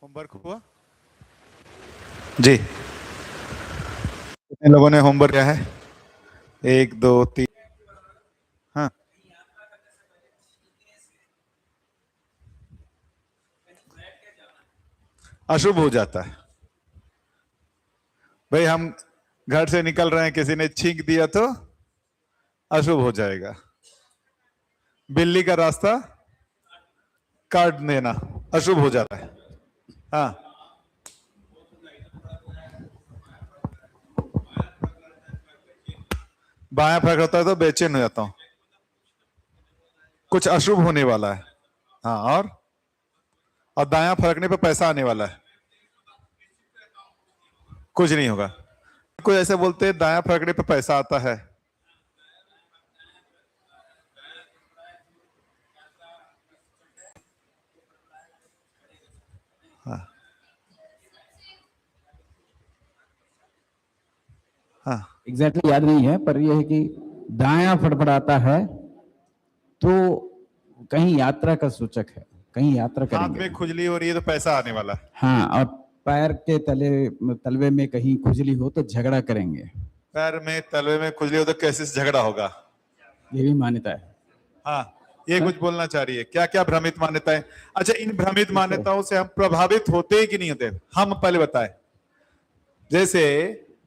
Homework हुआ जी? कितने लोगों ने होमवर्क किया है? 1 2 3। हाँ, अशुभ हो जाता है भाई। हम घर से निकल रहे हैं, किसी ने छींक दिया तो अशुभ हो जाएगा। बिल्ली का रास्ता काट देना अशुभ हो जाता है। हाँ, बायां फर्क होता है तो बेचैन हो जाता हूं, कुछ अशुभ होने वाला है। हाँ, और दायां फरकने पे पैसा आने वाला है। कुछ नहीं होगा। कोई ऐसे बोलते हैं दायां फरकने पे पैसा आता है। हाँ हाँ, एग्जैक्टली याद नहीं है, पर यह है कि दायां फड़फड़ाता है तो कहीं यात्रा का सूचक है, कहीं यात्रा हाथ करेंगे। में खुजली हो रही है तो पैसा आने वाला है। हाँ, और पैर के तलवे में कहीं खुजली हो तो झगड़ा करेंगे। पैर में तलवे में खुजली हो तो कैसे से झगड़ा होगा? ये भी मान्यता है। हाँ, ये कुछ बोलना चाह रही है। क्या क्या भ्रमित मान्यताएं? अच्छा, इन भ्रमित मान्यताओं से हम प्रभावित होते हैं कि नहीं होते? हम पहले बताएं। जैसे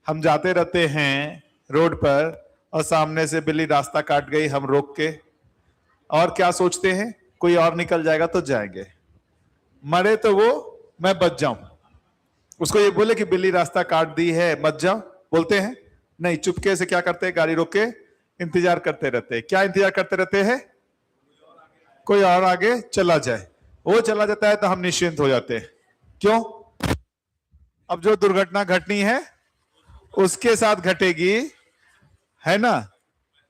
हम जाते रहते हैं रोड पर और सामने से बिल्ली रास्ता काट गई, हम रोक के और क्या सोचते हैं, कोई और निकल जाएगा तो जाएंगे, मरे तो वो मैं बच जाऊं। उसको ये बोले कि बिल्ली रास्ता काट दी है मत जाओ, बोलते हैं नहीं, चुपके से क्या करते हैं, गाड़ी रोक के इंतजार करते रहते हैं। क्या इंतजार करते रहते हैं? कोई और आगे चला जाए। वो चला जाता है तो हम निश्चिंत हो जाते हैं। क्यों? अब जो दुर्घटना घटनी है उसके साथ घटेगी, है ना,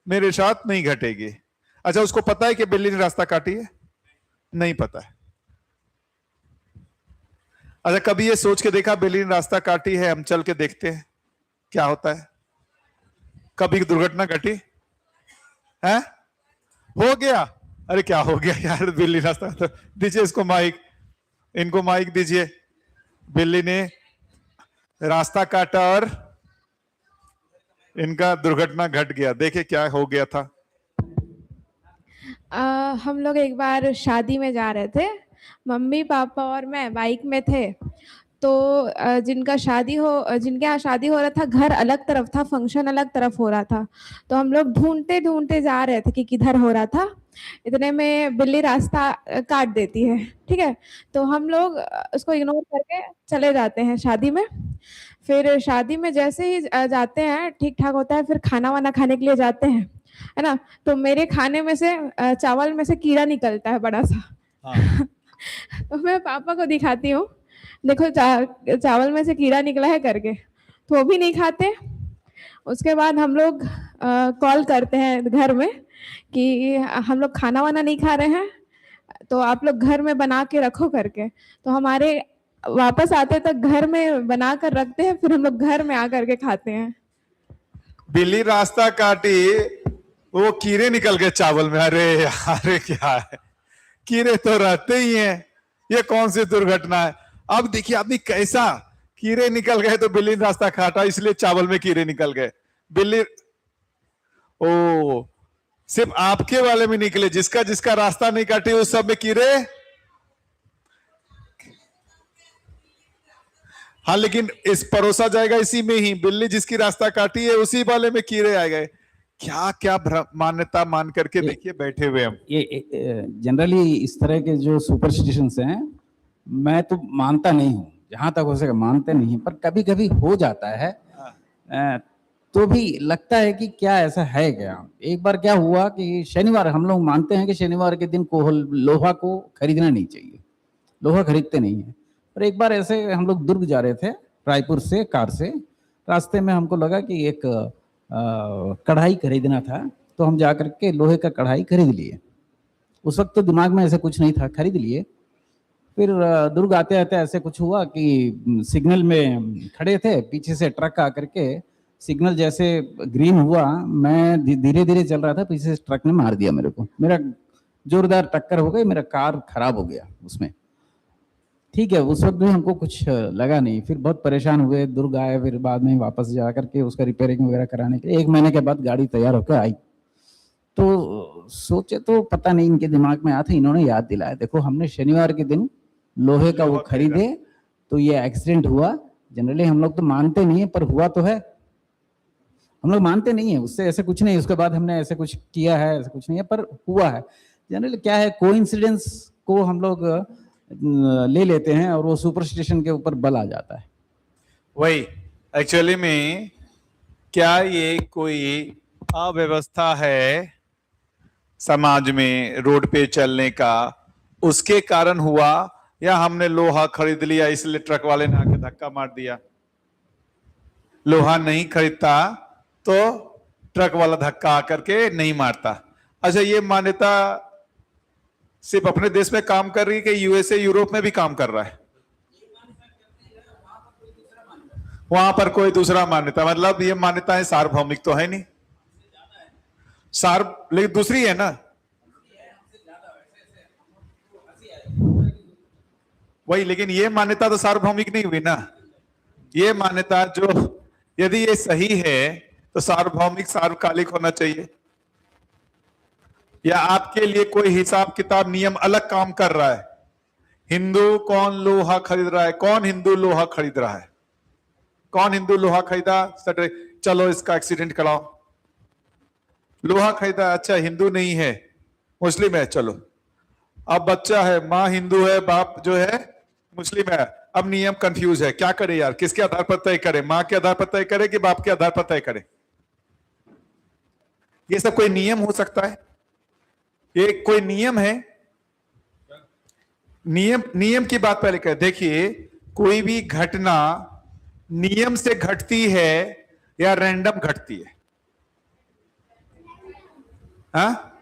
मेरे साथ नहीं घटेगी। अच्छा, उसको पता है कि बिल्ली ने रास्ता काटी है? नहीं पता है। अच्छा, कभी ये सोच के देखा बिल्ली ने रास्ता काटी है, हम चल के देखते हैं क्या होता है? कभी दुर्घटना घटी है? हो गया। अरे क्या हो गया यार, बिल्ली रास्ता तो दीजिए इसको माइक, इनको माइक दीजिए। बिल्ली ने रास्ता काटा और इनका दुर्घटना घट गया। देखे क्या हो गया था। हम लोग एक बार शादी में जा रहे थे, मम्मी पापा और मैं बाइक में थे। तो जिनके यहाँ शादी हो रहा था, घर अलग तरफ था, फंक्शन अलग तरफ हो रहा था। तो हम लोग ढूंढते ढूंढते जा रहे थे कि किधर हो रहा था। इतने में बिल्ली रास्ता काट देती है, ठीक है। तो हम लोग उसको इग्नोर करके चले जाते हैं शादी में। फिर शादी में जैसे ही जाते हैं, ठीक ठाक होता है, फिर खाना वाना खाने के लिए जाते हैं, है ना। तो मेरे खाने में से चावल में से कीड़ा निकलता है बड़ा सा। हाँ। तो मैं पापा को दिखाती हूँ, देखो चावल में से कीड़ा निकला है करके। तो वो भी नहीं खाते। उसके बाद हम लोग कॉल करते हैं घर में कि हम लोग खाना वाना नहीं खा रहे हैं, तो आप लोग घर में बना के रखो करके। तो हमारे वापस आते तक घर में बना कर रखते हैं, फिर हम लोग घर में आकर के खाते हैं। बिल्ली रास्ता काटी, वो कीड़े निकल गए चावल में। अरे यार क्या है, कीड़े तो रहते ही हैं, ये कौन सी दुर्घटना है? अब देखिए आदमी कैसा, कीड़े निकल गए तो बिल्ली ने रास्ता काटा इसलिए चावल में कीड़े निकल गए। बिल्ली, ओ, सिर्फ आपके वाले में निकले, जिसका जिसका रास्ता नहीं काटे उस सब में कीड़े। हाँ, लेकिन इस परोसा जाएगा इसी में ही, बिल्ली जिसकी रास्ता काटी है उसी वाले में कीड़े आ गए। क्या क्या मान्यता मान करके देखिए बैठे हुए हम। ये जनरली इस तरह के जो सुपरस्टिशंस हैं, मैं तो मानता नहीं हूँ, जहां तक हो सके मानते नहीं, पर कभी कभी हो जाता है। तो भी लगता है कि क्या ऐसा है क्या। एक बार क्या हुआ कि शनिवार, हम लोग मानते हैं कि शनिवार के दिन लोहा को खरीदना नहीं चाहिए, लोहा खरीदते नहीं है। पर एक बार ऐसे हम लोग दुर्ग जा रहे थे रायपुर से कार से, रास्ते में हमको लगा कि एक कढ़ाई खरीदना था, तो हम जाकर के लोहे का कढ़ाई खरीद लिए। उस वक्त तो दिमाग में ऐसा कुछ नहीं था, खरीद लिए। फिर दुर्ग आते आते ऐसे कुछ हुआ कि सिग्नल में खड़े थे, पीछे से ट्रक आकर के सिग्नल जैसे ग्रीन हुआ, मैं धीरे धीरे चल रहा था, पीछे से ट्रक ने मार दिया मेरे को। मेरा जोरदार टक्कर हो गई, मेरा कार खराब हो गया उसमें। ठीक है, उस वक्त भी हमको कुछ लगा नहीं, फिर बहुत परेशान हुए, दुर्ग आए, फिर बाद में वापस जा करके उसका रिपेयरिंग वगैरह कराने के लिए 1 महीने के बाद गाड़ी तैयार होकर आई। तो सोचे तो पता नहीं इनके दिमाग में आया था, इन्होंने याद दिलाया, देखो हमने शनिवार के दिन लोहे का वो लोहा खरीदे तो ये एक्सीडेंट हुआ। जनरली हम लोग तो मानते नहीं है, पर हुआ तो है। हम लोग मानते नहीं है, उससे ऐसे कुछ नहीं, उसके बाद हमने ऐसे कुछ किया है, ऐसा कुछ नहीं है, पर हुआ है। जनरली क्या है, कोइंसिडेंस को हम लोग ले लेते हैं और वो सुपरस्टिशन के ऊपर बल आ जाता है। वही एक्चुअली में क्या ये कोई अव्यवस्था है समाज में रोड पे चलने का, उसके कारण हुआ, या हमने लोहा खरीद लिया इसलिए ट्रक वाले ने आके धक्का मार दिया? लोहा नहीं खरीदता तो ट्रक वाला धक्का आकर के नहीं मारता। अच्छा, ये मान्यता सिर्फ अपने देश में काम कर रही है कि यूएसए यूरोप में भी काम कर रहा है? वहां पर कोई दूसरा मान्यता, मतलब ये मान्यताएं सार्वभौमिक तो है नहीं, लेकिन दूसरी है ना। वही, लेकिन ये मान्यता तो सार्वभौमिक नहीं हुई ना। ये मान्यता जो, यदि ये सही है तो सार्वभौमिक सार्वकालिक होना चाहिए, या आपके लिए कोई हिसाब किताब नियम अलग काम कर रहा है? हिंदू कौन लोहा खरीद रहा है? कौन हिंदू लोहा खरीद रहा है? कौन हिंदू लोहा खरीदा? चलो इसका एक्सीडेंट कराओ। लोहा खरीदा, अच्छा हिंदू नहीं है, मुस्लिम है, चलो। अब बच्चा है, माँ हिंदू है, बाप जो है मुस्लिम है, अब नियम कंफ्यूज है, क्या करे यार, किसके आधार पर तय करे? माँ के आधार पर तय करे कि बाप के आधार पर तय करे? ये सब कोई नियम हो सकता है? ये कोई नियम है? नियम की बात पहले कर। देखिए, कोई भी घटना नियम से घटती है या रैंडम घटती है? हाँ,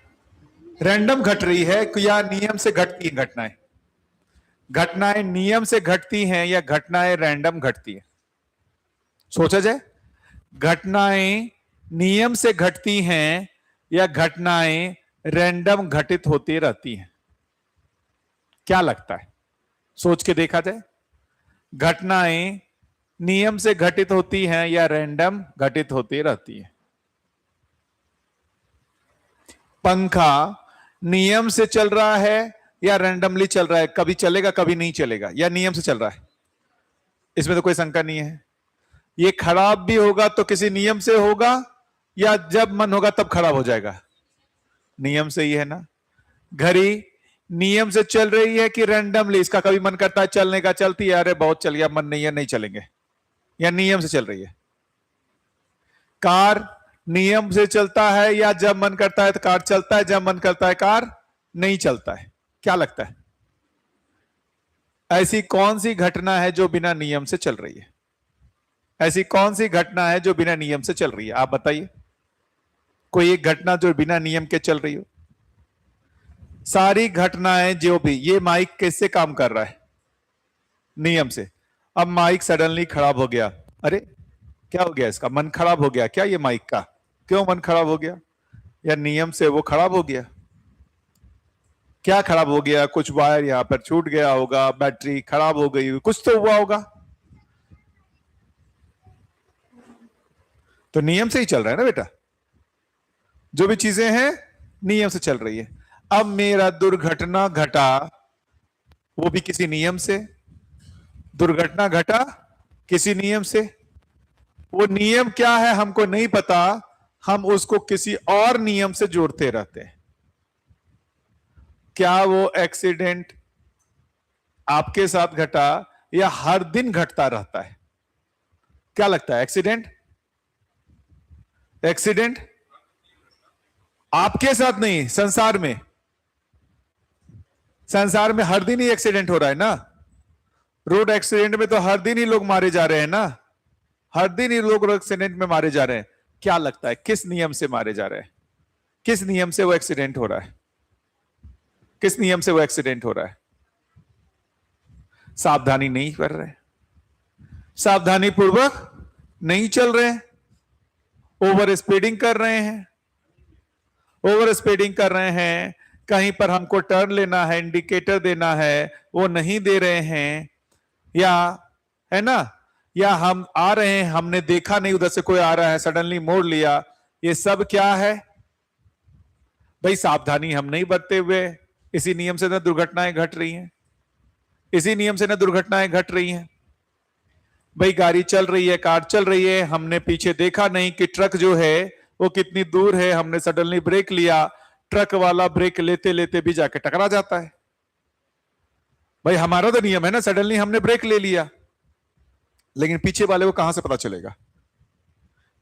रैंडम घट रही है या नियम से घटती है घटनाएं? घटनाएं नियम से घटती हैं या घटनाएं रैंडम घटती है? सोचा जाए, घटनाएं नियम से घटती हैं या घटनाएं रैंडम घटित होती रहती हैं? क्या लगता है? सोच के देखा जाए, घटनाएं नियम से घटित होती हैं या रैंडम घटित होती रहती है? पंखा नियम से चल रहा है या रैंडमली चल रहा है? कभी चलेगा कभी नहीं चलेगा, या नियम से चल रहा है? इसमें तो कोई शंका नहीं है। ये खराब भी होगा तो किसी नियम से होगा, या जब मन होगा तब खराब हो जाएगा? नियम से ही है ना। घड़ी नियम से चल रही है कि रैंडमली? इसका कभी मन करता है चलने का, चलती है, अरे बहुत चल गया, मन नहीं है, नहीं चलेंगे, या नियम से चल रही है? कार नियम से चलता है या जब मन करता है तो कार चलता है, जब मन करता है कार नहीं चलता है? क्या लगता है, ऐसी कौन सी घटना है जो बिना नियम से चल रही है? ऐसी कौन सी घटना है जो बिना नियम से चल रही है? आप बताइए, कोई एक घटना जो बिना नियम के चल रही हो? सारी घटनाएं जो भी, ये माइक कैसे काम कर रहा है? नियम से। अब माइक सडनली खराब हो गया, अरे क्या हो गया, इसका मन खराब हो गया क्या? ये माइक का क्यों मन खराब हो गया? या नियम से वो खराब हो गया? क्या खराब हो गया? कुछ वायर यहां पर छूट गया होगा, बैटरी खराब हो गई, कुछ तो हुआ होगा। तो नियम से ही चल रहा है ना बेटा, जो भी चीजें हैं नियम से चल रही है। अब मेरा दुर्घटना घटा, वो भी किसी नियम से। दुर्घटना घटा किसी नियम से। वो नियम क्या है हमको नहीं पता, हम उसको किसी और नियम से जोड़ते रहते हैं। क्या वो एक्सीडेंट आपके साथ घटा या हर दिन घटता रहता है? क्या लगता है, एक्सीडेंट आपके साथ नहीं, संसार में हर दिन ही एक्सीडेंट हो रहा है ना। रोड एक्सीडेंट में तो हर दिन ही लोग मारे जा रहे हैं ना, हर दिन ही लोग एक्सीडेंट में मारे जा रहे हैं। क्या लगता है किस नियम से मारे जा रहे हैं? किस नियम से वो एक्सीडेंट हो रहा है? किस नियम से वो एक्सीडेंट हो रहा है? सावधानी नहीं कर रहे, सावधानी पूर्वक नहीं चल रहे, ओवर स्पीडिंग कर रहे हैं। ओवर स्पीडिंग कर रहे हैं कहीं पर हमको टर्न लेना है, इंडिकेटर देना है, वो नहीं दे रहे हैं, या है ना, या हम आ रहे हैं, हमने देखा नहीं उधर से कोई आ रहा है, सडनली मोड़ लिया, ये सब क्या है भाई? सावधानी हम नहीं बरते हुए इसी नियम से ना दुर्घटनाएं घट रही हैं, इसी नियम से ना दुर्घटनाएं घट रही हैं। भाई गाड़ी चल रही है, कार चल रही है, हमने पीछे देखा नहीं कि ट्रक जो है वो कितनी दूर है, हमने सडनली ब्रेक लिया, ट्रक वाला ब्रेक लेते लेते भी जाके टकरा जाता है। भाई हमारा तो नियम है ना, सडनली हमने ब्रेक ले लिया, लेकिन पीछे वाले को कहां से पता चलेगा?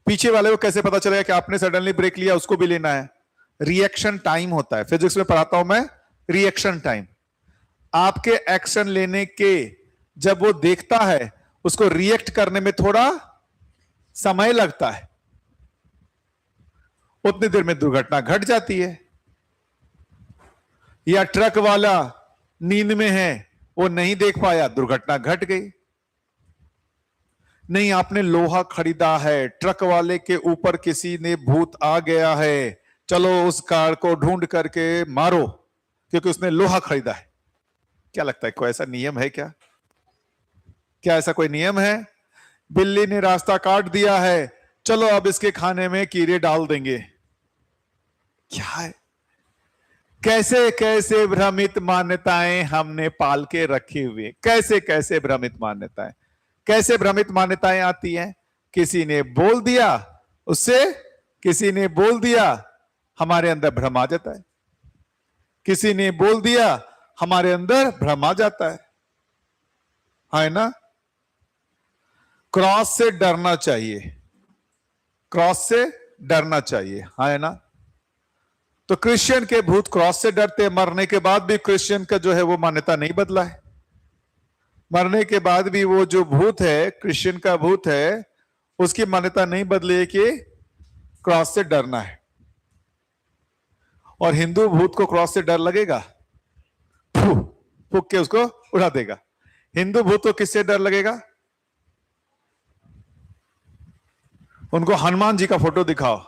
पीछे वाले को कैसे पता चलेगा कि आपने सडनली ब्रेक लिया, उसको भी लेना है? रिएक्शन टाइम होता है, फिजिक्स में पढ़ाता हूं मैं, रिएक्शन टाइम। आपके एक्शन लेने के जब वो देखता है, उसको रिएक्ट करने में थोड़ा समय लगता है, उतनी देर में दुर्घटना घट जाती है। या ट्रक वाला नींद में है, वो नहीं देख पाया, दुर्घटना घट गई। नहीं, आपने लोहा खरीदा है, ट्रक वाले के ऊपर किसी ने भूत आ गया है, चलो उस कार को ढूंढ करके मारो, क्योंकि उसने लोहा खरीदा है। क्या लगता है कोई ऐसा नियम है क्या? क्या ऐसा कोई नियम है? बिल्ली ने रास्ता काट दिया है, चलो अब इसके खाने में कीड़े डाल देंगे। क्या है? कैसे कैसे भ्रमित मान्यताएं हमने पाल के रखी हुई, कैसे कैसे भ्रमित मान्यताएं, कैसे भ्रमित मान्यताएं आती हैं? किसी ने बोल दिया, उससे किसी ने बोल दिया, हमारे अंदर भ्रम आ जाता है। किसी ने बोल दिया, हमारे अंदर भ्रम आ जाता है ना? क्रॉस से डरना चाहिए, क्रॉस से डरना चाहिए, है ना? तो क्रिश्चियन के भूत क्रॉस से डरते, मरने के बाद भी क्रिश्चियन का जो है वो मान्यता नहीं बदला है। मरने के बाद भी वो जो भूत है, क्रिश्चियन का भूत है, उसकी मान्यता नहीं बदली है कि क्रॉस से डरना है। और हिंदू भूत को क्रॉस से डर लगेगा, फूक के उसको उड़ा देगा। हिंदू भूत को किससे डर लगेगा? उनको हनुमान जी का फोटो दिखाओ,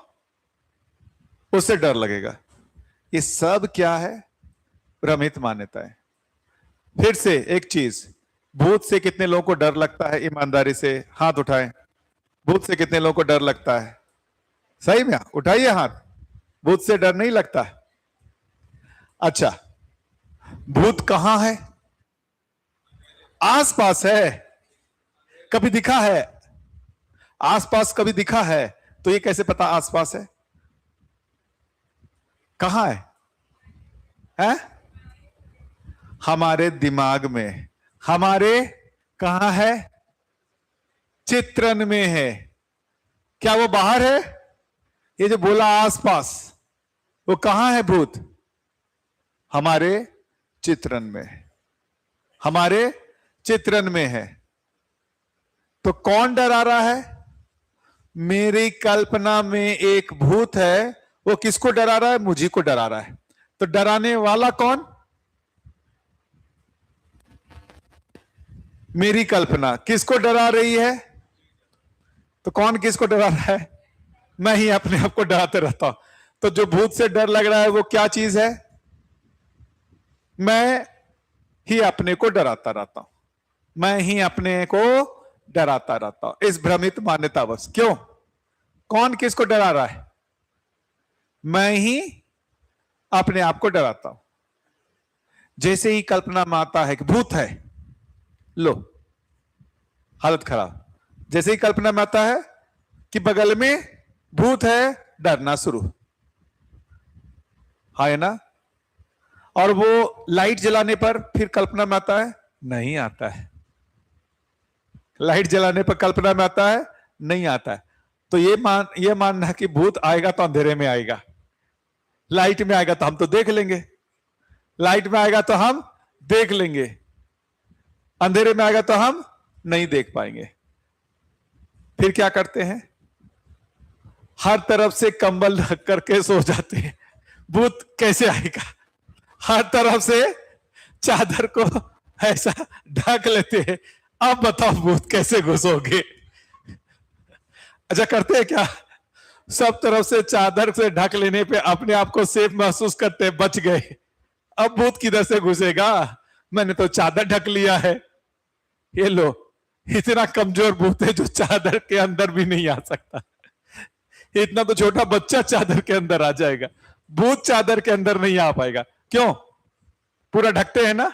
उससे डर लगेगा। ये सब क्या है? भ्रमित मान्यताएं। फिर से एक चीज, भूत से कितने लोगों को डर लगता है? ईमानदारी से हाथ उठाएं। भूत से कितने लोगों को डर लगता है? सही में उठाइए हाथ। भूत से डर नहीं लगता? अच्छा, भूत कहां है? आसपास है। कभी दिखा है? आसपास कभी दिखा है? तो ये कैसे पता आसपास है? कहां है? हैं? हमारे दिमाग में, हमारे कहां है? चित्रण में है। क्या वो बाहर है? ये जो बोला आसपास, वो कहां है भूत? हमारे चित्रण में, हमारे चित्रण में है। तो कौन डरा रहा है? मेरी कल्पना में एक भूत है, वो किसको डरा रहा है? मुझे को डरा रहा है। तो डराने वाला कौन? मेरी कल्पना किसको डरा रही है? तो कौन किसको डरा रहा है? मैं ही अपने आप को डराते रहता हूं। तो जो भूत से डर लग रहा है वो क्या चीज है? मैं ही अपने को डराता रहता हूं, मैं ही अपने को डराता रहता हूं, इस भ्रमित मान्यतावश। क्यों? कौन किसको डरा रहा है? मैं ही अपने आप को डराता हूं। जैसे ही कल्पना में आता है कि भूत है, लो हालत खराब। जैसे ही कल्पना में आता है कि बगल में भूत है, डरना शुरू, है ना? और वो लाइट जलाने पर फिर कल्पना में आता है? नहीं आता है। लाइट जलाने पर कल्पना में आता है? नहीं आता है। तो ये मानना कि भूत आएगा तो अंधेरे में आएगा, लाइट में आएगा तो हम तो देख लेंगे, लाइट में आएगा तो हम देख लेंगे, अंधेरे में आएगा तो हम नहीं देख पाएंगे। फिर क्या करते हैं? हर तरफ से कंबल ढक करके सो जाते हैं। भूत कैसे आएगा? हर तरफ से चादर को ऐसा ढक लेते हैं। अब बताओ भूत कैसे घुसोगे? अच्छा, करते हैं क्या? सब तरफ से चादर से ढक लेने पे अपने आप को सेफ महसूस करते हैं, बच गए। अब भूत किधर से घुसेगा, मैंने तो चादर ढक लिया है। ये लो, इतना कमजोर भूत है जो चादर के अंदर भी नहीं आ सकता। इतना तो छोटा बच्चा चादर के अंदर आ जाएगा, भूत चादर के अंदर नहीं आ पाएगा। क्यों? पूरा ढकते हैं ना,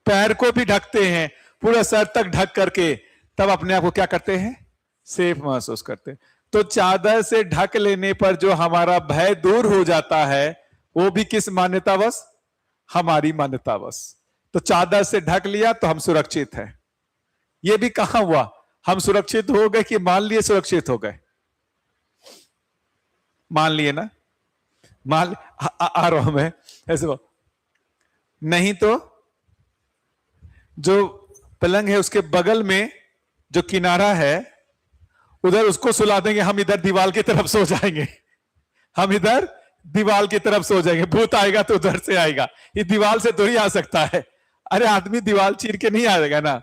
पैर को भी ढकते हैं, पूरा सर तक ढक करके तब अपने आप को क्या करते हैं, सेफ महसूस करते हैं। तो चादर से ढक लेने पर जो हमारा भय दूर हो जाता है, वो भी किस मान्यतावश, हमारी मान्यतावश। तो चादर से ढक लिया तो हम सुरक्षित हैं। ये भी कहां हुआ, हम सुरक्षित हो गए कि मान लिए सुरक्षित हो गए? मान लिए ना, मान आ रहा हूं मैं ऐसे। नहीं तो जो पलंग है उसके बगल में जो किनारा है उधर उसको सुला देंगे, हम इधर दीवार की तरफ सो जाएंगे, हम इधर दीवार की तरफ सो जाएंगे। भूत आएगा तो उधर से आएगा, ये दीवार से थोड़ी आ सकता है। अरे आदमी दीवार चीर के नहीं आएगा ना,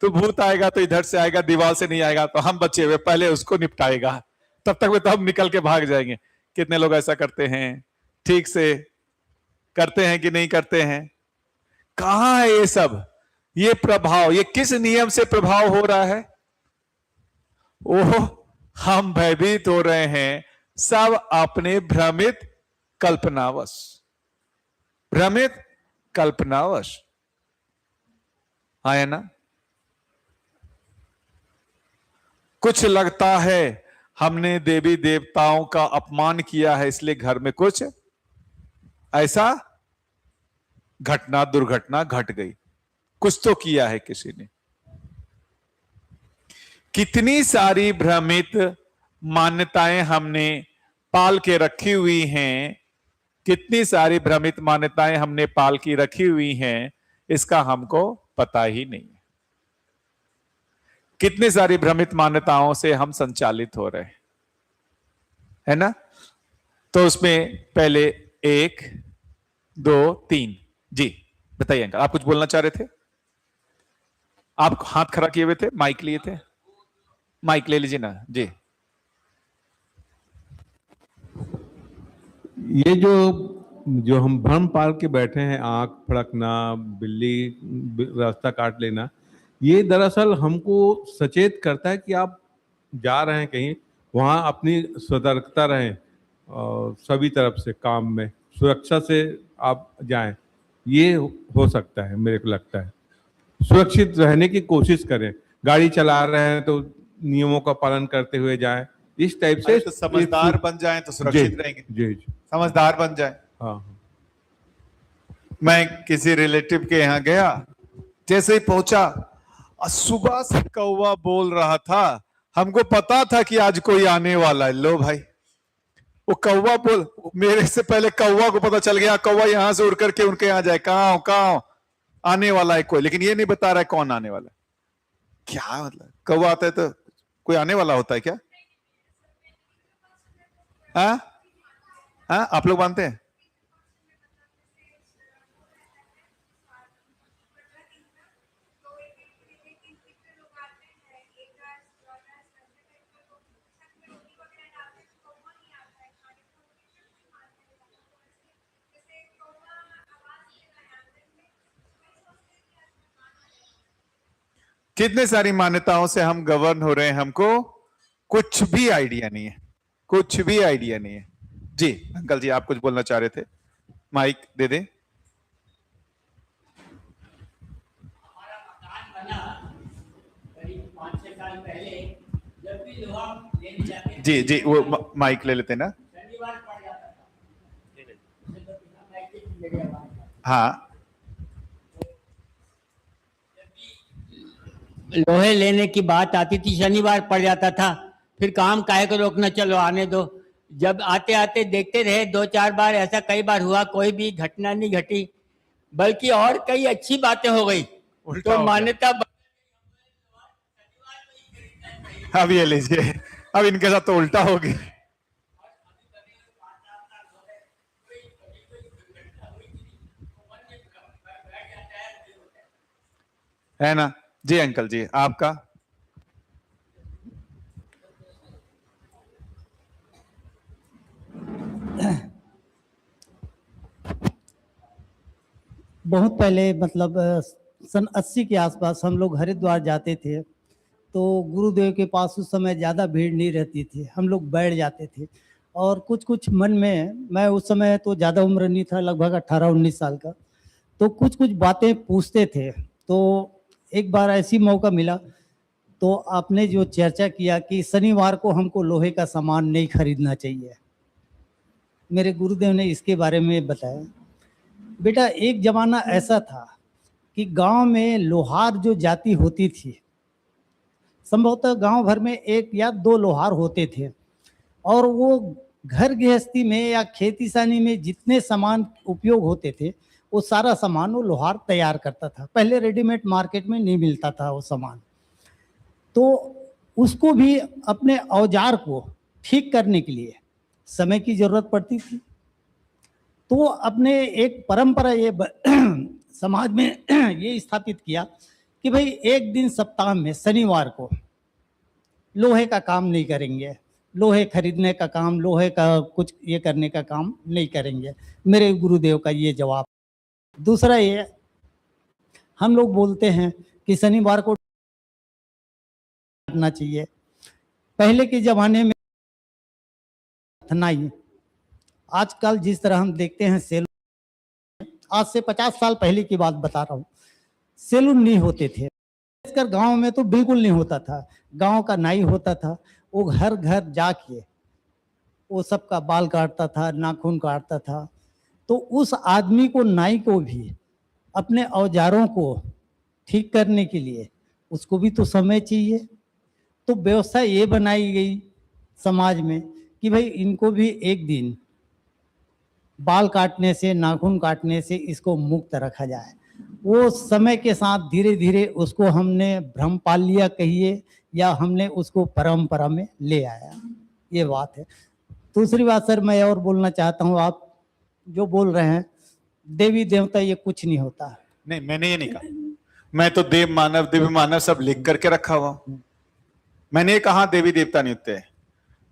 तो भूत आएगा तो इधर से आएगा, दीवार से नहीं आएगा। तो हम बचे हुए पहले उसको निपटाएगा, तब तक वे तो हम निकल के भाग जाएंगे। कितने लोग ऐसा करते हैं? ठीक से करते हैं कि नहीं करते हैं? कहां है ये सब? ये प्रभाव, ये किस नियम से प्रभाव हो रहा है? ओह, हम भयभीत हो रहे हैं सब अपने भ्रमित कल्पनावश, भ्रमित कल्पनावश। आया ना? कुछ लगता है हमने देवी देवताओं का अपमान किया है, इसलिए घर में कुछ ऐसा घटना, दुर्घटना घट गई। कुछ तो किया है किसी ने। कितनी सारी भ्रमित मान्यताएं हमने पाल के रखी हुई हैं, कितनी सारी भ्रमित मान्यताएं हमने पाल की रखी हुई हैं, इसका हमको पता ही नहीं है। कितनी सारी भ्रमित मान्यताओं से हम संचालित हो रहे हैं, है ना? तो उसमें पहले 1 2 3 जी बताइए अंकल, आप कुछ बोलना चाह रहे थे? आप हाथ खड़ा किए हुए थे, माइक लिए थे, माइक ले लीजिए ना जी। ये जो हम भ्रम पाल के बैठे हैं, आंख फड़कना, बिल्ली रास्ता काट लेना, ये दरअसल हमको सचेत करता है कि आप जा रहे हैं कहीं, वहाँ अपनी सतर्कता रहें और सभी तरफ से काम में सुरक्षा से आप जाएं। ये हो सकता है, मेरे को लगता है। सुरक्षित रहने की कोशिश करें, गाड़ी चला रहे हैं तो नियमों का पालन करते हुए जाएं। इस टाइप से तो समझदार बन जाएं तो सुरक्षित रहेंगे। जी। समझदार बन जाएं। हाँ। मैं किसी रिलेटिव के यहाँ गया, जैसे ही पहुंचा सुबह से कौवा बोल रहा था, हमको पता था कि आज कोई आने वाला है। लो भाई, वो कौवा बोल, मेरे से पहले कौवा को पता चल गया, कौवा यहां से उड़ करके उनके यहाँ जाए, कहाँ आने वाला है कोई, लेकिन ये नहीं बता रहा है कौन आने वाला है। क्या मतलब, कौवा आता है तो कोई आने वाला होता है क्या? आप लोग मानते हैं? कितने सारी मान्यताओं से हम गवर्न हो रहे हैं, हमको कुछ भी आइडिया नहीं है, कुछ भी आइडिया नहीं है। जी अंकल जी, आप कुछ बोलना चाह रहे थे, माइक दे दें। जी जी, वो माइक ले लेते ना। हाँ, लोहे लेने की बात आती थी, शनिवार पड़ जाता था, फिर काम काहे को रोकना, चलो आने दो। जब आते आते देखते रहे 2-4 बार, ऐसा कई बार हुआ, कोई भी घटना नहीं घटी, बल्कि और कई अच्छी बातें हो गई। तो मान्यता अब ये लीजिए, अब इनके साथ तो उल्टा हो गया है ना। जी अंकल जी, आपका? बहुत पहले मतलब सन 80 के आसपास हम लोग हरिद्वार जाते थे, तो गुरुदेव के पास उस समय ज़्यादा भीड़ नहीं रहती थी, हम लोग बैठ जाते थे और कुछ कुछ मन में, मैं उस समय तो ज़्यादा उम्र नहीं था, लगभग 18-19 साल का, तो कुछ कुछ बातें पूछते थे। तो एक बार ऐसी मौका मिला, तो आपने जो चर्चा किया कि शनिवार को हमको लोहे का सामान नहीं खरीदना चाहिए, मेरे गुरुदेव ने इसके बारे में बताया। बेटा, एक ज़माना ऐसा था कि गांव में लोहार जो जाति होती थी, संभवतः गांव भर में 1 या 2 लोहार होते थे, और वो घर गृहस्थी में या खेती सानी में जितने सामान उपयोग होते थे, वो सारा सामान वो लोहार तैयार करता था। पहले रेडीमेड मार्केट में नहीं मिलता था वो सामान, तो उसको भी अपने औजार को ठीक करने के लिए समय की जरूरत पड़ती थी। तो अपने एक परंपरा ये समाज में ये स्थापित किया कि भाई एक दिन सप्ताह में शनिवार को लोहे का काम नहीं करेंगे, लोहे खरीदने का काम, लोहे का कुछ ये करने का काम नहीं करेंगे, मेरे गुरुदेव का ये जवाब। दूसरा ये, हम लोग बोलते हैं कि शनिवार को करना चाहिए। पहले के जमाने में नहीं, आजकल जिस तरह हम देखते हैं सैलून, आज से 50 साल पहले की बात बता रहा हूँ, सैलून नहीं होते थे, खासकर गांव में तो बिल्कुल नहीं होता था। गांव का नाई होता था, वो घर घर जाके वो सबका बाल काटता था, नाखून काटता था। तो उस आदमी को, नाई को भी अपने औजारों को ठीक करने के लिए उसको भी तो समय चाहिए। तो व्यवस्था ये बनाई गई समाज में कि भाई इनको भी एक दिन बाल काटने से, नाखून काटने से इसको मुक्त रखा जाए। वो समय के साथ धीरे धीरे उसको हमने भ्रम पाल लिया कहिए, या हमने उसको परंपरा में ले आया, ये बात है। दूसरी बात सर, मैं और बोलना चाहता हूँ, आप जो बोल रहे हैं देवी देवता, ये कुछ नहीं होता। नहीं, मैंने ये नहीं कहा, मैं तो देव मानव, दिव्य मानव सब लिख करके रखा हुआ। मैंने कहा देवी देवता नहीं होते,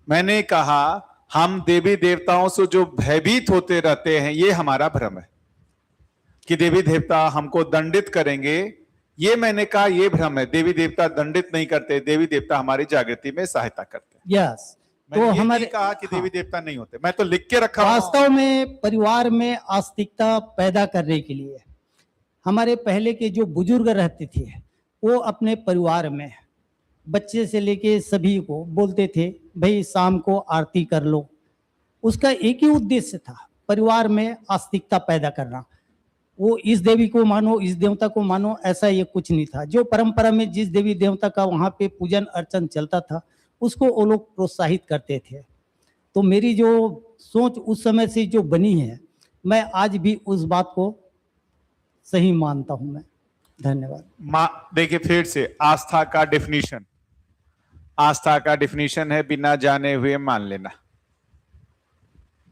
मैंने कहा हम देवी देवताओं से जो भयभीत होते रहते हैं, ये हमारा भ्रम है कि देवी देवता हमको दंडित करेंगे। ये मैंने कहा ये भ्रम है, देवी देवता दंडित नहीं करते, देवी देवता हमारी जागृति में सहायता करते हैं। यस, तो मैंने हमारे कहा कि देवी देवता नहीं होते, मैं तो लिख के रखा हूं। वास्तव में परिवार में आस्तिकता पैदा करने के लिए हमारे पहले के जो बुजुर्ग रहते थे, वो अपने परिवार में बच्चे से लेके सभी को बोलते थे भाई शाम को आरती कर लो। उसका एक ही उद्देश्य था, परिवार में आस्तिकता पैदा करना। वो इस देवी को मानो, इस देवता को मानो, ऐसा ये कुछ नहीं था। जो परंपरा में जिस देवी देवता का वहाँ पे पूजन अर्चन चलता था, उसको वो लोग प्रोत्साहित करते थे। तो मेरी जो सोच उस समय से जो बनी है, मैं आज भी उस बात को सही मानता हूं मैं। धन्यवाद। देखिए फिर से, आस्था का डेफिनेशन, आस्था का डेफिनेशन है बिना जाने हुए मान लेना।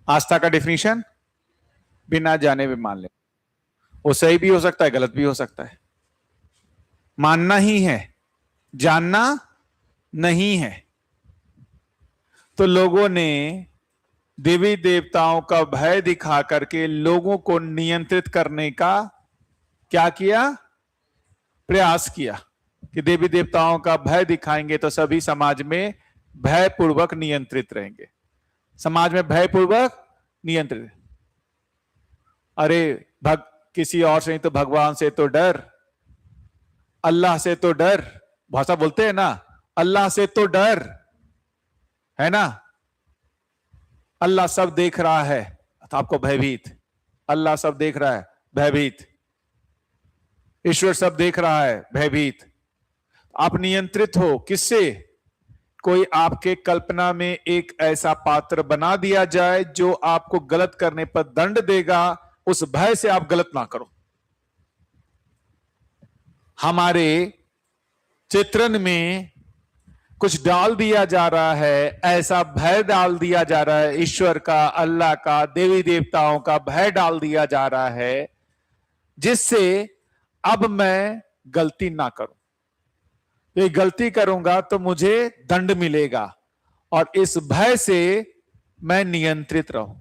आस्था का डेफिनेशन बिना जाने हुए मान लेना। वो सही भी हो सकता है, गलत भी हो सकता है, मानना ही है, जानना नहीं है। तो लोगों ने देवी देवताओं का भय दिखा करके लोगों को नियंत्रित करने का क्या किया, प्रयास किया कि देवी देवताओं का भय दिखाएंगे तो सभी समाज में भयपूर्वक नियंत्रित रहेंगे। समाज में भयपूर्वक नियंत्रित, अरे किसी और से नहीं तो भगवान से तो डर, अल्लाह से तो डर, भाषा बोलते हैं ना, अल्लाह से तो डर है ना, अल्लाह सब देख रहा है तो आपको भयभीत, अल्लाह सब देख रहा है भयभीत, ईश्वर सब देख रहा है भयभीत। आप नियंत्रित हो किससे? कोई आपके कल्पना में एक ऐसा पात्र बना दिया जाए जो आपको गलत करने पर दंड देगा, उस भय से आप गलत ना करो। हमारे चित्रण में कुछ डाल दिया जा रहा है, ऐसा भय डाल दिया जा रहा है, ईश्वर का, अल्लाह का, देवी देवताओं का भय डाल दिया जा रहा है, जिससे अब मैं गलती ना करूं। ये गलती करूंगा तो मुझे दंड मिलेगा, और इस भय से मैं नियंत्रित रहूं।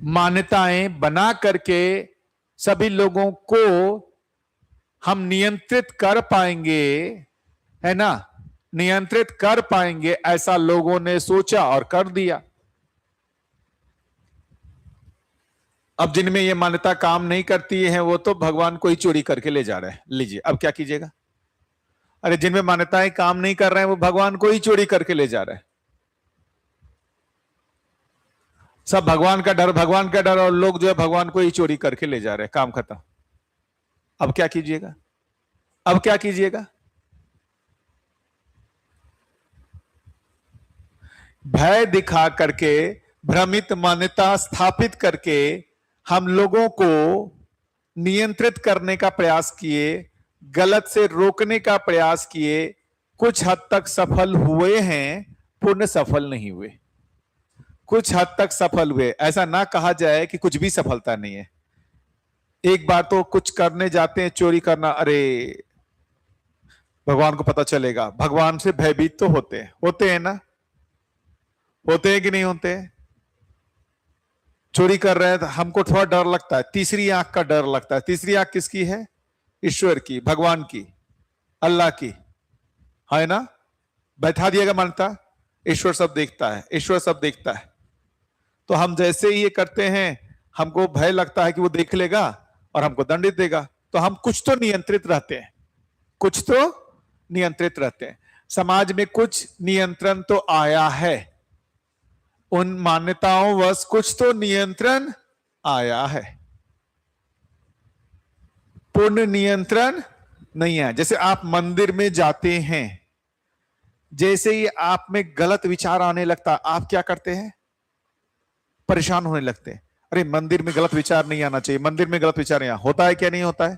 मान्यताएं बना करके सभी लोगों को हम नियंत्रित कर पाएंगे, है ना, नियंत्रित कर पाएंगे, ऐसा लोगों ने सोचा और कर दिया। अब जिनमें ये मान्यता काम नहीं करती है वो तो भगवान को ही चोरी करके ले जा रहे हैं। लीजिए, अब क्या कीजिएगा? अरे जिनमें मान्यताएं काम नहीं कर रहे हैं वो भगवान को ही चोरी करके ले जा रहे हैं। सब भगवान का डर और लोग जो है भगवान को ही चोरी करके ले जा रहे हैं। काम खत्म। अब क्या कीजिएगा? अब क्या कीजिएगा? भय दिखा करके, भ्रमित मान्यता स्थापित करके हम लोगों को नियंत्रित करने का प्रयास किए, गलत से रोकने का प्रयास किए। कुछ हद तक सफल हुए हैं, पूर्ण सफल नहीं हुए। कुछ हद तक सफल हुए, ऐसा ना कहा जाए कि कुछ भी सफलता नहीं है। एक बार तो कुछ करने जाते हैं, चोरी करना, अरे भगवान को पता चलेगा। भगवान से भयभीत तो होते हैं ना, होते हैं कि नहीं होते? चोरी कर रहे हैं तो हमको थोड़ा डर लगता है, तीसरी आंख का डर लगता है। तीसरी आंख किसकी है? ईश्वर की, भगवान की, अल्लाह की, है ना। बैठा दिएगा मानता, ईश्वर सब देखता है, ईश्वर सब देखता है। तो हम जैसे ही ये करते हैं हमको भय लगता है कि वो देख लेगा और हमको दंडित देगा। तो हम कुछ तो नियंत्रित रहते हैं, कुछ तो नियंत्रित रहते हैं। समाज में कुछ नियंत्रण तो आया है, उन मान्यताओं वश कुछ तो नियंत्रण आया है, पूर्ण नियंत्रण नहीं है। जैसे आप मंदिर में जाते हैं, जैसे ही आप में गलत विचार आने लगता, आप क्या करते हैं? परेशान होने लगते हैं। अरे मंदिर में गलत विचार नहीं आना चाहिए, मंदिर में गलत विचार नहीं होता है क्या? नहीं होता है?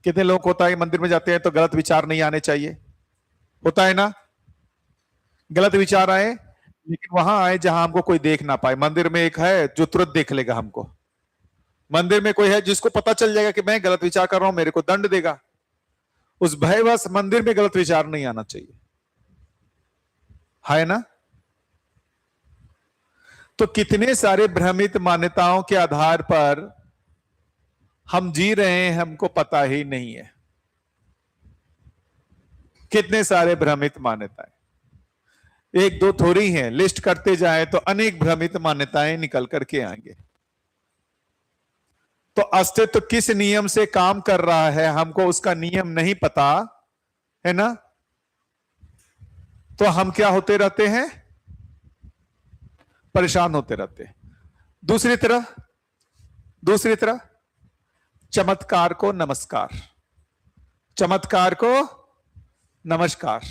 कितने लोग होता है मंदिर में जाते हैं तो गलत विचार नहीं आने चाहिए, होता है ना। गलत विचार आए लेकिन वहां आए जहां हमको कोई देख ना पाए। मंदिर में एक है जो तुरंत देख लेगा हमको, मंदिर में कोई है जिसको पता चल जाएगा कि मैं गलत विचार कर रहा हूं, मेरे को दंड देगा। उस भयवश मंदिर में गलत विचार नहीं आना चाहिए, है ना। तो कितने सारे भ्रमित मान्यताओं के आधार पर हम जी रहे हैं, हमको पता ही नहीं है। कितने सारे भ्रमित मान्यताएं, एक दो थोड़ी हैं, लिस्ट करते जाए तो अनेक भ्रमित मान्यताएं निकल करके आएंगे। तो अस्तित्व किस नियम से काम कर रहा है, हमको उसका नियम नहीं पता है ना। तो हम क्या होते रहते हैं? परेशान होते रहते हैं। दूसरी तरह चमत्कार को नमस्कार, चमत्कार को नमस्कार।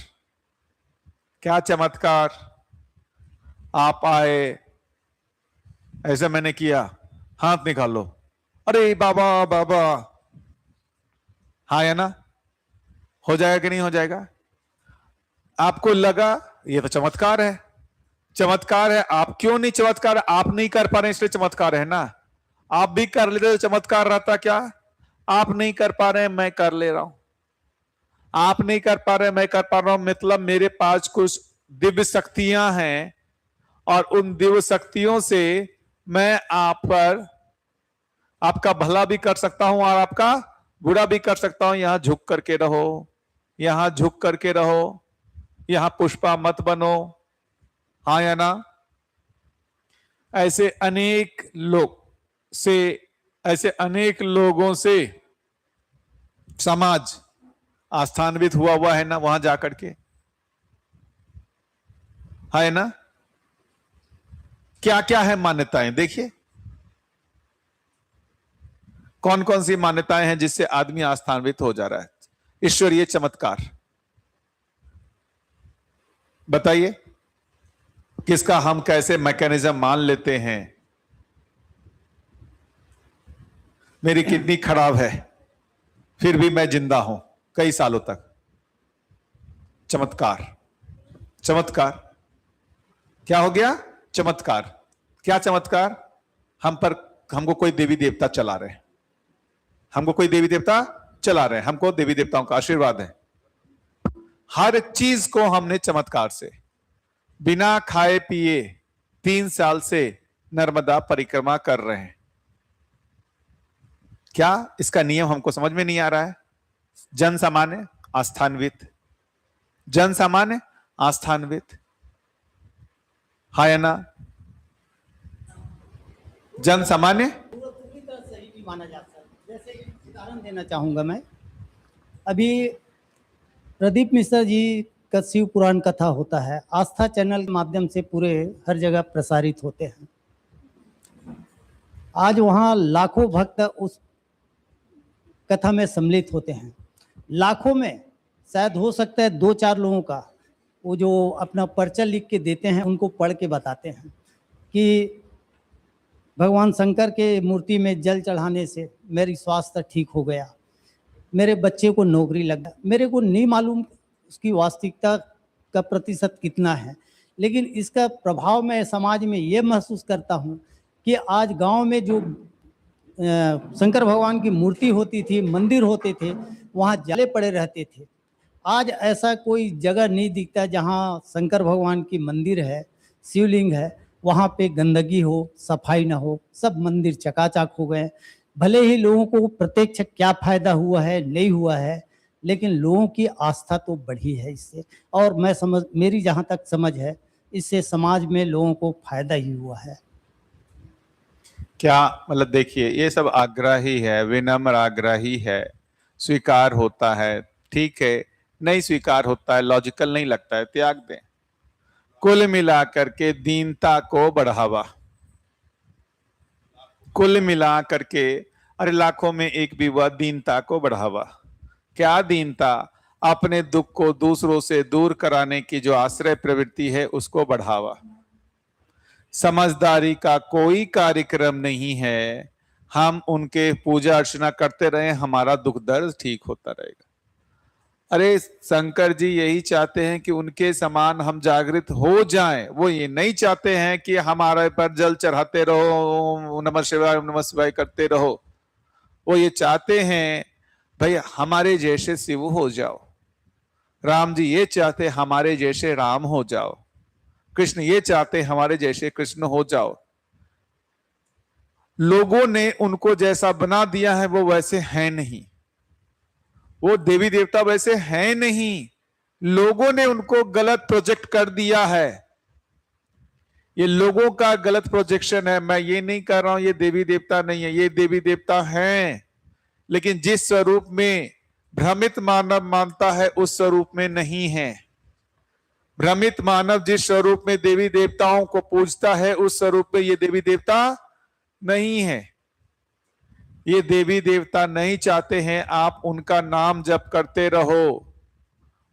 क्या चमत्कार? आप आए, ऐसा मैंने किया, हाथ निकालो, अरे बाबा बाबा, हाँ या ना? हो जाएगा कि नहीं हो जाएगा? आपको लगा ये तो चमत्कार है, चमत्कार है। आप क्यों नहीं चमत्कार? आप नहीं कर पा रहे इसलिए चमत्कार है ना। आप भी कर लेते तो चमत्कार रहता क्या? आप नहीं कर पा रहे, मैं कर ले रहा हूं। आप नहीं कर पा रहे, मैं कर पा रहा हूं, मतलब मेरे पास कुछ दिव्य शक्तियां हैं और उन दिव्य शक्तियों से मैं आप पर आपका भला भी कर सकता हूं और आपका बुरा भी कर सकता हूं। यहां झुक करके रहो, यहां झुक करके रहो, यहां पुष्पा मत बनो, हाँ या ना। ऐसे अनेक लोगों से समाज आस्थान्वित हुआ है ना, वहां जाकर के, है ना। क्या क्या है मान्यताएं? देखिए कौन कौन सी मान्यताएं हैं जिससे आदमी आस्थान्वित हो जा रहा है। ईश्वरीय चमत्कार बताइए, किसका हम कैसे मैकेनिज्म मान लेते हैं। मेरी किडनी खराब है फिर भी मैं जिंदा हूं कई सालों तक। चमत्कार, चमत्कार। क्या हो गया? चमत्कार। क्या चमत्कार? हमको कोई देवी देवता चला रहे हैं, हमको कोई देवी देवता चला रहे हैं, हमको देवी देवताओं का आशीर्वाद है। हर चीज को हमने चमत्कार से, बिना खाए पिए 3 साल से नर्मदा परिक्रमा कर रहे हैं। क्या इसका नियम हमको समझ में नहीं आ रहा है? जन सामान्य आस्थान्वित, जन सामान्य आस्थान्वित, हाँ या ना? जन सामान्य पूरी तरह सही भी माना जाता है। जैसे एक उदाहरण देना चाहूंगा मैं। अभी प्रदीप मिश्रा जी का शिव पुराण कथा होता है, आस्था चैनल के माध्यम से पूरे हर जगह प्रसारित होते हैं। आज वहाँ लाखों भक्त उस कथा में सम्मिलित होते हैं। लाखों में शायद हो सकता है 2-4 लोगों का वो जो अपना पर्चा लिख के देते हैं, उनको पढ़ के बताते हैं कि भगवान शंकर के मूर्ति में जल चढ़ाने से मेरी स्वास्थ्य ठीक हो गया, मेरे बच्चे को नौकरी लग गया। मेरे को नहीं मालूम उसकी वास्तविकता का प्रतिशत कितना है, लेकिन इसका प्रभाव मैं समाज में ये महसूस करता हूँ कि आज गांव में जो शंकर भगवान की मूर्ति होती थी, मंदिर होते थे, वहाँ जले पड़े रहते थे। आज ऐसा कोई जगह नहीं दिखता जहाँ शंकर भगवान की मंदिर है, शिवलिंग है, वहाँ पे गंदगी हो, सफाई ना हो, सब मंदिर चकाचक हो गए। भले ही लोगों को प्रत्यक्ष क्या फायदा हुआ है नहीं हुआ है, लेकिन लोगों की आस्था तो बढ़ी है इससे। और मैं समझ, मेरी जहाँ तक समझ है, इससे समाज में लोगों को फायदा ही हुआ है। क्या मतलब देखिए, ये सब आग्रह ही है, विनम्र आग्रह ही है, स्वीकार होता है, ठीक है, नहीं स्वीकार होता है, लॉजिकल नहीं लगता है, त्याग दें। कुल मिलाकर के दीनता को बढ़ावा, कुल मिलाकर के, अरे लाखों में एक भी वह दीनता को बढ़ावा। क्या दीनता? अपने दुख को दूसरों से दूर कराने की जो आश्रय प्रवृत्ति है उसको बढ़ावा। समझदारी का कोई कार्यक्रम नहीं है, हम उनके पूजा अर्चना करते रहे, हमारा दुख दर्द ठीक होता रहेगा। अरे शंकर जी यही चाहते हैं कि उनके समान हम जागृत हो जाएं। वो ये नहीं चाहते हैं कि हमारे पर जल चढ़ाते रहो, नमः शिवाय करते रहो। वो ये चाहते हैं भाई हमारे जैसे शिव हो जाओ। राम जी ये चाहते हमारे जैसे राम हो जाओ। कृष्ण ये चाहते हमारे जैसे कृष्ण हो जाओ। लोगों ने उनको जैसा बना दिया है वो वैसे हैं नहीं, वो देवी देवता वैसे हैं नहीं, लोगों ने उनको गलत प्रोजेक्ट कर दिया है। ये लोगों का गलत प्रोजेक्शन है। मैं ये नहीं कर रहा हूं ये देवी देवता नहीं है, ये देवी देवता हैं, लेकिन जिस स्वरूप में भ्रमित मानव मानता है उस स्वरूप में नहीं है। भ्रमित मानव जिस स्वरूप में देवी देवताओं को पूजता है उस स्वरूप में ये देवी देवता नहीं है। ये देवी देवता नहीं चाहते हैं आप उनका नाम जप करते रहो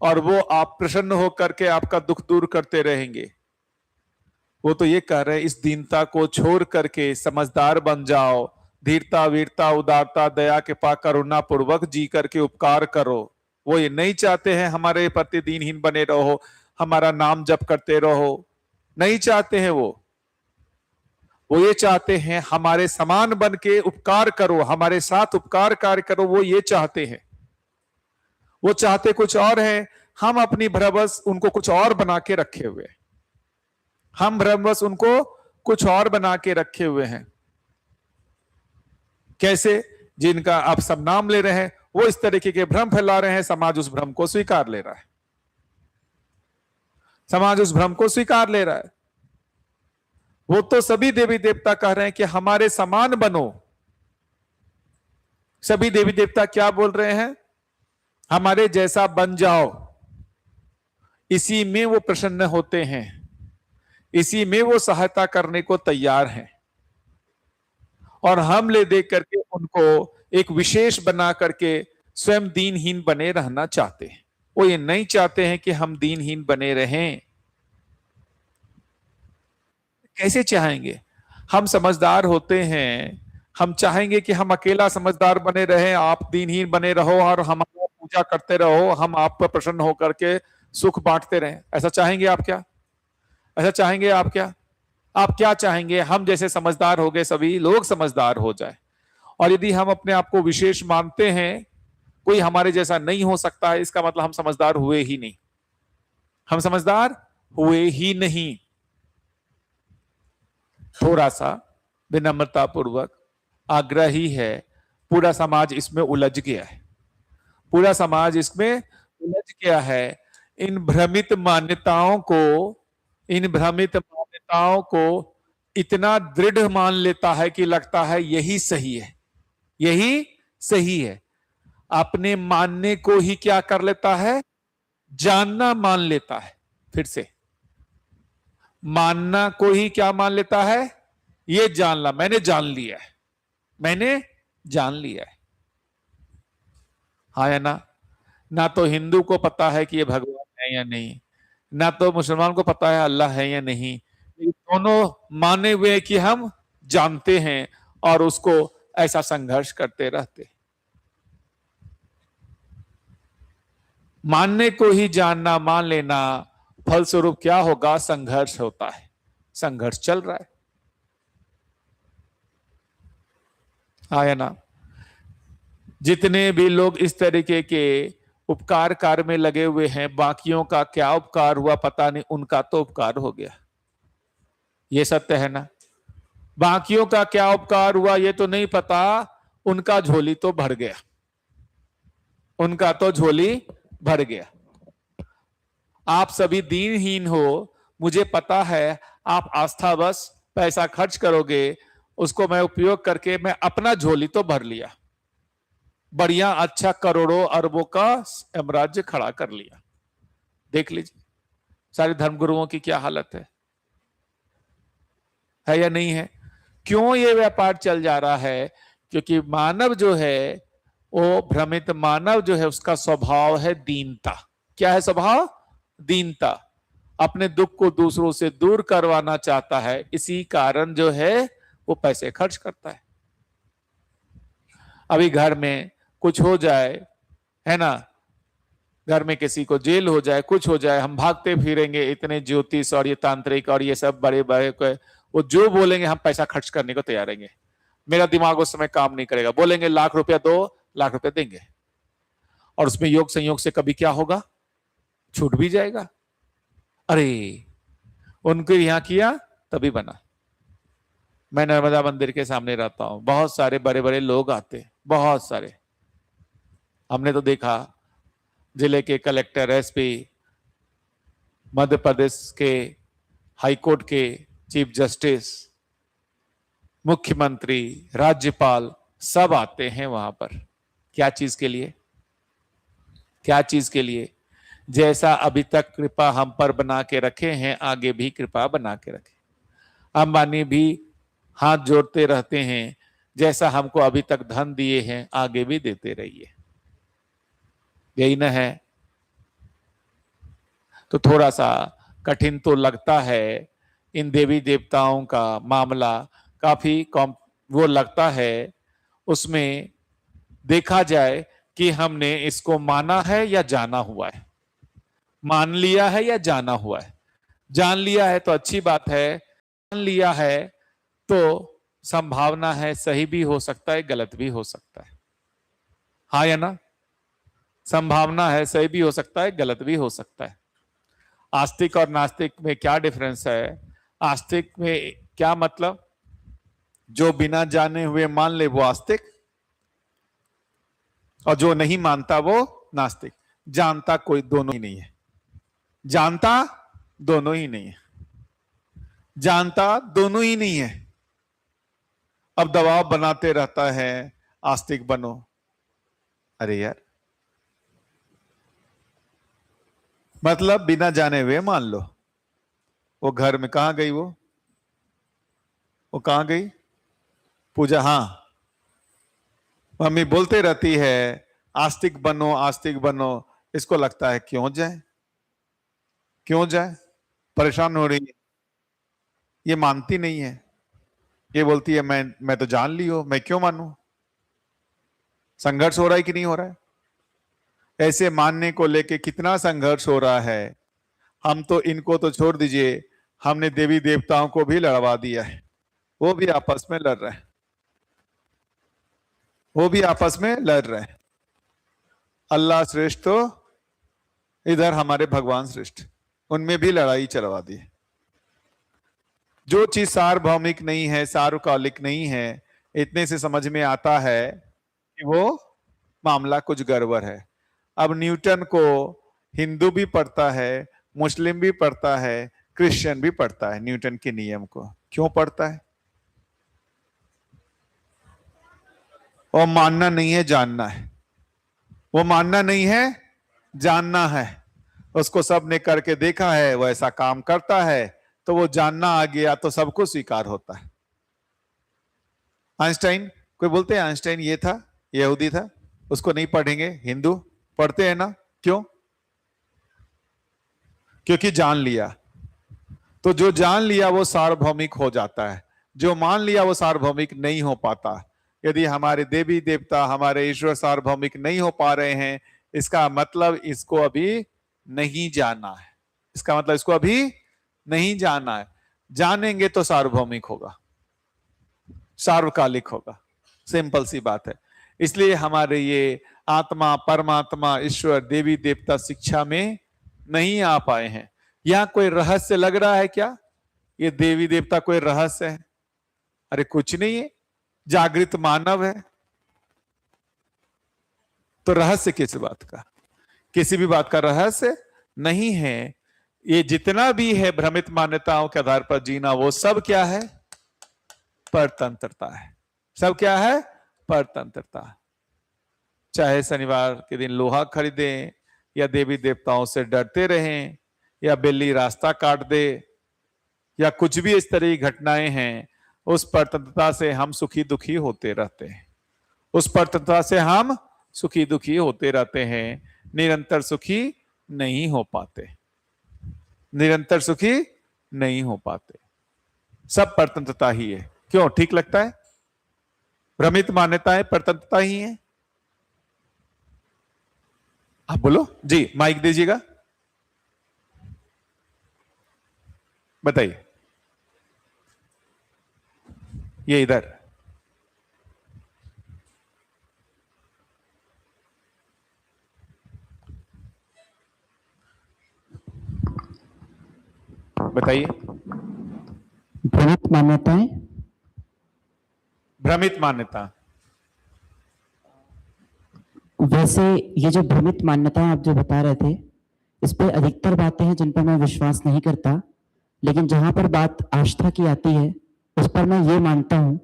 और वो आप प्रसन्न होकर के आपका दुख दूर करते रहेंगे। वो तो ये कह रहे हैं इस दीनता को छोड़ करके समझदार बन जाओ, धीरता वीरता उदारता दया कृपा करुणा पूर्वक जी करके उपकार करो। वो ये नहीं चाहते हैं हमारे प्रति दीनहीन बने रहो, हमारा नाम जप करते रहो, नहीं चाहते हैं। वो ये चाहते हैं हमारे समान बन के उपकार करो, हमारे साथ उपकार कार्य करो, वो ये चाहते हैं। वो चाहते कुछ और है, हम अपनी भ्रमवश उनको कुछ और बना के रखे हुए, हम भ्रमवश उनको कुछ और बना के रखे हुए हैं। कैसे? जिनका आप सब नाम ले रहे हैं वो इस तरीके के भ्रम फैला रहे हैं, समाज उस भ्रम को स्वीकार ले रहा है, समाज उस भ्रम को स्वीकार ले रहा है। वो तो सभी देवी देवता कह रहे हैं कि हमारे समान बनो। सभी देवी देवता क्या बोल रहे हैं? हमारे जैसा बन जाओ। इसी में वो प्रसन्न होते हैं, इसी में वो सहायता करने को तैयार हैं। और हम ले देख करके उनको एक विशेष बना करके स्वयं दीनहीन बने रहना चाहते हैं। वो ये नहीं चाहते हैं कि हम दीनहीन बने रहें। कैसे चाहेंगे? हम समझदार होते हैं, हम चाहेंगे कि हम अकेला समझदार बने रहें, आप दीनहीन बने रहो और हमारा पूजा करते रहो, हम आप पर प्रसन्न होकर के सुख बांटते रहें। ऐसा चाहेंगे आप क्या? ऐसा चाहेंगे आप क्या? आप क्या चाहेंगे? हम जैसे समझदार हो गए, सभी लोग समझदार हो जाए। और यदि हम अपने आप को विशेष मानते हैं, कोई हमारे जैसा नहीं हो सकता है, इसका मतलब हम समझदार हुए ही नहीं, हम समझदार हुए ही नहीं। थोड़ा सा विनम्रता पूर्वक आग्रह ही है, पूरा समाज इसमें उलझ गया है, पूरा समाज इसमें उलझ गया है। इन भ्रमित मान्यताओं को इतना दृढ़ मान लेता है कि लगता है यही सही है, यही सही है। अपने मानने को ही क्या कर लेता है, जानना मान लेता है। फिर से मानना को ही क्या मान लेता है, ये जान ला, मैंने जान लिया है, मैंने जान लिया है। हाँ या ना? ना तो हिंदू को पता है कि ये भगवान है या नहीं, ना तो मुसलमान को पता है अल्लाह है या नहीं, दोनों माने हुए कि हम जानते हैं और उसको ऐसा संघर्ष करते रहते। मानने को ही जानना मान लेना, फलस्वरूप क्या होगा, संघर्ष होता है, संघर्ष चल रहा है। आया ना? जितने भी लोग इस तरीके के उपकार कार्य में लगे हुए हैं, बाकियों का क्या उपकार हुआ पता नहीं, उनका तो उपकार हो गया, ये सत्य है ना? बाकियों का क्या उपकार हुआ ये तो नहीं पता, उनका झोली तो भर गया, उनका तो झोली भर गया। आप सभी दीनहीन हो, मुझे पता है, आप आस्थावश पैसा खर्च करोगे, उसको मैं उपयोग करके मैं अपना झोली तो भर लिया, बढ़िया अच्छा करोड़ों अरबों का साम्राज्य खड़ा कर लिया। देख लीजिए सारे धर्मगुरुओं की क्या हालत है या नहीं है? क्यों ये व्यापार चल जा रहा है? क्योंकि मानव जो है, वो भ्रमित मानव जो है, उसका स्वभाव है दीनता। क्या है स्वभाव? दीनता। अपने दुख को दूसरों से दूर करवाना चाहता है, इसी कारण जो है वो पैसे खर्च करता है। अभी घर में कुछ हो जाए, है ना, घर में किसी को जेल हो जाए, कुछ हो जाए, हम भागते फिरेंगे, इतने ज्योतिष और ये तांत्रिक और ये सब बड़े बड़े, वो जो बोलेंगे हम पैसा खर्च करने को तैयार रहेंगे। मेरा दिमाग उस समय काम नहीं करेगा, बोलेंगे लाख रुपया दो, लाख रुपया देंगे, और उसमें योग संयोग से कभी क्या होगा, छूट भी जाएगा। अरे उनको यहां किया तभी बना। मैं नर्मदा मंदिर के सामने रहता हूं, बहुत सारे बड़े बड़े लोग आते, बहुत सारे। हमने तो देखा जिले के कलेक्टर, एसपी, मध्य प्रदेश के हाई कोर्ट के चीफ जस्टिस, मुख्यमंत्री, राज्यपाल, सब आते हैं वहां पर। क्या चीज के लिए? क्या चीज के लिए? जैसा अभी तक कृपा हम पर बना के रखे हैं, आगे भी कृपा बना के रखे। अंबानी भी हाथ जोड़ते रहते हैं, जैसा हमको अभी तक धन दिए हैं आगे भी देते रहिए, यही न है? तो थोड़ा सा कठिन तो लगता है, इन देवी देवताओं का मामला काफी वो लगता है। उसमें देखा जाए कि हमने इसको माना है या जाना हुआ है, मान लिया है या जाना हुआ है। जान लिया है तो अच्छी बात है, मान लिया है तो संभावना है सही भी हो सकता है, गलत भी हो सकता है। हाँ या ना? संभावना है सही भी हो सकता है, गलत भी हो सकता है। आस्तिक और नास्तिक में क्या डिफरेंस है? आस्तिक में क्या मतलब? जो बिना जाने हुए मान ले वो आस्तिक, और जो नहीं मानता वो नास्तिक। जानता कोई दोनों ही नहीं है, जानता दोनों ही नहीं है, जानता दोनों ही नहीं है। अब दबाव बनाते रहता है, आस्तिक बनो। अरे यार, मतलब बिना जाने हुए मान लो। वो घर में कहां गई, वो कहां गई पूजा? हाँ, मम्मी बोलते रहती है आस्तिक बनो, आस्तिक बनो। इसको लगता है क्यों जाए, क्यों जाए, परेशान हो रही है, ये मानती नहीं है। ये बोलती है मैं तो जान ली हो, मैं क्यों मानूं? संघर्ष हो रहा है कि नहीं हो रहा है? ऐसे मानने को लेके कितना संघर्ष हो रहा है। हम तो इनको तो छोड़ दीजिए, हमने देवी देवताओं को भी लड़वा दिया है, वो भी आपस में लड़ रहे हैं, वो भी आपस में लड़ रहे हैं। अल्लाह श्रेष्ठ तो इधर हमारे भगवान श्रेष्ठ, उनमें भी लड़ाई चलवा दी। जो चीज सार्वभौमिक नहीं है, सार्वकालिक नहीं है, इतने से समझ में आता है कि वो मामला कुछ गड़बड़ है। अब न्यूटन को हिंदू भी पढ़ता है, मुस्लिम भी पढ़ता है, क्रिश्चियन भी पढ़ता है न्यूटन के नियम को। क्यों पढ़ता है? वो मानना नहीं है, जानना है। वो मानना नहीं है, जानना है। उसको सबने करके देखा है, वो ऐसा काम करता है, तो वो जानना आ गया, तो सबको स्वीकार होता है। आइंस्टाइन, कोई बोलते हैं आइंस्टाइन ये था, यहूदी था, उसको नहीं पढ़ेंगे, हिंदू पढ़ते हैं ना? क्यों? क्योंकि जान लिया। तो जो जान लिया वो सार्वभौमिक हो जाता है, जो मान लिया वो सार्वभौमिक नहीं हो पाता। यदि हमारे देवी देवता, हमारे ईश्वर सार्वभौमिक नहीं हो पा रहे हैं, इसका मतलब इसको अभी नहीं जाना है। इसका मतलब इसको अभी नहीं जाना है। जानेंगे तो सार्वभौमिक होगा, सार्वकालिक होगा। सिंपल सी बात है। इसलिए हमारे ये आत्मा, परमात्मा, ईश्वर, देवी देवता शिक्षा में नहीं आ पाए हैं। यहां कोई रहस्य लग रहा है क्या? ये देवी देवता कोई रहस्य है? अरे कुछ नहीं है, जागृत मानव है। तो रहस्य किस बात का? किसी भी बात का रहस्य नहीं है। ये जितना भी है भ्रमित मान्यताओं के आधार पर जीना, वो सब क्या है? परतंत्रता है। सब क्या है? परतंत्रता। चाहे शनिवार के दिन लोहा खरीदें, या देवी देवताओं से डरते रहें, या बिल्ली रास्ता काट दे, या कुछ भी इस तरह की घटनाएं हैं, उस परतंत्रता से हम सुखी दुखी होते रहते हैं। उस परतंत्रता से हम सुखी दुखी होते रहते हैं, निरंतर सुखी नहीं हो पाते। निरंतर सुखी नहीं हो पाते। सब परतंत्रता ही है। क्यों? ठीक लगता है? भ्रमित मान्यताएं परतंत्रता ही है। आप बोलो जी, माइक दीजिएगा, बताइए। ये इधर बताइए। भ्रमित मान्यताएं, भ्रमित मान्यता। वैसे ये जो भ्रमित मान्यताएं आप जो बता रहे थे, इस पे अधिकतर बातें हैं जिन पर मैं विश्वास नहीं करता, लेकिन जहां पर बात आस्था की आती है, उस पर मैं ये मानता हूं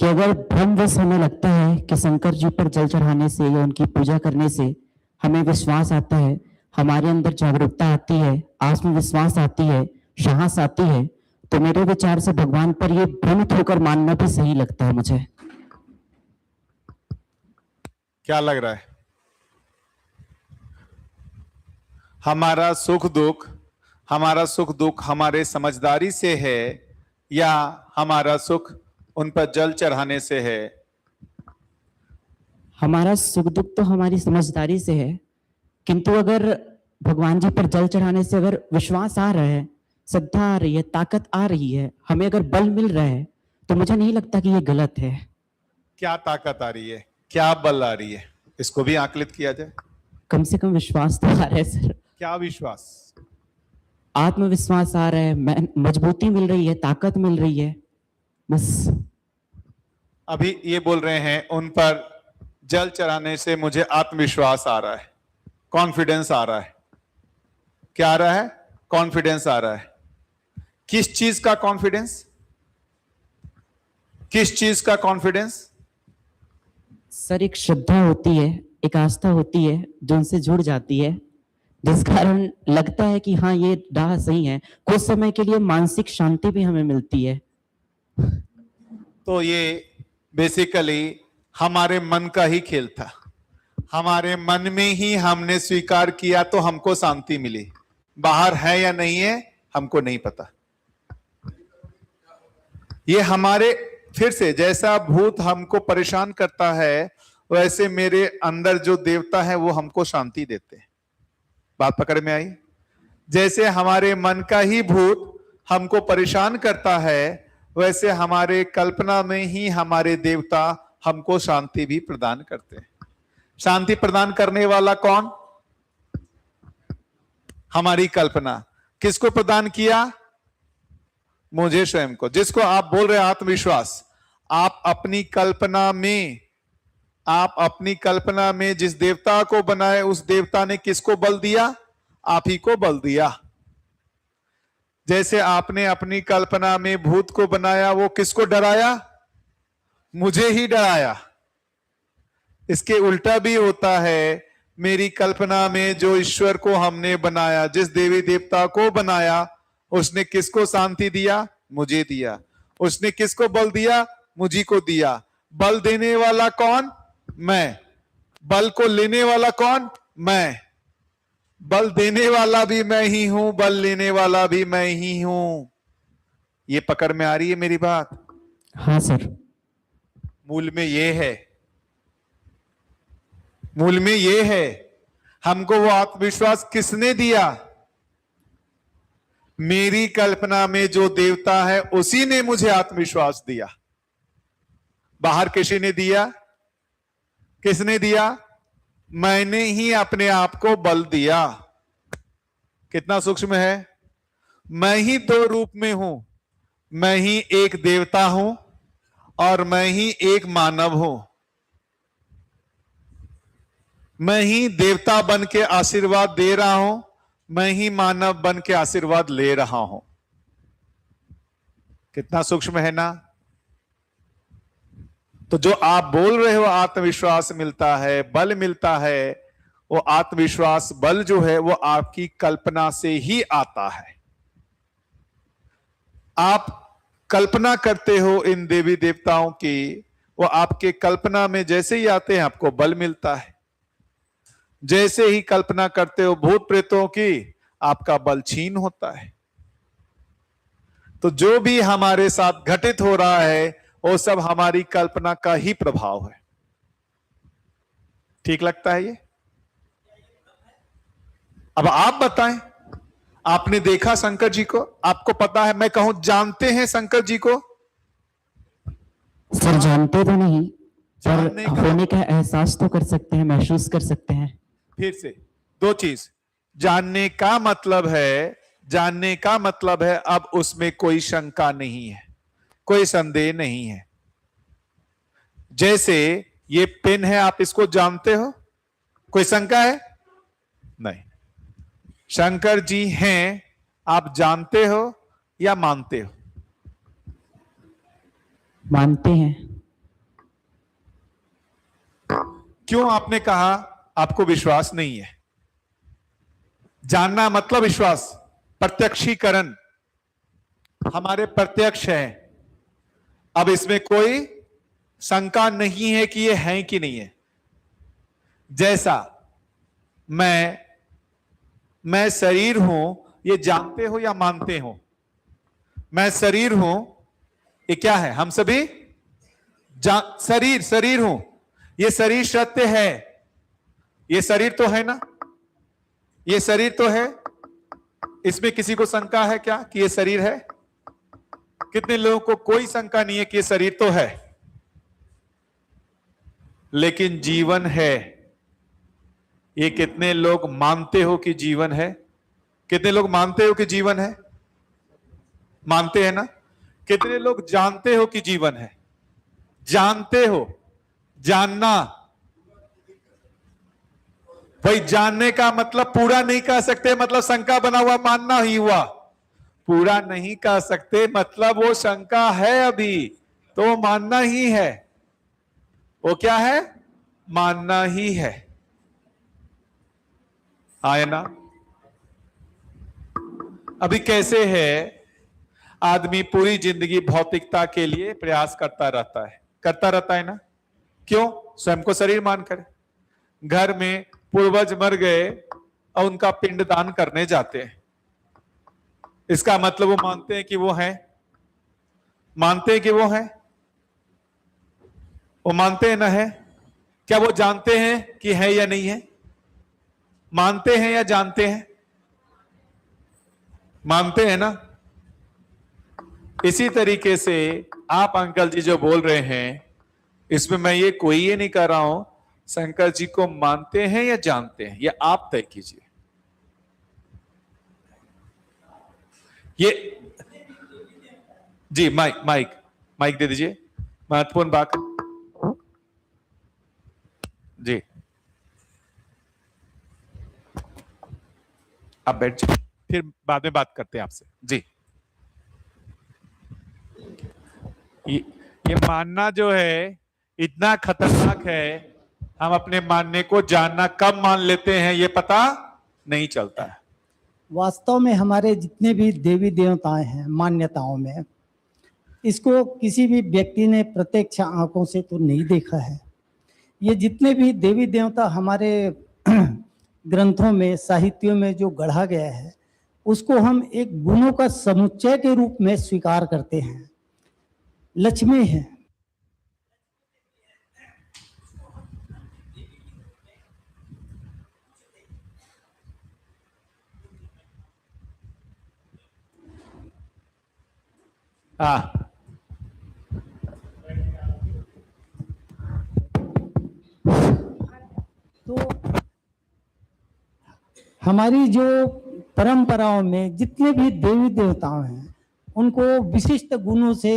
कि अगर भ्रमवश हमें लगता है कि शंकर जी पर जल चढ़ाने से या उनकी पूजा करने से हमें विश्वास आता है, हमारे अंदर जागरूकता आती है, आत्मविश्वास आती है, साहस आती है, तो मेरे विचार से भगवान पर ये भ्रमित होकर मानना भी सही लगता है मुझे। क्या लग रहा है? हमारा सुख दुख हमारे समझदारी से है, या हमारा सुख उन पर जल चढ़ाने से है? हमारा सुख दुख तो हमारी समझदारी से है, किंतु अगर भगवान जी पर जल चढ़ाने से अगर विश्वास आ रहा है, श्रद्धा आ रही है, ताकत आ रही है, हमें अगर बल मिल रहा है, तो मुझे नहीं लगता कि ये गलत है। क्या ताकत आ रही है, क्या बल आ रही है, इसको भी आकलित किया जाए। कम से कम विश्वास तो आ रहा है सर। क्या विश्वास? आत्मविश्वास आ रहा है, मजबूती मिल रही है, ताकत मिल रही है, बस। अभी ये बोल रहे हैं उन पर जल चढ़ाने से मुझे आत्मविश्वास आ रहा है, कॉन्फिडेंस आ रहा है। क्या आ रहा है? कॉन्फिडेंस आ रहा है। किस चीज का कॉन्फिडेंस? किस चीज का कॉन्फिडेंस? सर एक श्रद्धा होती है, एक आस्था होती है जो उनसे जुड़ जाती है, जिस कारण लगता है कि हाँ ये राह सही है। कुछ समय के लिए मानसिक शांति भी हमें मिलती है। तो ये बेसिकली हमारे मन का ही खेल था। हमारे मन में ही हमने स्वीकार किया तो हमको शांति मिली। बाहर है या नहीं है हमको नहीं पता। ये हमारे, फिर से जैसा भूत हमको परेशान करता है, वैसे मेरे अंदर जो देवता है वो हमको शांति देते हैं। बात पकड़ में आई? जैसे हमारे मन का ही भूत हमको परेशान करता है, वैसे हमारे कल्पना में ही हमारे देवता हमको शांति भी प्रदान करते हैं। शांति प्रदान करने वाला कौन? हमारी कल्पना। किसको प्रदान किया? मुझे स्वयं को, जिसको आप बोल रहे हैं आत्मविश्वास, आप अपनी कल्पना में जिस देवता को बनाए उस देवता ने किसको बल दिया? आप ही को बल दिया। जैसे आपने अपनी कल्पना में भूत को बनाया, वो किसको डराया? मुझे ही डराया। इसके उल्टा भी होता है, मेरी कल्पना में जो ईश्वर को हमने बनाया, जिस देवी देवता को बनाया, उसने किसको शांति दिया? मुझे दिया। उसने किसको बल दिया? मुझी को दिया। बल देने वाला कौन? मैं। बल को लेने वाला कौन? मैं। बल देने वाला भी मैं ही हूं, बल लेने वाला भी मैं ही हूं। ये पकड़ में आ रही है मेरी बात? हाँ सर। मूल में ये है, मूल में ये है। हमको वो आत्मविश्वास किसने दिया? मेरी कल्पना में जो देवता है उसी ने मुझे आत्मविश्वास दिया। बाहर किसी ने दिया? किसने दिया? मैंने ही अपने आप को बल दिया। कितना सूक्ष्म है। मैं ही दो रूप में हूं। मैं ही एक देवता हूं और मैं ही एक मानव हूं। मैं ही देवता बन के आशीर्वाद दे रहा हूं, मैं ही मानव बन के आशीर्वाद ले रहा हूं। कितना सूक्ष्म है ना। तो जो आप बोल रहे हो आत्मविश्वास मिलता है, बल मिलता है, वो आत्मविश्वास बल जो है वो आपकी कल्पना से ही आता है। आप कल्पना करते हो इन देवी देवताओं की, वो आपके कल्पना में जैसे ही आते हैं आपको बल मिलता है। जैसे ही कल्पना करते हो भूत प्रेतों की, आपका बल छीन होता है। तो जो भी हमारे साथ घटित हो रहा है वो सब हमारी कल्पना का ही प्रभाव है। ठीक लगता है ये? अब आप बताएं, आपने देखा शंकर जी को? आपको पता है, मैं कहूं जानते हैं शंकर जी को? सर जानते तो नहीं, जानने पर का- होने का एहसास तो कर सकते हैं, महसूस कर सकते हैं। फिर से दो चीज, जानने का मतलब है, जानने का मतलब है अब उसमें कोई शंका नहीं है, कोई संदेह नहीं है। जैसे ये पेन है, आप इसको जानते हो, कोई शंका है? नहीं। शंकर जी हैं, आप जानते हो या मानते हो? मानते हैं। क्यों आपने कहा आपको विश्वास नहीं है? जानना मतलब विश्वास, प्रत्यक्षीकरण हमारे प्रत्यक्ष है। अब इसमें कोई शंका नहीं है कि ये है कि नहीं है। जैसा मैं शरीर हूं, ये जानते हो या मानते हो? मैं शरीर हूं, ये क्या है? हम सभी शरीर हूं, ये शरीर सत्य है। ये शरीर तो है ना, ये शरीर तो है। इसमें किसी को शंका है क्या कि ये शरीर है? कितने लोगों को कोई शंका नहीं है कि ये शरीर तो है, लेकिन जीवन है। ये कितने लोग मानते हो कि जीवन है? कितने लोग मानते हो कि जीवन है? मानते हैं ना। कितने लोग जानते हो कि जीवन है? जानते हो। जानना, भाई जानने का मतलब पूरा नहीं कह सकते, मतलब शंका बना हुआ मानना ही हुआ। पूरा नहीं कह सकते मतलब वो शंका है अभी, तो वो मानना ही है। वो क्या है? मानना ही है। आया ना। अभी कैसे है, आदमी पूरी जिंदगी भौतिकता के लिए प्रयास करता रहता है ना। क्यों? स्वयं को शरीर मानकर। घर में पूर्वज मर गए और उनका पिंडदान करने जाते हैं, इसका मतलब वो मानते हैं कि वो है। मानते हैं कि वो है, वो मानते हैं ना है। क्या वो जानते हैं कि है या नहीं है? मानते हैं या जानते हैं? मानते हैं ना। इसी तरीके से आप अंकल जी जो बोल रहे हैं, इसमें मैं ये नहीं कर रहा हूं शंकर जी को मानते हैं या जानते हैं, ये आप तय कीजिए। ये जी माइक माइक माइक दे दीजिए, महत्वपूर्ण बात। जी आप बैठ जाइए, फिर बाद में बात करते हैं आपसे। जी ये मानना जो है इतना खतरनाक है, हम अपने मानने को जानना कब मान लेते हैं ये पता नहीं चलता है। वास्तव में हमारे जितने भी देवी देवताएं हैं मान्यताओं में, इसको किसी भी व्यक्ति ने प्रत्यक्ष आंखों से तो नहीं देखा है। ये जितने भी देवी देवता हमारे ग्रंथों में, साहित्यों में जो गढ़ा गया है, उसको हम एक गुणों का समुच्चय के रूप में स्वीकार करते हैं। लक्ष्मी है, हाँ तो हमारी जो परंपराओं में जितने भी देवी देवताओं हैं, उनको विशिष्ट गुणों से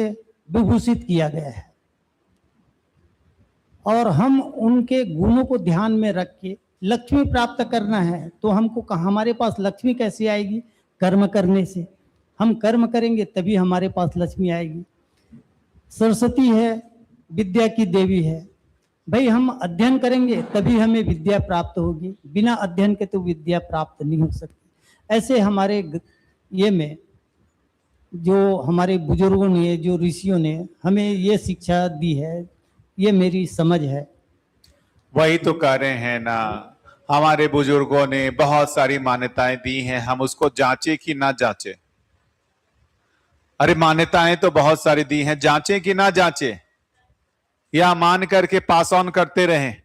विभूषित किया गया है, और हम उनके गुणों को ध्यान में रख के लक्ष्मी प्राप्त करना है तो हमको हमारे पास लक्ष्मी कैसे आएगी? कर्म करने से। हम कर्म करेंगे तभी हमारे पास लक्ष्मी आएगी। सरस्वती है, विद्या की देवी है। भाई हम अध्ययन करेंगे तभी हमें विद्या प्राप्त होगी, बिना अध्ययन के तो विद्या प्राप्त नहीं हो सकती। ऐसे हमारे ये में जो हमारे बुजुर्गों ने, जो ऋषियों ने हमें ये शिक्षा दी है, ये मेरी समझ है। वही तो कह रहे हैं ना, हमारे बुजुर्गों ने बहुत सारी मान्यताएं दी हैं, हम उसको जांचे कि ना जांचे। अरे मान्यताएं तो बहुत सारी दी हैं, जांचे कि ना जांचे, या मान करके पास ऑन करते रहें।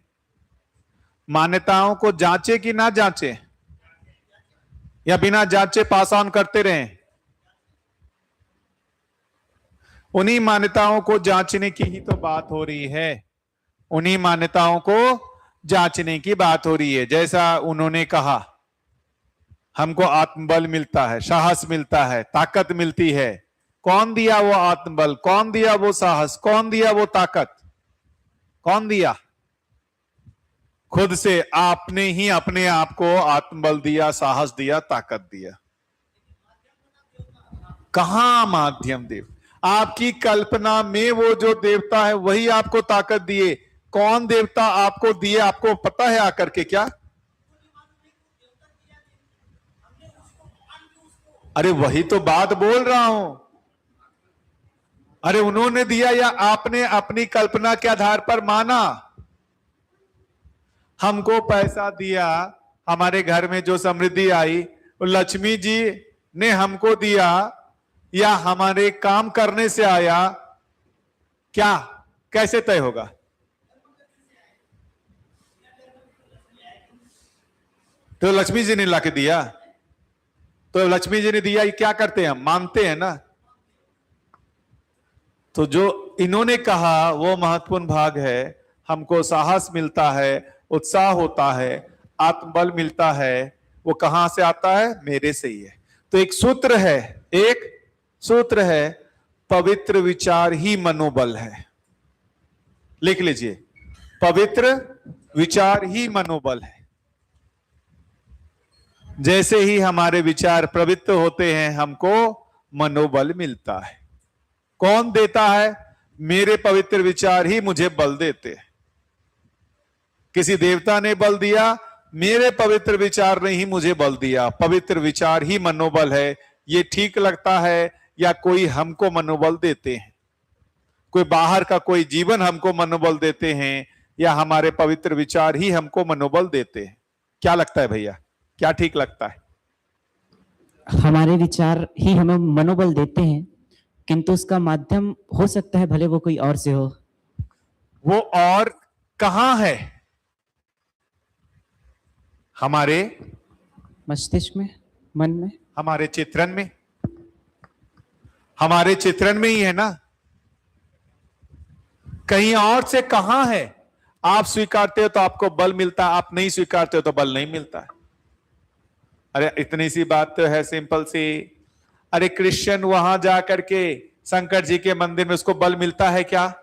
मान्यताओं को जांचे कि ना जांचे, या बिना जांचे पास ऑन करते रहें। उन्हीं मान्यताओं को जांचने की ही तो बात हो रही है, उन्हीं मान्यताओं को जांचने की बात हो रही है। जैसा उन्होंने कहा, हमको आत्मबल मिलता है, साहस मिलता है, ताकत मिलती है। कौन दिया वो आत्मबल? कौन दिया वो साहस? कौन दिया वो ताकत? कौन दिया? खुद से आपने ही अपने आप को आत्मबल दिया, साहस दिया, ताकत दिया। कहां माध्यम देव? आपकी कल्पना में वो जो देवता है वही आपको ताकत दिए। कौन देवता आपको दिए, आपको पता है आकर के क्या? अरे वही तो बात बोल रहा हूं। अरे उन्होंने दिया या आपने अपनी कल्पना के आधार पर माना? हमको पैसा दिया, हमारे घर में जो समृद्धि आई वो लक्ष्मी जी ने हमको दिया, या हमारे काम करने से आया? क्या कैसे तय होगा? तो लक्ष्मी जी ने लाके दिया, तो लक्ष्मी जी ने दिया, ये क्या करते हैं? हम मानते हैं ना। तो जो इन्होंने कहा वो महत्वपूर्ण भाग है। हमको साहस मिलता है, उत्साह होता है, आत्मबल मिलता है। वो कहां से आता है? मेरे से ही है। तो एक सूत्र है, एक सूत्र है, पवित्र विचार ही मनोबल है। लिख लीजिए, पवित्र विचार ही मनोबल है। जैसे ही हमारे विचार पवित्र होते हैं, हमको मनोबल मिलता है। कौन देता है? मेरे पवित्र विचार ही मुझे बल देते हैं। किसी देवता ने बल दिया, मेरे पवित्र विचार ने ही मुझे बल दिया। पवित्र विचार ही मनोबल है। ये ठीक लगता है या कोई हमको मनोबल देते हैं? कोई बाहर का कोई जीवन हमको मनोबल देते हैं, या हमारे पवित्र विचार ही हमको मनोबल देते हैं? क्या लगता है भैया, क्या ठीक लगता है? हमारे विचार ही हमें मनोबल देते हैं, किंतु उसका माध्यम हो सकता है भले वो कोई और से हो। वो और कहां है? हमारे मस्तिष्क में, मन में, हमारे चित्रण में। हमारे चित्रण में ही है ना, कहीं और से कहां है? आप स्वीकारते हो तो आपको बल मिलता है, आप नहीं स्वीकारते हो तो बल नहीं मिलता है। अरे इतनी सी बात तो है, सिंपल सी। अरे क्रिश्चियन वहां जा करके शंकर जी के मंदिर में उसको बल मिलता है क्या?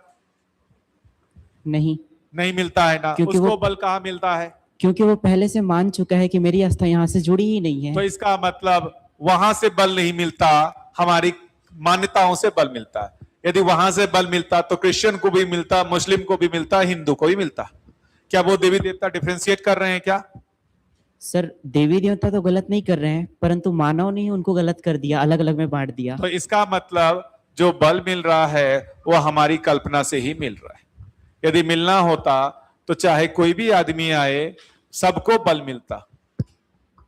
नहीं, नहीं मिलता है ना। क्योंकि उसको वो- बल कहाँ मिलता है? क्योंकि वो पहले से मान चुका है कि मेरी आस्था यहाँ से जुड़ी ही नहीं तो है। इसका मतलब वहां से बल नहीं मिलता, हमारी मान्यताओं से बल मिलता है। यदि वहां से बल मिलता तो क्रिश्चियन को भी मिलता, मुस्लिम को भी मिलता, हिंदू को भी मिलता। क्या वो देवी देवता डिफरेंशिएट कर रहे हैं क्या? सर, देवी देवता तो गलत नहीं कर रहे हैं, परंतु मानव ने ही उनको गलत कर दिया, अलग अलग में बांट दिया। तो इसका मतलब जो बल मिल रहा है वो हमारी कल्पना से ही मिल रहा है। यदि मिलना होता तो चाहे कोई भी आदमी आए, सबको बल मिलता।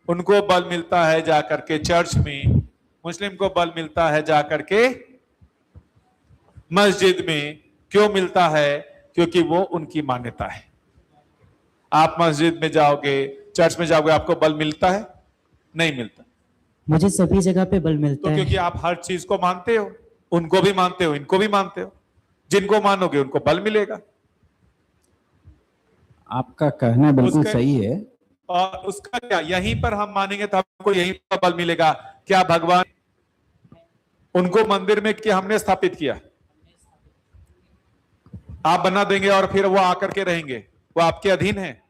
उनको बल मिलता है जाकर के चर्च में, मुस्लिम को बल मिलता है जाकर के मस्जिद में। क्यों मिलता है? क्योंकि वो उनकी मान्यता है। आप मस्जिद में जाओगे, चर्च में जाओगे, आपको बल मिलता है? नहीं मिलता। मुझे सभी जगह पे बल मिलता तो है। क्योंकि आप हर चीज को मानते हो, उनको भी मानते हो, इनको भी मानते हो। जिनको मानोगे उनको बल मिलेगा। आपका कहना बिल्कुल उसके- सही है। और उसका क्या, यहीं पर हम मानेंगे तो हमको यहीं पर बल मिलेगा। क्या भगवान उनको मंदिर में क्या हमने स्थापित किया? आप बना देंगे और फिर वो आकर के रहेंगे, वो आपके अधीन है।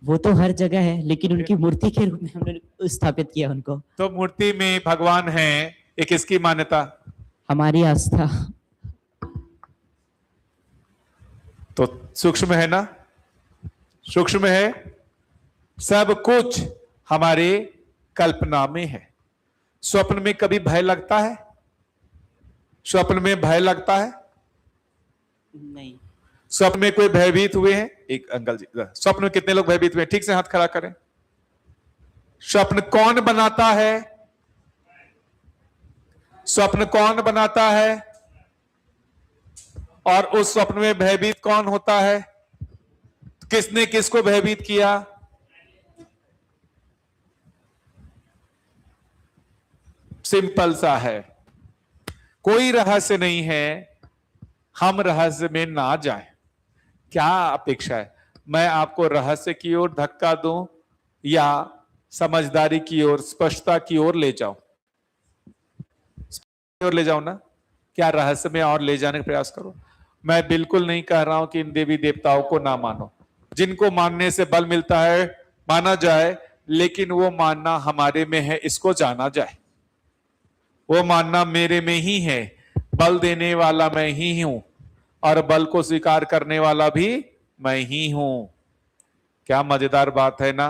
वो तो हर जगह है, लेकिन उनकी मूर्ति के रूप में हमने स्थापित किया उनको। तो मूर्ति में भगवान है, ये किसकी मान्यता? हमारी आस्था। तो सूक्ष्म है ना, सूक्ष्म है। सब कुछ हमारे कल्पना में है। स्वप्न में कभी भय लगता है? स्वप्न में भय लगता है? नहीं। स्वप्न में कोई भयभीत हुए हैं? एक अंकल जी, स्वप्न में कितने लोग भयभीत हुए हैं? ठीक से हाथ खड़ा करें। स्वप्न कौन बनाता है? स्वप्न कौन बनाता है? और उस स्वप्न में भयभीत कौन होता है? किसने किसको भयभीत किया? सिंपल सा है, कोई रहस्य नहीं है। हम रहस्य में ना जाएं। क्या अपेक्षा है? मैं आपको रहस्य की ओर धक्का दूं या समझदारी की ओर, स्पष्टता की ओर ले जाऊं? और ले जाओ ना। क्या रहस्य में और ले जाने का प्रयास करो? मैं बिल्कुल नहीं कह रहा हूं कि इन देवी देवताओं को ना मानो। जिनको मानने से बल मिलता है माना जाए, लेकिन वो मानना हमारे में है, इसको जाना जाए। वो मानना मेरे में ही है। बल देने वाला मैं ही हूं और बल को स्वीकार करने वाला भी मैं ही हूं। क्या मजेदार बात है ना?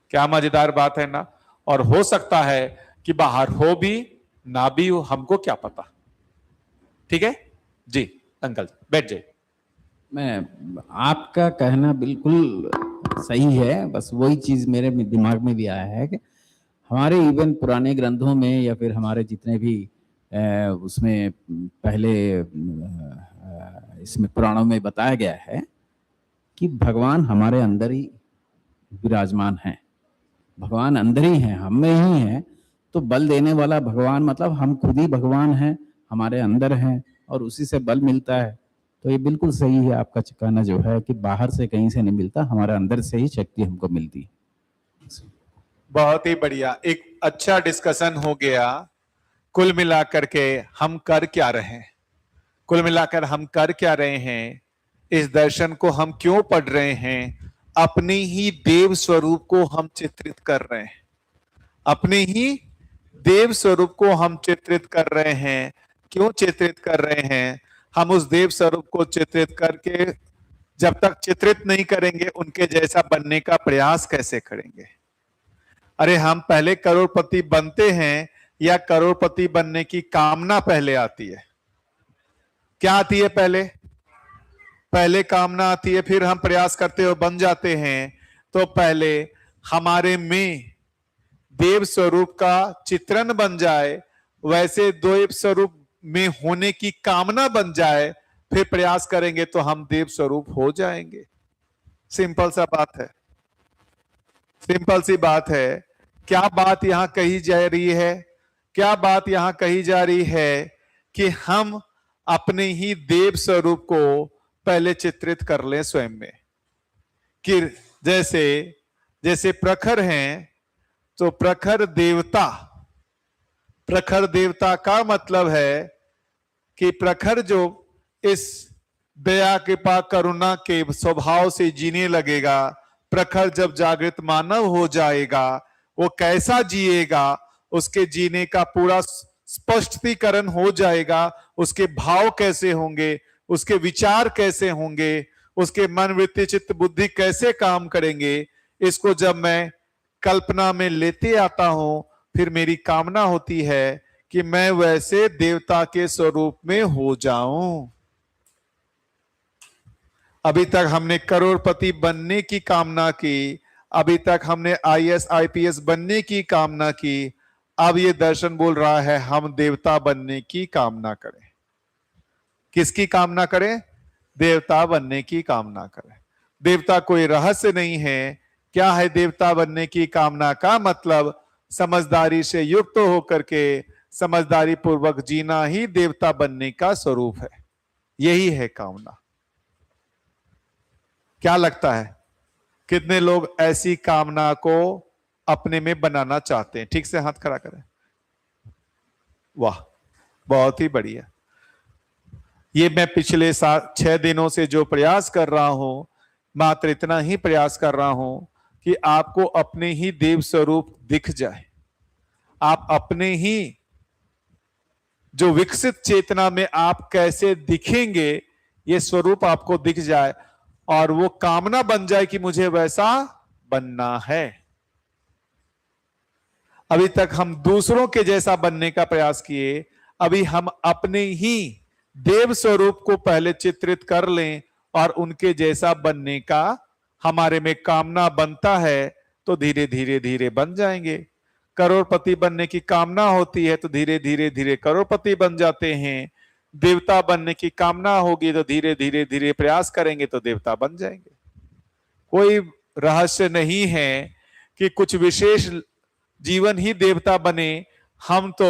क्या मजेदार बात है ना? और हो सकता है कि बाहर हो भी ना भी हो, हमको क्या पता। ठीक है जी, अंकल बैठ जाइए। मैं आपका कहना बिल्कुल सही है, बस वही चीज मेरे दिमाग में भी आया है कि हमारे इवन पुराने ग्रंथों में या फिर हमारे जितने भी उसमें पहले इसमें पुराणों में बताया गया है कि भगवान हमारे अंदर ही विराजमान है। भगवान अंदर ही है, हम में ही है। तो बल देने वाला भगवान मतलब हम खुद ही भगवान हैं, हमारे अंदर हैं और उसी से बल मिलता है। तो ये बिल्कुल सही है आपका कहना जो है कि बाहर से कहीं से नहीं मिलता, हमारे अंदर से ही शक्ति हमको मिलती है। बहुत ही बढ़िया, एक अच्छा डिस्कशन हो गया। कुल मिलाकर के हम कर क्या रहे हैं? कुल मिलाकर हम कर क्या रहे हैं? इस दर्शन को हम क्यों पढ़ रहे हैं? अपने ही देव स्वरूप को हम चित्रित कर रहे हैं। अपने ही देव स्वरूप को हम चित्रित कर रहे हैं। क्यों चित्रित कर रहे हैं? हम उस देव स्वरूप को चित्रित करके जब तक चित्रित नहीं करेंगे, उनके जैसा बनने का प्रयास कैसे करेंगे? अरे हम पहले करोड़पति बनते हैं या करोड़पति बनने की कामना पहले आती है? क्या आती है पहले? पहले कामना आती है, फिर हम प्रयास करते हो बन जाते हैं। तो पहले हमारे में देव स्वरूप का चित्रण बन जाए, वैसे देव स्वरूप में होने की कामना बन जाए, फिर प्रयास करेंगे तो हम देव स्वरूप हो जाएंगे। सिंपल सा बात है, सिंपल सी बात है। क्या बात यहां कही जा रही है? क्या बात यहां कही जा रही है कि हम अपने ही देव स्वरूप को पहले चित्रित कर लें स्वयं में। कि जैसे जैसे प्रखर हैं तो प्रखर देवता, प्रखर देवता का मतलब है कि प्रखर जो इस दया कृपा करुणा के स्वभाव से जीने लगेगा, प्रखर जब जागृत मानव हो जाएगा, वो कैसा जिएगा, उसके जीने का पूरा स्पष्टीकरण हो जाएगा। उसके भाव कैसे होंगे, उसके विचार कैसे होंगे, उसके मन वृत्ति चित्त बुद्धि कैसे काम करेंगे, इसको जब मैं कल्पना में लेते आता हूं, फिर मेरी कामना होती है कि मैं वैसे देवता के स्वरूप में हो जाऊं। अभी तक हमने करोड़पति बनने की कामना की, अभी तक हमने IAS IPS बनने की कामना की, अब ये दर्शन बोल रहा है हम देवता बनने की कामना करें। किसकी कामना करें? देवता बनने की कामना करें। देवता कोई रहस्य नहीं है। क्या है देवता बनने की कामना का मतलब? समझदारी से युक्त होकर के समझदारी पूर्वक जीना ही देवता बनने का स्वरूप है। यही है कामना। क्या लगता है कितने लोग ऐसी कामना को अपने में बनाना चाहते हैं? ठीक से हाथ खड़ा करें। वाह, बहुत ही बढ़िया। ये मैं पिछले 6 दिनों से जो प्रयास कर रहा हूं, मात्र इतना ही प्रयास कर रहा हूं कि आपको अपने ही देव स्वरूप दिख जाए। आप अपने ही जो विकसित चेतना में आप कैसे दिखेंगे, ये स्वरूप आपको दिख जाए और वो कामना बन जाए कि मुझे वैसा बनना है। अभी तक हम दूसरों के जैसा बनने का प्रयास किए, अभी हम अपने ही देव स्वरूप को पहले चित्रित कर लें और उनके जैसा बनने का हमारे में कामना बनता है तो धीरे धीरे धीरे बन जाएंगे। करोड़पति बनने की कामना होती है तो धीरे धीरे धीरे करोड़पति बन जाते हैं। देवता बनने की कामना होगी तो धीरे धीरे धीरे प्रयास करेंगे तो देवता बन जाएंगे। कोई रहस्य नहीं है कि कुछ विशेष जीवन ही देवता बने, हम तो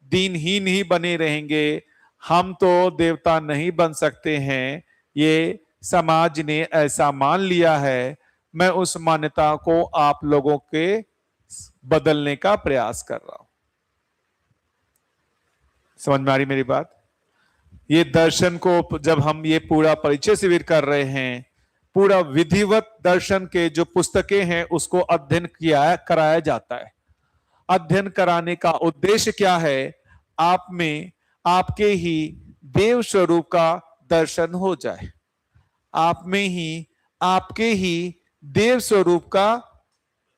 दीनहीन ही बने रहेंगे, हम तो देवता नहीं बन सकते हैं। ये समाज ने ऐसा मान लिया है। मैं उस मान्यता को आप लोगों के बदलने का प्रयास कर रहा हूं। समझ में आ रही मेरी बात? ये दर्शन को जब हम ये पूरा परिचय शिविर कर रहे हैं, पूरा विधिवत दर्शन के जो पुस्तकें हैं उसको अध्ययन कराया जाता है। अध्ययन कराने का उद्देश्य क्या है? आप में आपके ही देव स्वरूप का दर्शन हो जाए, आप में ही आपके ही देव स्वरूप का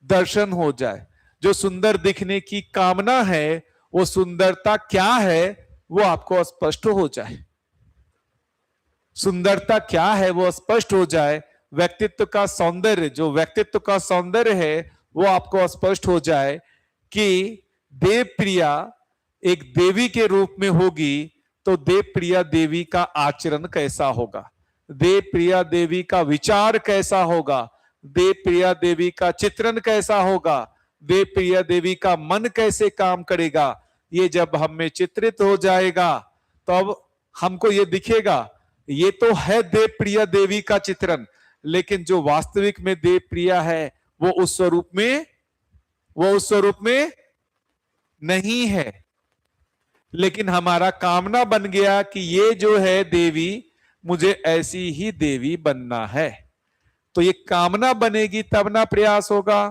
दर्शन हो जाए। जो सुंदर दिखने की कामना है, वो सुंदरता क्या है वो आपको स्पष्ट हो जाए। सुंदरता क्या है वो स्पष्ट हो जाए। व्यक्तित्व का सौंदर्य, जो व्यक्तित्व का सौंदर्य है वो आपको स्पष्ट हो जाए कि देव प्रिया एक देवी के रूप में होगी तो देव प्रिया देवी का आचरण कैसा होगा, देव प्रिया देवी का विचार कैसा होगा, देव प्रिया देवी का चित्रण कैसा होगा, देव प्रिया देवी का मन कैसे काम करेगा। ये जब हम में चित्रित हो जाएगा तो अब हमको ये दिखेगा, ये तो है देव प्रिया देवी का चित्रण, लेकिन जो वास्तविक में देव प्रिया है वो उस स्वरूप में नहीं है। लेकिन हमारा कामना बन गया कि ये जो है देवी, मुझे ऐसी ही देवी बनना है। तो ये कामना बनेगी तब ना प्रयास होगा,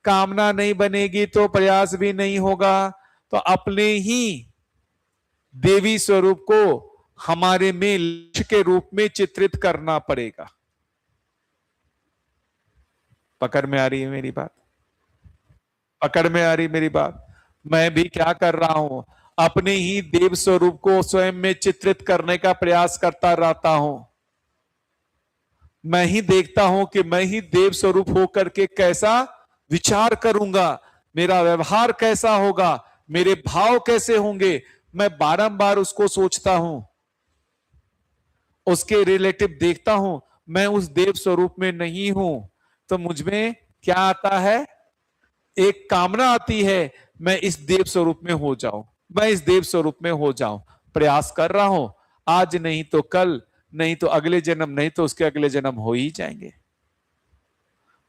कामना नहीं बनेगी तो प्रयास भी नहीं होगा। तो अपने ही देवी स्वरूप को हमारे में लक्ष्य के रूप में चित्रित करना पड़ेगा। पकड़ में आ रही है मेरी बात? पकड़ में आ रही मेरी बात? मैं भी क्या कर रहा हूं, अपने ही देव स्वरूप को स्वयं में चित्रित करने का प्रयास करता रहता हूं। मैं ही देखता हूं कि मैं ही देव स्वरूप होकर के कैसा विचार करूंगा, मेरा व्यवहार कैसा होगा, मेरे भाव कैसे होंगे। मैं बारंबार उसको सोचता हूं, उसके रिलेटिव देखता हूं। मैं उस देव स्वरूप में नहीं हूं तो मुझ में क्या आता है? एक कामना आती है, मैं इस देव स्वरूप में हो जाऊं, मैं इस देव स्वरूप में हो जाऊं। प्रयास कर रहा हूं, आज नहीं तो कल, नहीं तो अगले जन्म, नहीं तो उसके अगले जन्म हो ही जाएंगे।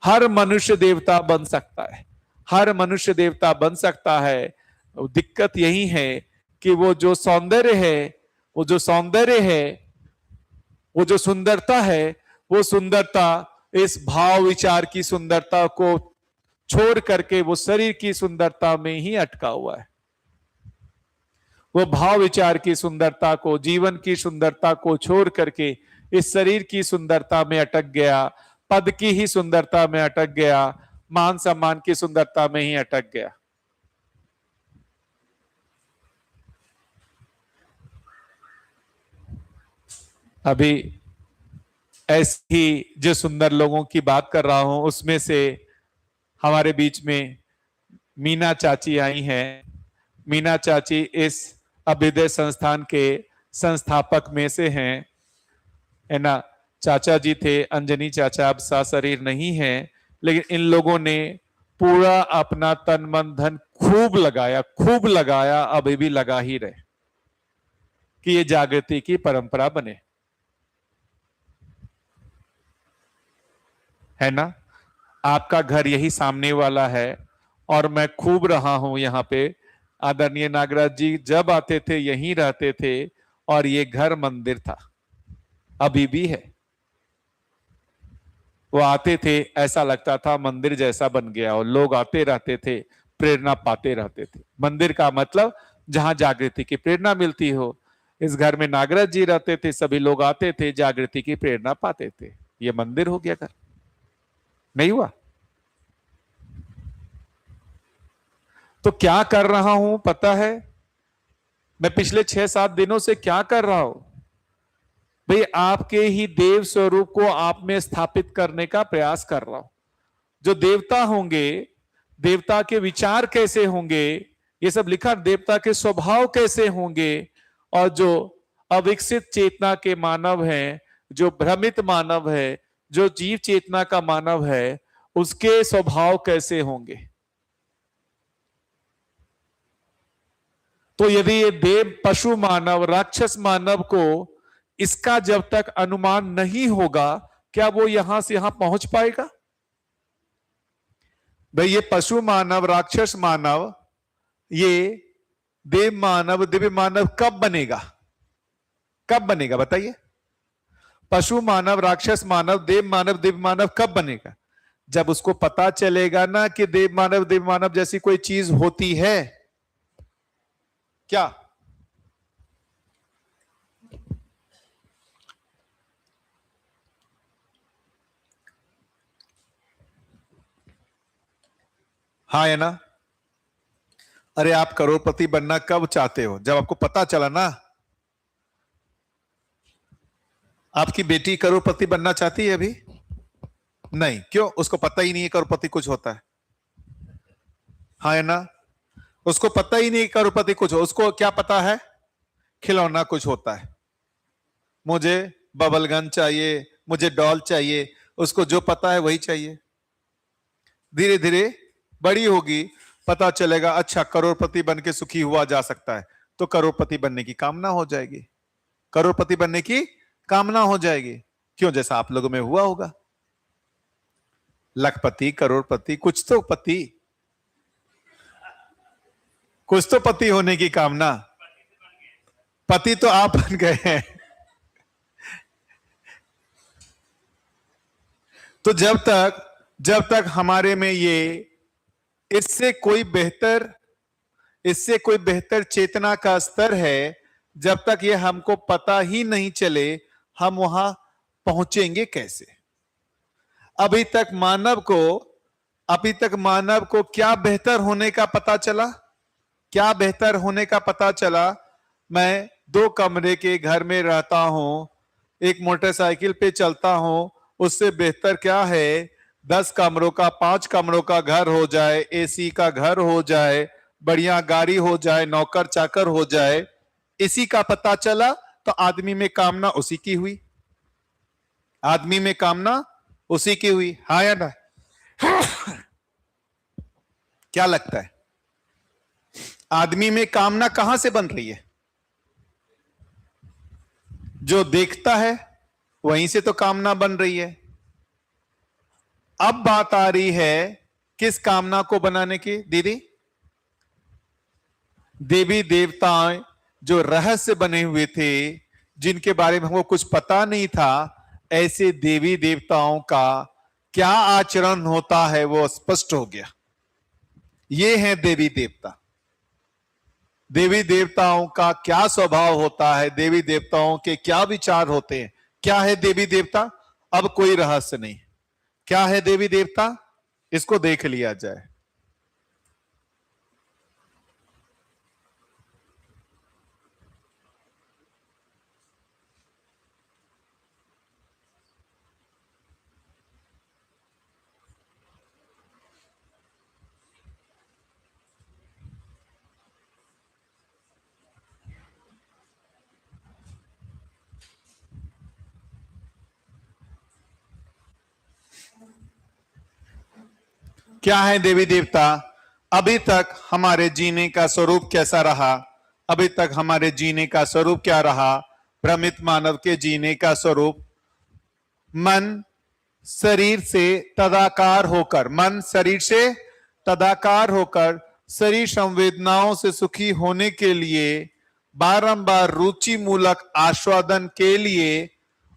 हर मनुष्य देवता बन सकता है, हर मनुष्य देवता बन सकता है। दिक्कत यही है कि वो जो सौंदर्य है, वो जो सौंदर्य है, वो जो सुंदरता है, वो सुंदरता इस भाव विचार की सुंदरता को छोड़ करके वो शरीर की सुंदरता में ही अटका हुआ है। वो भाव विचार की सुंदरता को, जीवन की सुंदरता को छोड़ करके इस शरीर की सुंदरता में अटक गया, पद की ही सुंदरता में अटक गया, मान सम्मान की सुंदरता में ही अटक गया। अभी ऐसी ही जो सुंदर लोगों की बात कर रहा हूं, उसमें से हमारे बीच में मीना चाची आई हैं। मीना चाची इस अभ्युदय संस्थान के संस्थापक में से हैं, है ना। चाचा जी थे, अंजनी चाचा अब साशरीर नहीं है, लेकिन इन लोगों ने पूरा अपना तन मन धन खूब लगाया, अभी भी लगा ही रहे कि ये जागृति की परंपरा बने, है ना। आपका घर यही सामने वाला है और मैं खूब रहा हूं यहाँ पे। आदरणीय नागराज जी जब आते थे यहीं रहते थे और ये घर मंदिर था, अभी भी है। वो आते थे, ऐसा लगता था मंदिर जैसा बन गया, और लोग आते रहते थे, प्रेरणा पाते रहते थे। मंदिर का मतलब जहां जागृति की प्रेरणा मिलती हो। इस घर में नागराज जी रहते थे, सभी लोग आते थे, जागृति की प्रेरणा पाते थे। ये मंदिर हो गया घर, नहीं हुआ। तो क्या कर रहा हूं पता है? मैं पिछले 6-7 दिनों से क्या कर रहा हूं भाई? आपके ही देव स्वरूप को आप में स्थापित करने का प्रयास कर रहा हूं। जो देवता होंगे, देवता के विचार कैसे होंगे, ये सब लिखा। देवता के स्वभाव कैसे होंगे, और जो अविकसित चेतना के मानव हैं, जो भ्रमित मानव है, जो जीव चेतना का मानव है, उसके स्वभाव कैसे होंगे। तो यदि ये देव, पशु मानव, राक्षस मानव को इसका जब तक अनुमान नहीं होगा, क्या वो यहां से यहां पहुंच पाएगा? भाई ये पशु मानव, राक्षस मानव, ये देव मानव, दिव्य मानव कब बनेगा? कब बनेगा बताइए? पशु मानव, राक्षस मानव, देव मानव, दिव्य मानव कब बनेगा? जब उसको पता चलेगा ना कि देव मानव, दिव्य मानव जैसी कोई चीज होती है। क्या? हाँ है ना। अरे आप करोड़पति बनना कब चाहते हो? जब आपको पता चला ना। आपकी बेटी करोड़पति बनना चाहती है अभी? नहीं, क्यों? उसको पता ही नहीं है करोड़पति कुछ होता है। हाँ है ना। उसको पता ही नहीं करोड़पति कुछ हो। उसको क्या पता है? खिलौना कुछ होता है। मुझे बबल गन चाहिए, मुझे डॉल चाहिए, उसको जो पता है वही चाहिए। धीरे धीरे बड़ी होगी, पता चलेगा अच्छा करोड़पति बन के सुखी हुआ जा सकता है, तो करोड़पति बनने की कामना हो जाएगी। करोड़पति बनने की कामना हो जाएगी। क्यों? जैसा आप लोगों में हुआ होगा। लखपति, करोड़पति, कुछ तो पति, कुछ तो पति होने की कामना। पति तो आप बन गए हैं। तो जब तक हमारे में ये इससे कोई बेहतर चेतना का स्तर है, जब तक ये हमको पता ही नहीं चले, हम वहां पहुंचेंगे कैसे? अभी तक मानव को क्या बेहतर होने का पता चला? क्या बेहतर होने का पता चला? मैं 2 कमरे के घर में रहता हूं, एक मोटरसाइकिल पे चलता हूं, उससे बेहतर क्या है 10 कमरों का, 5 कमरों का घर हो जाए, एसी का घर हो जाए, बढ़िया गाड़ी हो जाए, नौकर चाकर हो जाए। इसी का पता चला तो आदमी में कामना उसी की हुई। आदमी में कामना उसी की हुई। हाँ या ना? क्या लगता है? आदमी में कामना कहां से बन रही है? जो देखता है वहीं से तो कामना बन रही है। अब बात आ रही है किस कामना को बनाने की? दीदी, देवी देवताएं जो रहस्य बने हुए थे, जिनके बारे में हमको कुछ पता नहीं था, ऐसे देवी देवताओं का क्या आचरण होता है वो स्पष्ट हो गया। ये है देवी देवता। देवी देवताओं का क्या स्वभाव होता है, देवी देवताओं के क्या विचार होते हैं, क्या है देवी देवता, अब कोई रहस्य नहीं। क्या है देवी देवता, इसको देख लिया जाए। क्या है देवी देवता, अभी तक हमारे जीने का स्वरूप कैसा रहा, अभी तक हमारे जीने का स्वरूप क्या रहा। भ्रमित मानव के जीने का स्वरूप मन शरीर से तदाकार होकर, मन शरीर से तदाकार होकर शरीर संवेदनाओं से सुखी होने के लिए बारंबार रुचि मूलक आस्वादन के लिए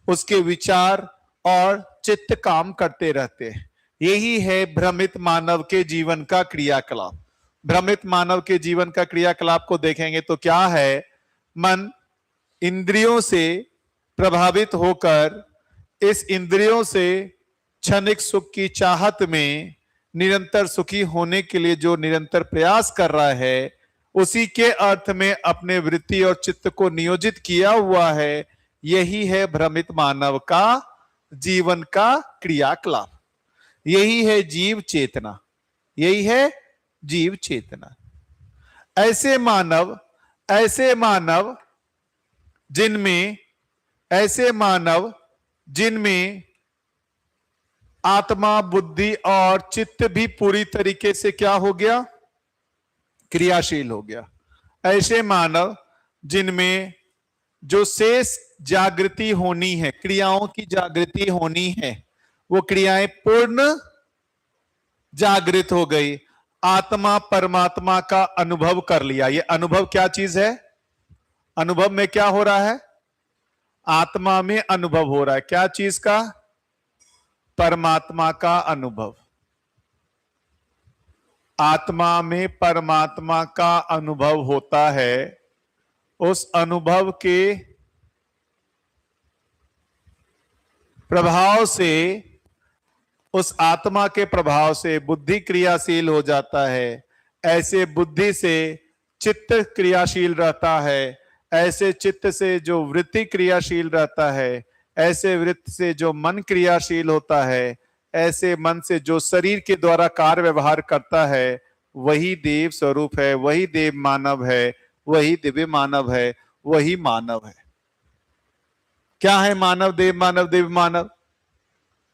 उसके विचार और चित्त काम करते रहते हैं। यही है भ्रमित मानव के जीवन का क्रियाकलाप। भ्रमित मानव के जीवन का क्रियाकलाप को देखेंगे तो क्या है, मन इंद्रियों से प्रभावित होकर इस इंद्रियों से क्षणिक सुख की चाहत में निरंतर सुखी होने के लिए जो निरंतर प्रयास कर रहा है, उसी के अर्थ में अपने वृत्ति और चित्त को नियोजित किया हुआ है। यही है भ्रमित मानव का जीवन का क्रियाकलाप। यही है जीव चेतना, यही है जीव चेतना। ऐसे मानव जिनमें आत्मा बुद्धि और चित्त भी पूरी तरीके से क्या हो गया, क्रियाशील हो गया। ऐसे मानव जिनमें जो शेष जागृति होनी है, क्रियाओं की जागृति होनी है, वो क्रियाएं पूर्ण जागृत हो गई, आत्मा परमात्मा का अनुभव कर लिया। ये अनुभव क्या चीज है, अनुभव में क्या हो रहा है, आत्मा में अनुभव हो रहा है। क्या चीज का, परमात्मा का अनुभव। आत्मा में परमात्मा का अनुभव होता है। उस अनुभव के प्रभाव से, उस आत्मा के प्रभाव से बुद्धि क्रियाशील हो जाता है। ऐसे बुद्धि से चित्त क्रियाशील रहता है। ऐसे चित्त से जो वृत्ति क्रियाशील रहता है, ऐसे वृत्ति से जो मन क्रियाशील होता है, ऐसे मन से जो शरीर के द्वारा कार्य व्यवहार करता है, वही देव स्वरूप है, वही देव मानव है, वही दिव्य मानव है, वही मानव है। क्या है मानव, देव मानव, दिव्य मानव?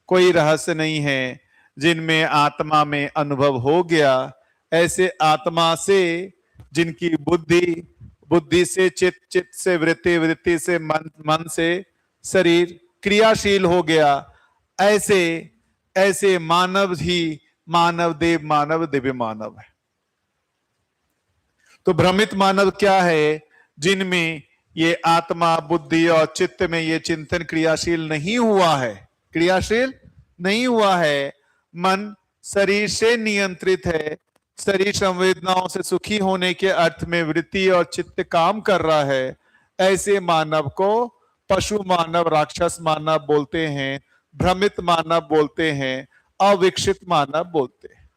कोई रहस्य नहीं है। जिनमें आत्मा में अनुभव हो गया, ऐसे आत्मा से जिनकी बुद्धि से चित्त, चित्त से वृत्ति, वृत्ति से मन, मन से शरीर क्रियाशील हो गया, ऐसे मानव ही मानव, देव मानव, दिव्य मानव है। तो भ्रमित मानव क्या है, जिनमें ये आत्मा बुद्धि और चित्त में ये चिंतन क्रियाशील नहीं हुआ है, क्रियाशील नहीं हुआ है। मन शरीर से नियंत्रित है, शरीर संवेदनाओं से सुखी होने के अर्थ में वृत्ति और चित्त काम कर रहा है। ऐसे मानव को पशु मानव, राक्षस मानव बोलते हैं, भ्रमित मानव बोलते हैं, अविकसित मानव बोलते हैं।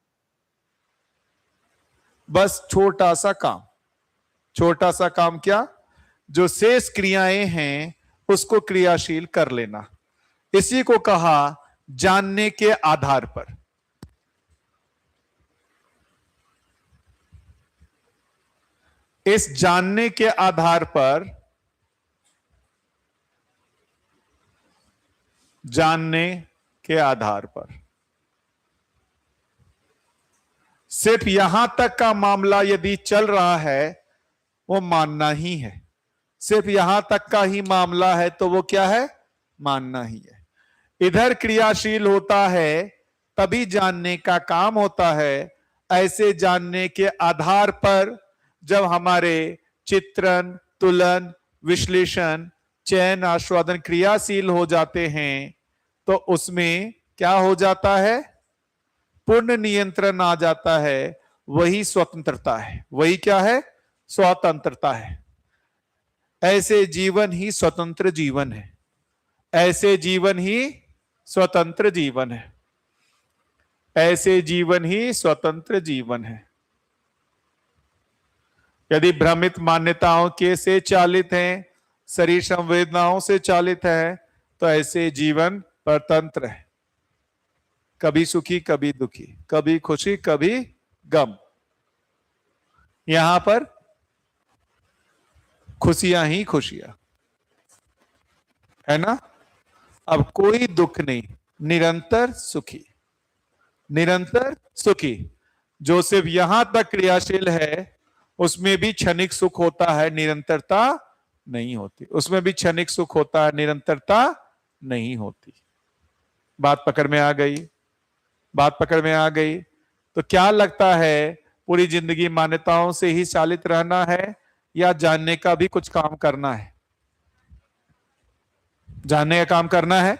बस छोटा सा काम क्या, जो शेष क्रियाएं हैं उसको क्रियाशील कर लेना। इसी को कहा जानने के आधार पर। इस जानने के आधार पर, सिर्फ यहां तक का मामला यदि चल रहा है, वो मानना ही है। सिर्फ यहां तक का ही मामला है तो वो क्या है, मानना ही है। इधर क्रियाशील होता है तभी जानने का काम होता है। ऐसे जानने के आधार पर जब हमारे चित्रण, तुलन, विश्लेषण, चयन, आस्वादन क्रियाशील हो जाते हैं तो उसमें क्या हो जाता है? पूर्ण नियंत्रण आ जाता है। वही स्वतंत्रता है। वही क्या है? स्वतंत्रता है। ऐसे जीवन ही स्वतंत्र जीवन है। ऐसे जीवन ही स्वतंत्र जीवन है। ऐसे जीवन ही स्वतंत्र जीवन है। यदि भ्रमित मान्यताओं के से चालित हैं, शरीर संवेदनाओं से चालित है, तो ऐसे जीवन परतंत्र है। कभी सुखी, कभी दुखी, कभी खुशी, कभी गम। यहां पर खुशियां ही खुशियां है ना। अब कोई दुख नहीं, निरंतर सुखी, निरंतर सुखी। जो सिर्फ यहां तक क्रियाशील है उसमें भी क्षणिक सुख होता है, निरंतरता नहीं होती। उसमें भी क्षणिक सुख होता है, निरंतरता नहीं होती। बात पकड़ में आ गई? बात पकड़ में आ गई? तो क्या लगता है, पूरी जिंदगी मान्यताओं से ही चालित रहना है या जानने का भी कुछ काम करना है? जानने का काम करना है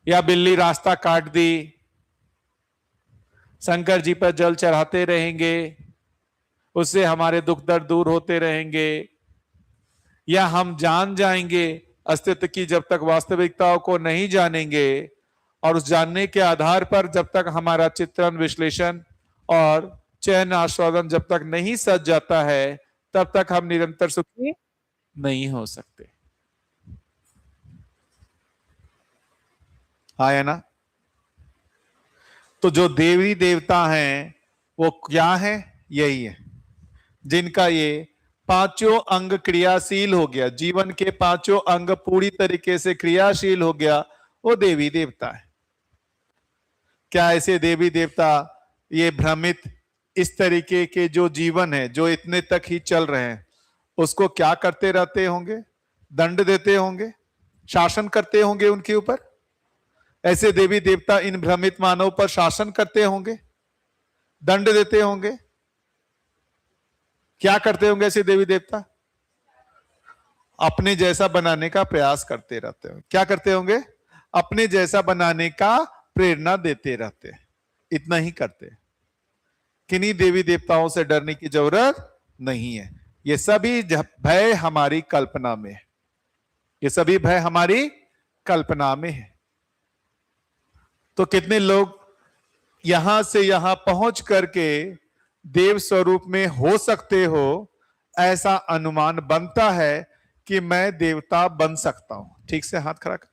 या बिल्ली रास्ता काट दी, शंकर जी पर जल चढ़ाते रहेंगे, उससे हमारे दुख दर्द दूर होते रहेंगे, या हम जान जाएंगे अस्तित्व की जब तक वास्तविकताओं को नहीं जानेंगे और उस जानने के आधार पर जब तक हमारा चित्रण, विश्लेषण और चयन, आस्वादन जब तक नहीं सज जाता है तब तक हम निरंतर सुखी नहीं हो सकते। है ना। तो जो देवी देवता हैं वो क्या है? यही है जिनका ये पांचों अंग क्रियाशील हो गया, जीवन के पांचों अंग पूरी तरीके से क्रियाशील हो गया, वो देवी देवता है। क्या ऐसे देवी देवता ये भ्रमित इस तरीके के जो जीवन है, जो इतने तक ही चल रहे हैं, उसको क्या करते रहते होंगे? दंड देते होंगे, शासन करते होंगे उनके ऊपर? ऐसे देवी देवता इन भ्रमित मानव पर शासन करते होंगे, दंड देते होंगे? क्या करते होंगे ऐसे देवी देवता? अपने जैसा बनाने का प्रयास करते रहते होंगे। क्या करते होंगे? अपने जैसा बनाने का प्रेरणा देते रहते हैं। इतना ही करते। किन्हीं देवी देवताओं से डरने की जरूरत नहीं है। ये सभी भय हमारी कल्पना में है। ये सभी भय हमारी कल्पना में है। तो कितने लोग यहां से यहां पहुंच करके देव स्वरूप में हो सकते हो, ऐसा अनुमान बनता है कि मैं देवता बन सकता हूं। ठीक से हाथ खड़ा कर,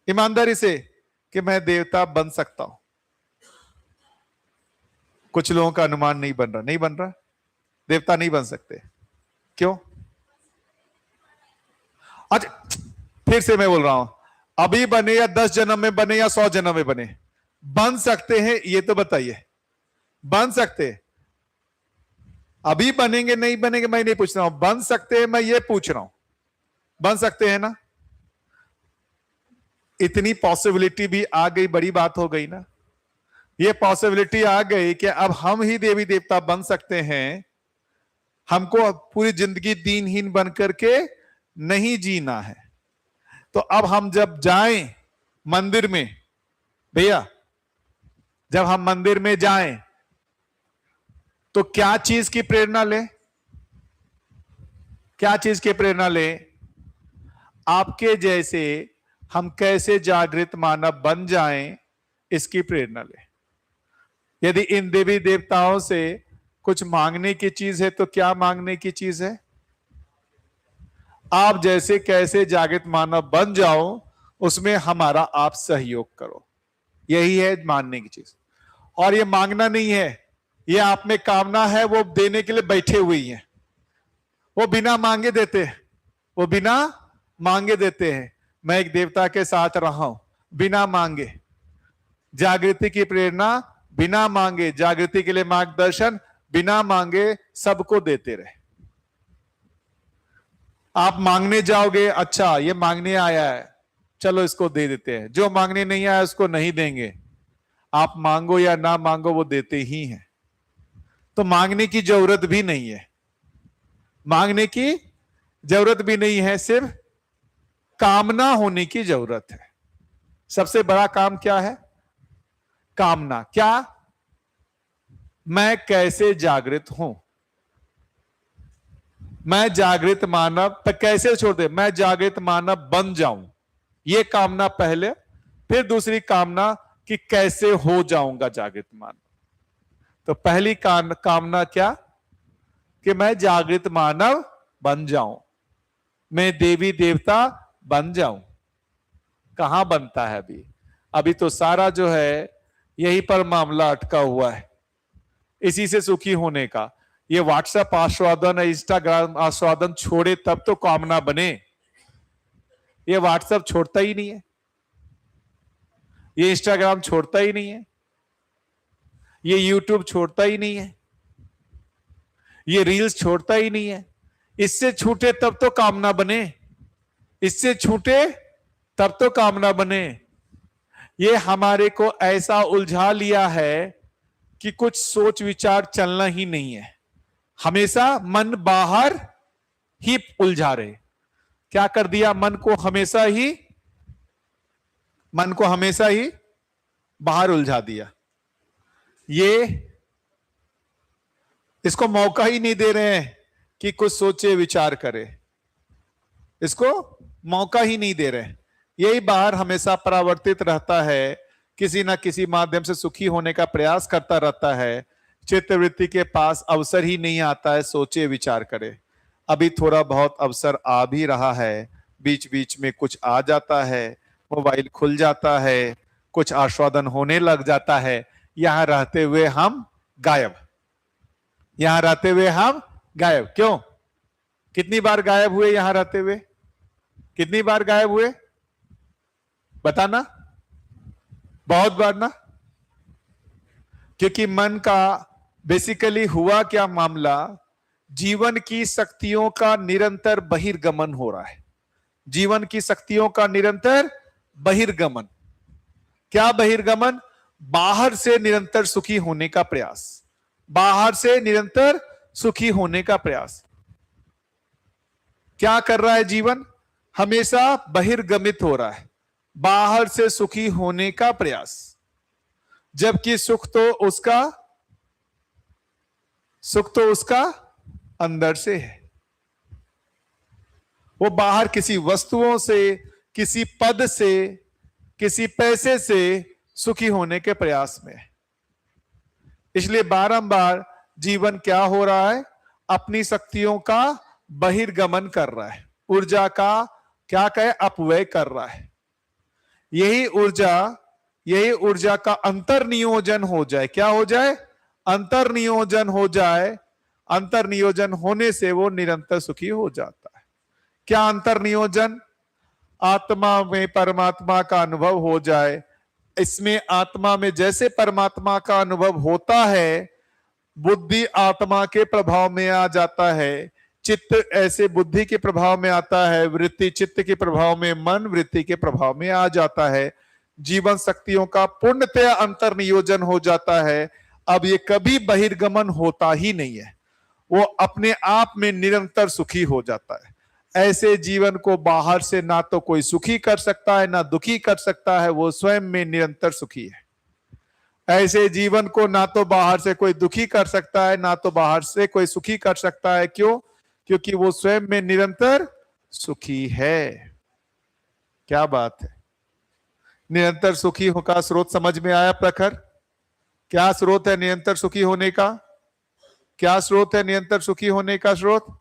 ईमानदारी से, कि मैं देवता बन सकता हूं। कुछ लोगों का अनुमान नहीं बन रहा, नहीं बन रहा, देवता नहीं बन सकते। क्यों? अच्छा, फिर से मैं बोल रहा हूं, अभी बने या 10 जन्म में बने या 100 जन्म में बने, बन सकते हैं ये तो बताइए। बन सकते? अभी बनेंगे नहीं बनेंगे मैं नहीं पूछ रहा हूं, बन सकते हैं मैं ये पूछ रहा हूं। बन सकते हैं ना? इतनी पॉसिबिलिटी भी आ गई, बड़ी बात हो गई ना। ये पॉसिबिलिटी आ गई कि अब हम ही देवी देवता बन सकते हैं। हमको पूरी जिंदगी दीनहीन बन करके नहीं जीना है। तो अब हम जब जाएं मंदिर में, भैया जब हम मंदिर में जाएं तो क्या चीज की प्रेरणा लें? क्या चीज की प्रेरणा लें? आपके जैसे हम कैसे जागृत मानव बन जाएं, इसकी प्रेरणा लें। यदि इन देवी देवताओं से कुछ मांगने की चीज है तो क्या मांगने की चीज है? आप जैसे कैसे जागृत मानव बन जाओ, उसमें हमारा आप सहयोग करो। यही है मानने की चीज। और ये मांगना नहीं है, ये आप में कामना है, वो देने के लिए बैठे हुई हैं। वो बिना मांगे देते हैं, वो बिना मांगे देते हैं। मैं एक देवता के साथ रहा हूं, बिना मांगे। जागृति की प्रेरणा बिना मांगे, जागृति के लिए मार्गदर्शन बिना मांगे सबको देते रहे। आप मांगने जाओगे, अच्छा ये मांगने आया है, चलो इसको दे देते हैं। जो मांगने नहीं आया उसको नहीं देंगे। आप मांगो या ना मांगो वो देते ही हैं। तो मांगने की जरूरत भी नहीं है। मांगने की जरूरत भी नहीं है, सिर्फ कामना होने की जरूरत है। सबसे बड़ा काम क्या है? कामना। क्या? मैं कैसे जागृत हूं, मैं जागृत मानव पर कैसे छोड़ दे, मैं जागृत मानव बन जाऊं, ये कामना पहले। फिर दूसरी कामना कि कैसे हो जाऊंगा जागृत मानव। तो पहली कामना क्या? कि मैं जागृत मानव बन जाऊं, मैं देवी देवता बन जाऊं। कहां बनता है अभी? अभी तो सारा जो है यही पर मामला अटका हुआ है, इसी से सुखी होने का। ये व्हाट्सएप आस्वादन, इंस्टाग्राम आस्वादन छोड़े तब तो कामना बने। ये व्हाट्सएप छोड़ता ही नहीं है, ये इंस्टाग्राम छोड़ता ही नहीं है, ये यूट्यूब छोड़ता ही नहीं है, ये रील्स छोड़ता ही नहीं है। इससे छूटे तब तो कामना बने, इससे छूटे तब तो कामना बने। ये हमारे को ऐसा उलझा लिया है कि कुछ सोच विचार चलना ही नहीं है, हमेशा मन बाहर ही उलझा रहे। क्या कर दिया? मन को हमेशा ही बाहर उलझा दिया। ये इसको मौका ही नहीं दे रहे हैं कि कुछ सोचे विचार करे, इसको मौका ही नहीं दे रहे हैं। यही बाहर हमेशा परावर्तित रहता है, किसी ना किसी माध्यम से सुखी होने का प्रयास करता रहता है। चित्तवृत्ति के पास अवसर ही नहीं आता है सोचे विचार करे। अभी थोड़ा बहुत अवसर आ भी रहा है, बीच बीच में कुछ आ जाता है, मोबाइल खुल जाता है, कुछ आस्वादन होने लग जाता है। यहां रहते हुए हम गायब, यहां रहते हुए हम गायब। क्यों? कितनी बार गायब हुए? यहां रहते हुए कितनी बार गायब हुए? बताना। बहुत बार ना। क्योंकि मन का बेसिकली हुआ क्या मामला, जीवन की शक्तियों का निरंतर बहिर्गमन हो रहा है। जीवन की शक्तियों का निरंतर बहिर्गमन। क्या बहिर्गमन? बाहर से निरंतर सुखी होने का प्रयास, बाहर से निरंतर सुखी होने का प्रयास। क्या कर रहा है जीवन? हमेशा बहिर्गमित हो रहा है, बाहर से सुखी होने का प्रयास। जबकि सुख तो उसका अंदर से है। वो बाहर किसी वस्तुओं से, किसी पद से, किसी पैसे से सुखी होने के प्रयास में है। इसलिए बारंबार जीवन क्या हो रहा है? अपनी शक्तियों का बहिर्गमन कर रहा है, ऊर्जा का क्या कहे अपव्यय कर रहा है। यही ऊर्जा का अंतर्नियोजन हो जाए। क्या हो जाए? अंतर्नियोजन हो जाए। अंतर्नियोजन होने से वो निरंतर सुखी हो जाता है। क्या अंतर्नियोजन? आत्मा में परमात्मा का अनुभव हो जाए। इसमें आत्मा में जैसे परमात्मा का अनुभव होता है, बुद्धि आत्मा के प्रभाव में आ जाता है, चित्त ऐसे बुद्धि के प्रभाव में आता है, वृत्ति चित्त के प्रभाव में, मन वृत्ति के प्रभाव में आ जाता है। जीवन शक्तियों का पूर्णतया अंतर्नियोजन हो जाता है। अब ये कभी बहिर्गमन होता ही नहीं है, वो अपने आप में निरंतर सुखी हो जाता है। ऐसे जीवन को बाहर से ना तो कोई सुखी कर सकता है, ना दुखी कर सकता है, वो स्वयं में निरंतर सुखी है। ऐसे जीवन को ना तो बाहर से कोई दुखी कर सकता है, ना तो बाहर से कोई सुखी कर सकता है। क्यों? क्योंकि वो स्वयं में निरंतर सुखी है। क्या बात है! निरंतर सुखी का स्रोत समझ में आया प्रखर? क्या स्रोत है निरंतर सुखी होने का? क्या स्रोत है निरंतर सुखी होने का स्रोत?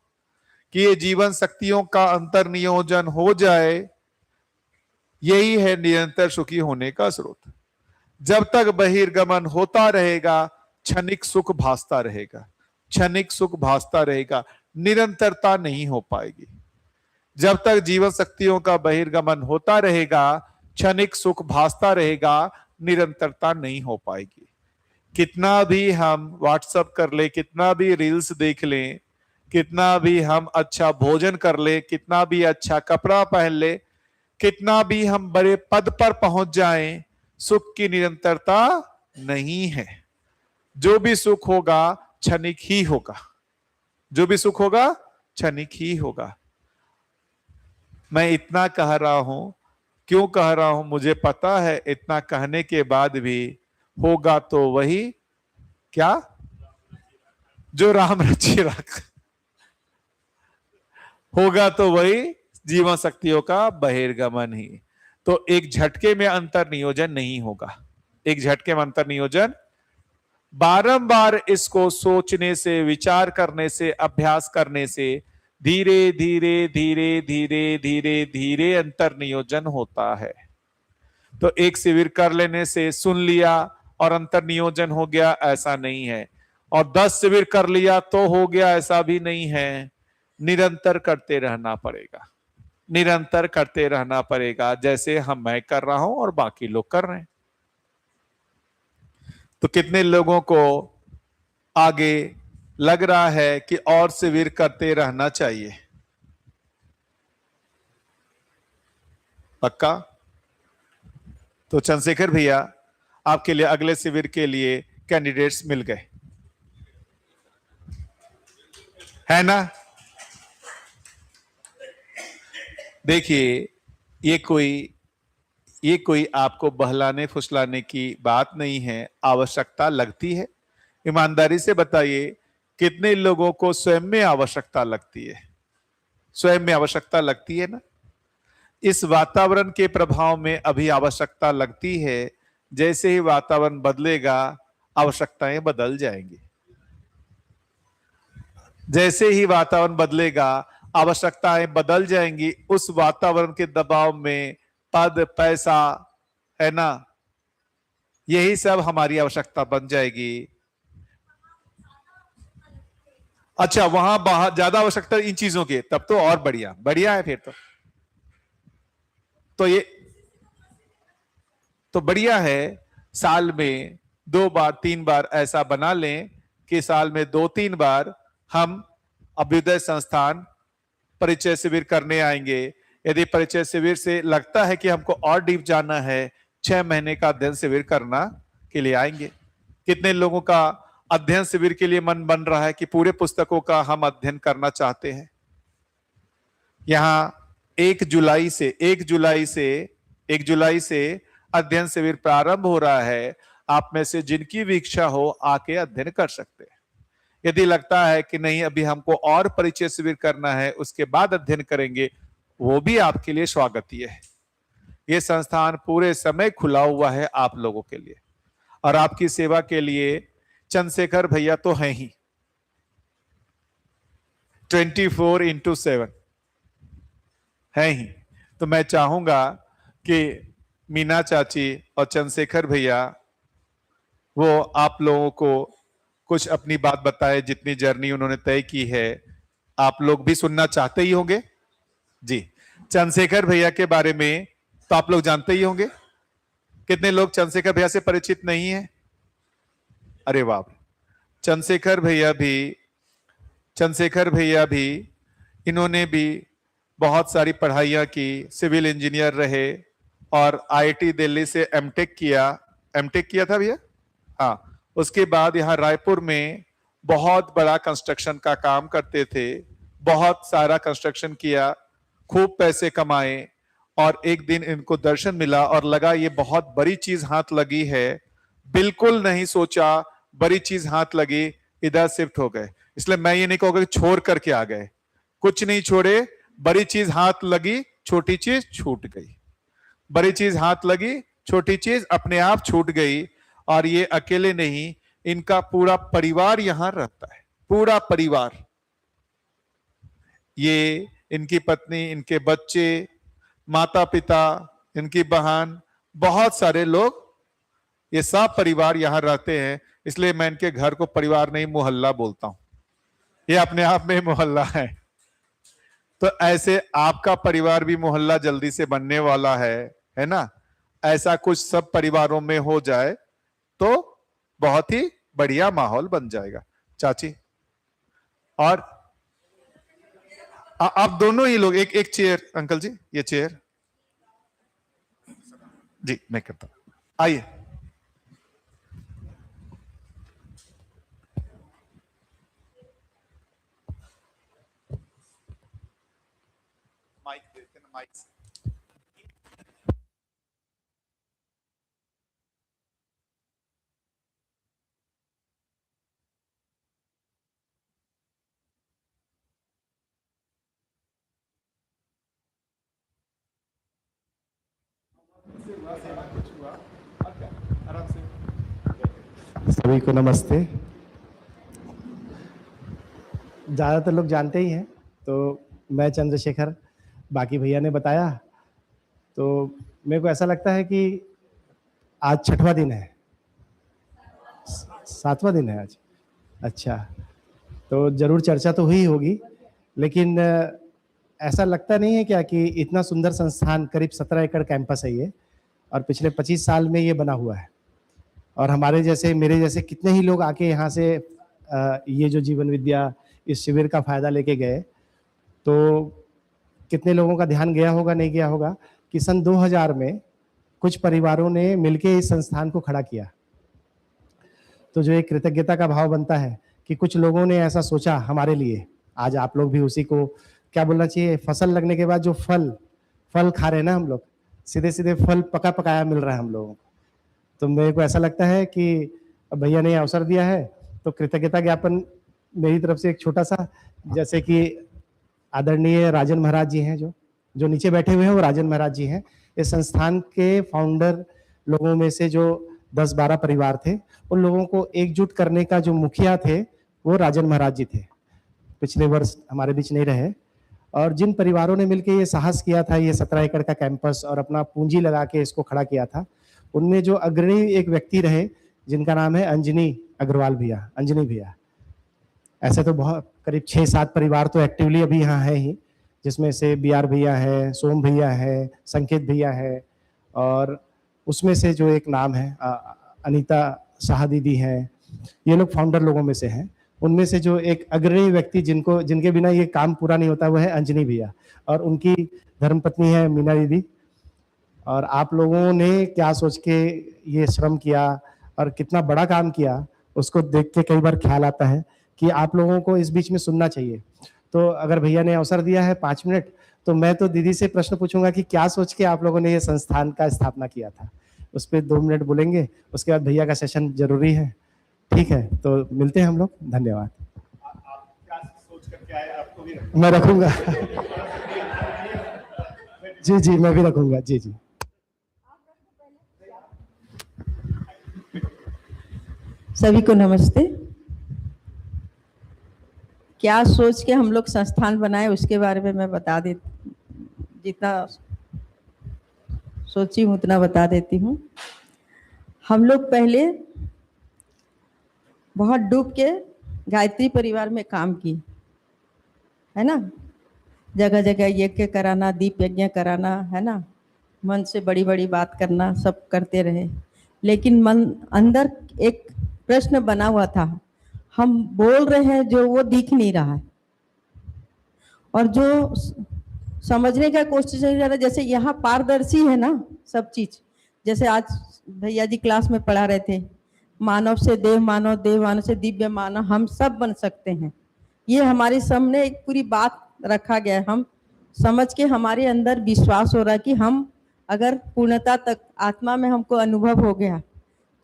कि ये जीवन शक्तियों का अंतर्नियोजन हो जाए, यही है निरंतर सुखी होने का स्रोत। जब तक बहिर्गमन होता रहेगा, क्षणिक सुख भासता रहेगा, क्षणिक सुख भासता रहेगा, निरंतरता नहीं हो पाएगी। जब तक जीवन शक्तियों का बहिर्गमन होता रहेगा, क्षणिक सुख भासता रहेगा, निरंतरता नहीं हो पाएगी। कितना भी हम व्हाट्सएप कर ले, कितना भी रील्स देख लें, कितना भी हम अच्छा भोजन कर ले, कितना भी अच्छा कपड़ा पहन ले, कितना भी हम बड़े पद पर पहुंच जाएं, सुख की निरंतरता नहीं है। जो भी सुख होगा क्षणिक ही होगा, जो भी सुख होगा क्षणिक ही होगा। मैं इतना कह रहा हूं, क्यों कह रहा हूं मुझे पता है, इतना कहने के बाद भी होगा तो वही क्या, जो राम रचि रख, होगा तो वही जीवन शक्तियों का बहिर्गमन ही। तो एक झटके में अंतर नियोजन नहीं होगा, एक झटके में अंतर नियोजन बारंबार इसको सोचने से, विचार करने से, अभ्यास करने से धीरे धीरे धीरे धीरे धीरे धीरे अंतर नियोजन होता है। तो एक शिविर कर लेने से सुन लिया और अंतर नियोजन हो गया, ऐसा नहीं है। और 10 शिविर कर लिया तो हो गया, ऐसा भी नहीं है। निरंतर करते रहना पड़ेगा, निरंतर करते रहना पड़ेगा, जैसे मैं कर रहा हूं और बाकी लोग कर रहे हैं। तो कितने लोगों को आगे लग रहा है कि और शिविर करते रहना चाहिए? पक्का? तो चंद्रशेखर भैया, आपके लिए अगले शिविर के लिए कैंडिडेट्स मिल गए, है ना? देखिए, ये कोई आपको बहलाने फुसलाने की बात नहीं है, आवश्यकता लगती है। ईमानदारी से बताइए, कितने लोगों को स्वयं में आवश्यकता लगती है? स्वयं में आवश्यकता लगती है ना? इस वातावरण के प्रभाव में अभी आवश्यकता लगती है, जैसे ही वातावरण बदलेगा आवश्यकताएं बदल जाएंगी। जैसे ही वातावरण बदलेगा आवश्यकताएं बदल जाएंगी। उस वातावरण के दबाव में पद, पैसा, है ना, यही सब हमारी आवश्यकता बन जाएगी। अच्छा, वहां बाहर ज्यादा आवश्यकता इन चीजों की, तब तो और बढ़िया बढ़िया है। फिर तो ये तो बढ़िया है। साल में 2 बार 3 बार ऐसा बना लें कि साल में 2-3 बार हम अभ्युदय संस्थान परिचय शिविर करने आएंगे। यदि परिचय शिविर से लगता है कि हमको और डीप जाना है, 6 महीने का अध्ययन शिविर करना के लिए आएंगे। कितने लोगों का अध्ययन शिविर के लिए मन बन रहा है कि पूरे पुस्तकों का हम अध्ययन करना चाहते हैं? यहां 1 जुलाई से अध्ययन शिविर प्रारंभ हो रहा है। आप में से जिनकी भी इच्छा हो आके अध्ययन कर सकते हैं। यदि लगता है कि नहीं, अभी हमको और परिचय शिविर करना है, उसके बाद अध्ययन करेंगे, वो भी आपके लिए स्वागतीय है। ये संस्थान पूरे समय खुला हुआ है आप लोगों के लिए, और आपकी सेवा के लिए चंद्रशेखर भैया तो हैं ही, 24/7 है ही। तो मैं चाहूंगा कि मीना चाची और चंद्रशेखर भैया वो आप लोगों को कुछ अपनी बात बताए, जितनी जर्नी उन्होंने तय की है। आप लोग भी सुनना चाहते ही होंगे जी। चंद्रशेखर भैया के बारे में तो आप लोग जानते ही होंगे। कितने लोग चंद्रशेखर भैया से परिचित नहीं है? अरे वाह! चंद्रशेखर भैया भी इन्होंने भी बहुत सारी पढ़ाइयाँ की, सिविल इंजीनियर रहे और आईआईटी दिल्ली से एमटेक किया था भैया। हाँ, उसके बाद यहाँ रायपुर में बहुत बड़ा कंस्ट्रक्शन का काम करते थे, बहुत सारा कंस्ट्रक्शन किया, खूब पैसे कमाए। और एक दिन इनको दर्शन मिला और लगा ये बहुत बड़ी चीज हाथ लगी है। बिल्कुल नहीं सोचा, बड़ी चीज हाथ लगी, इधर शिफ्ट हो गए। इसलिए मैं ये नहीं कहूंगा कि छोड़ करके आ गए, कुछ नहीं छोड़े। बड़ी चीज हाथ लगी, छोटी चीज छूट गई। बड़ी चीज हाथ लगी, छोटी चीज अपने आप छूट गई। और ये अकेले नहीं, इनका पूरा परिवार यहां रहता है, पूरा परिवार। ये इनकी पत्नी, इनके बच्चे, माता पिता, इनकी बहन, बहुत सारे लोग, ये सब परिवार यहां रहते हैं। इसलिए मैं इनके घर को परिवार नहीं मोहल्ला बोलता हूं। ये अपने आप में मोहल्ला है। तो ऐसे आपका परिवार भी मोहल्ला जल्दी से बनने वाला है ना? ऐसा कुछ सब परिवारों में हो जाए तो बहुत ही बढ़िया माहौल बन जाएगा। चाची और आप दोनों ही लोग एक चेयर, अंकल जी ये चेयर जी मैं करता हूं, आइए। माइक देते ना, माइक से। आराम से। सभी को नमस्ते। ज़्यादातर लोग जानते ही हैं, तो मैं चंद्रशेखर, बाकी भैया ने बताया, तो मेरे को ऐसा लगता है कि आज 6वां दिन है, 7वां दिन है आज। अच्छा, तो ज़रूर चर्चा तो हुई होगी, लेकिन ऐसा लगता नहीं है क्या कि इतना सुंदर संस्थान, करीब 17 एकड़ कैंपस है ये, और पिछले 25 साल में ये बना हुआ है, और हमारे जैसे, मेरे जैसे कितने ही लोग आके यहाँ से ये जो जीवन विद्या इस शिविर का फायदा लेके गए, तो कितने लोगों का ध्यान गया होगा, नहीं गया होगा कि सन 2000 में कुछ परिवारों ने मिलके इस संस्थान को खड़ा किया। तो जो एक कृतज्ञता का भाव बनता है कि कुछ लोगों ने ऐसा सोचा हमारे लिए, आज आप लोग भी उसी को, क्या बोलना चाहिए, फसल लगने के बाद जो फल खा रहे हैं ना हम लोग, सीधे सीधे फल पका पकाया मिल रहा है हम लोगों को। तो मेरे को ऐसा लगता है कि भैया ने अवसर दिया है, तो कृतज्ञता ज्ञापन मेरी तरफ से एक छोटा सा, जैसे कि आदरणीय राजन महाराज जी हैं, जो नीचे बैठे हुए हैं, वो राजन महाराज जी हैं। इस संस्थान के फाउंडर लोगों में से जो 10-12 परिवार थे, उन लोगों को एकजुट करने का जो मुखिया थे, वो राजन महाराज जी थे। पिछले वर्ष हमारे बीच नहीं रहे, और जिन परिवारों ने मिलकर ये साहस किया था, ये 17 एकड़ का कैंपस और अपना पूंजी लगा के इसको खड़ा किया था, उनमें जो अग्रणी एक व्यक्ति रहे, जिनका नाम है अंजनी अग्रवाल भैया, अंजनी भैया। ऐसे तो बहुत करीब 6-7 परिवार तो एक्टिवली अभी यहाँ है ही, जिसमें से BR भैया है, सोम भैया है, संकेत भैया है, और उसमें से जो एक नाम है अनीता शाह दीदी हैं, ये लोग फाउंडर लोगों में से हैं। उनमें से जो एक अग्रणी व्यक्ति जिनके बिना ये काम पूरा नहीं होता, वो है अंजनी भैया, और उनकी धर्मपत्नी है मीना दीदी। और आप लोगों ने क्या सोच के ये श्रम किया और कितना बड़ा काम किया, उसको देख के कई बार ख्याल आता है कि आप लोगों को इस बीच में सुनना चाहिए। तो अगर भैया ने अवसर दिया है 5 मिनट, तो मैं तो दीदी से प्रश्न पूछूंगा कि क्या सोच के आप लोगों ने ये संस्थान का स्थापना किया था, उस पर 2 मिनट बोलेंगे, उसके बाद भैया का सेशन जरूरी है। ठीक है, तो मिलते हैं हम लोग, धन्यवाद। आप क्या सोच करके आए, आपको भी मैं रखूंगा। जी, मैं भी रखूंगा। जी। सभी को नमस्ते। क्या सोच के हम लोग संस्थान बनाए, उसके बारे में मैं बता देती, जितना सोची हूँ उतना बता देती हूँ। हम लोग पहले बहुत डूब के गायत्री परिवार में काम किए, है ना, जगह जगह यज्ञ कराना, दीप यज्ञ कराना, है ना, मन से बड़ी बड़ी बात करना, सब करते रहे। लेकिन मन अंदर एक प्रश्न बना हुआ था, हम बोल रहे हैं जो वो दिख नहीं रहा है, और जो समझने का कोशिश नहीं कर रहा। जैसे यहाँ पारदर्शी है ना सब चीज, जैसे आज भैया जी क्लास में पढ़ा रहे थे, मानव से देव मानव, देव मानव से दिव्य मानव, हम सब बन सकते हैं। ये हमारे सामने एक पूरी बात रखा गया है। हम समझ के हमारे अंदर विश्वास हो रहा है कि हम अगर पूर्णता तक आत्मा में हमको अनुभव हो गया,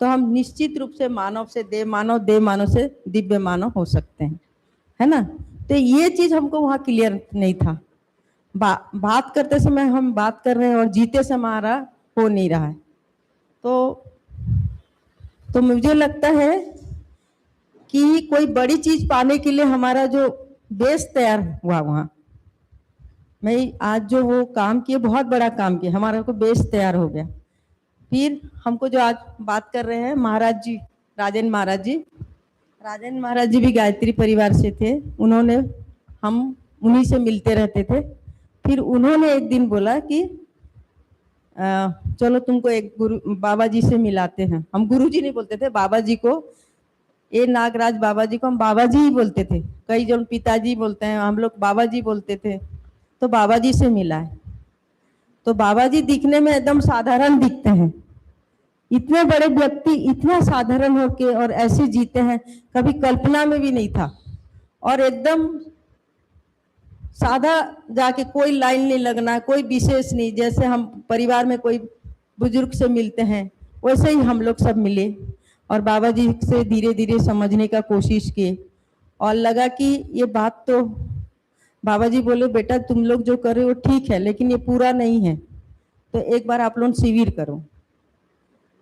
तो हम निश्चित रूप से मानव से देव मानव, देव मानव से दिव्य मानव हो सकते हैं, है ना। तो ये चीज हमको वहाँ क्लियर नहीं था। बात करते समय हम बात कर रहे हैं और जीते समय हमारा हो नहीं रहा है। तो मुझे लगता है कि कोई बड़ी चीज पाने के लिए हमारा जो बेस तैयार हुआ वहाँ, मैं आज जो वो काम किए, बहुत बड़ा काम किया, हमारा को बेस तैयार हो गया। फिर हमको जो आज बात कर रहे हैं महाराज जी, राजन महाराज जी भी गायत्री परिवार से थे। हम उन्हीं से मिलते रहते थे। फिर उन्होंने एक दिन बोला कि चलो तुमको एक बाबा जी से मिलाते हैं। हम गुरु जी नहीं बोलते थे, बाबा जी को, ये नागराज बाबा जी को हम बाबा जी ही बोलते थे। कई जन पिताजी बोलते हैं, हम लोग बाबा जी बोलते थे। तो बाबा जी से मिला है। तो बाबा जी दिखने में एकदम साधारण दिखते हैं। इतने बड़े व्यक्ति इतना साधारण होके और ऐसे जीते हैं, कभी कल्पना में भी नहीं था। और एकदम सादा जाके कोई लाइन नहीं लगना, कोई विशेष नहीं, जैसे हम परिवार में कोई बुजुर्ग से मिलते हैं वैसे ही हम लोग सब मिले और बाबा जी से धीरे धीरे समझने का कोशिश किए और लगा कि ये बात तो बाबा जी बोले बेटा तुम लोग जो कर रहे हो ठीक है लेकिन ये पूरा नहीं है, तो एक बार आप लोग शिविर करो।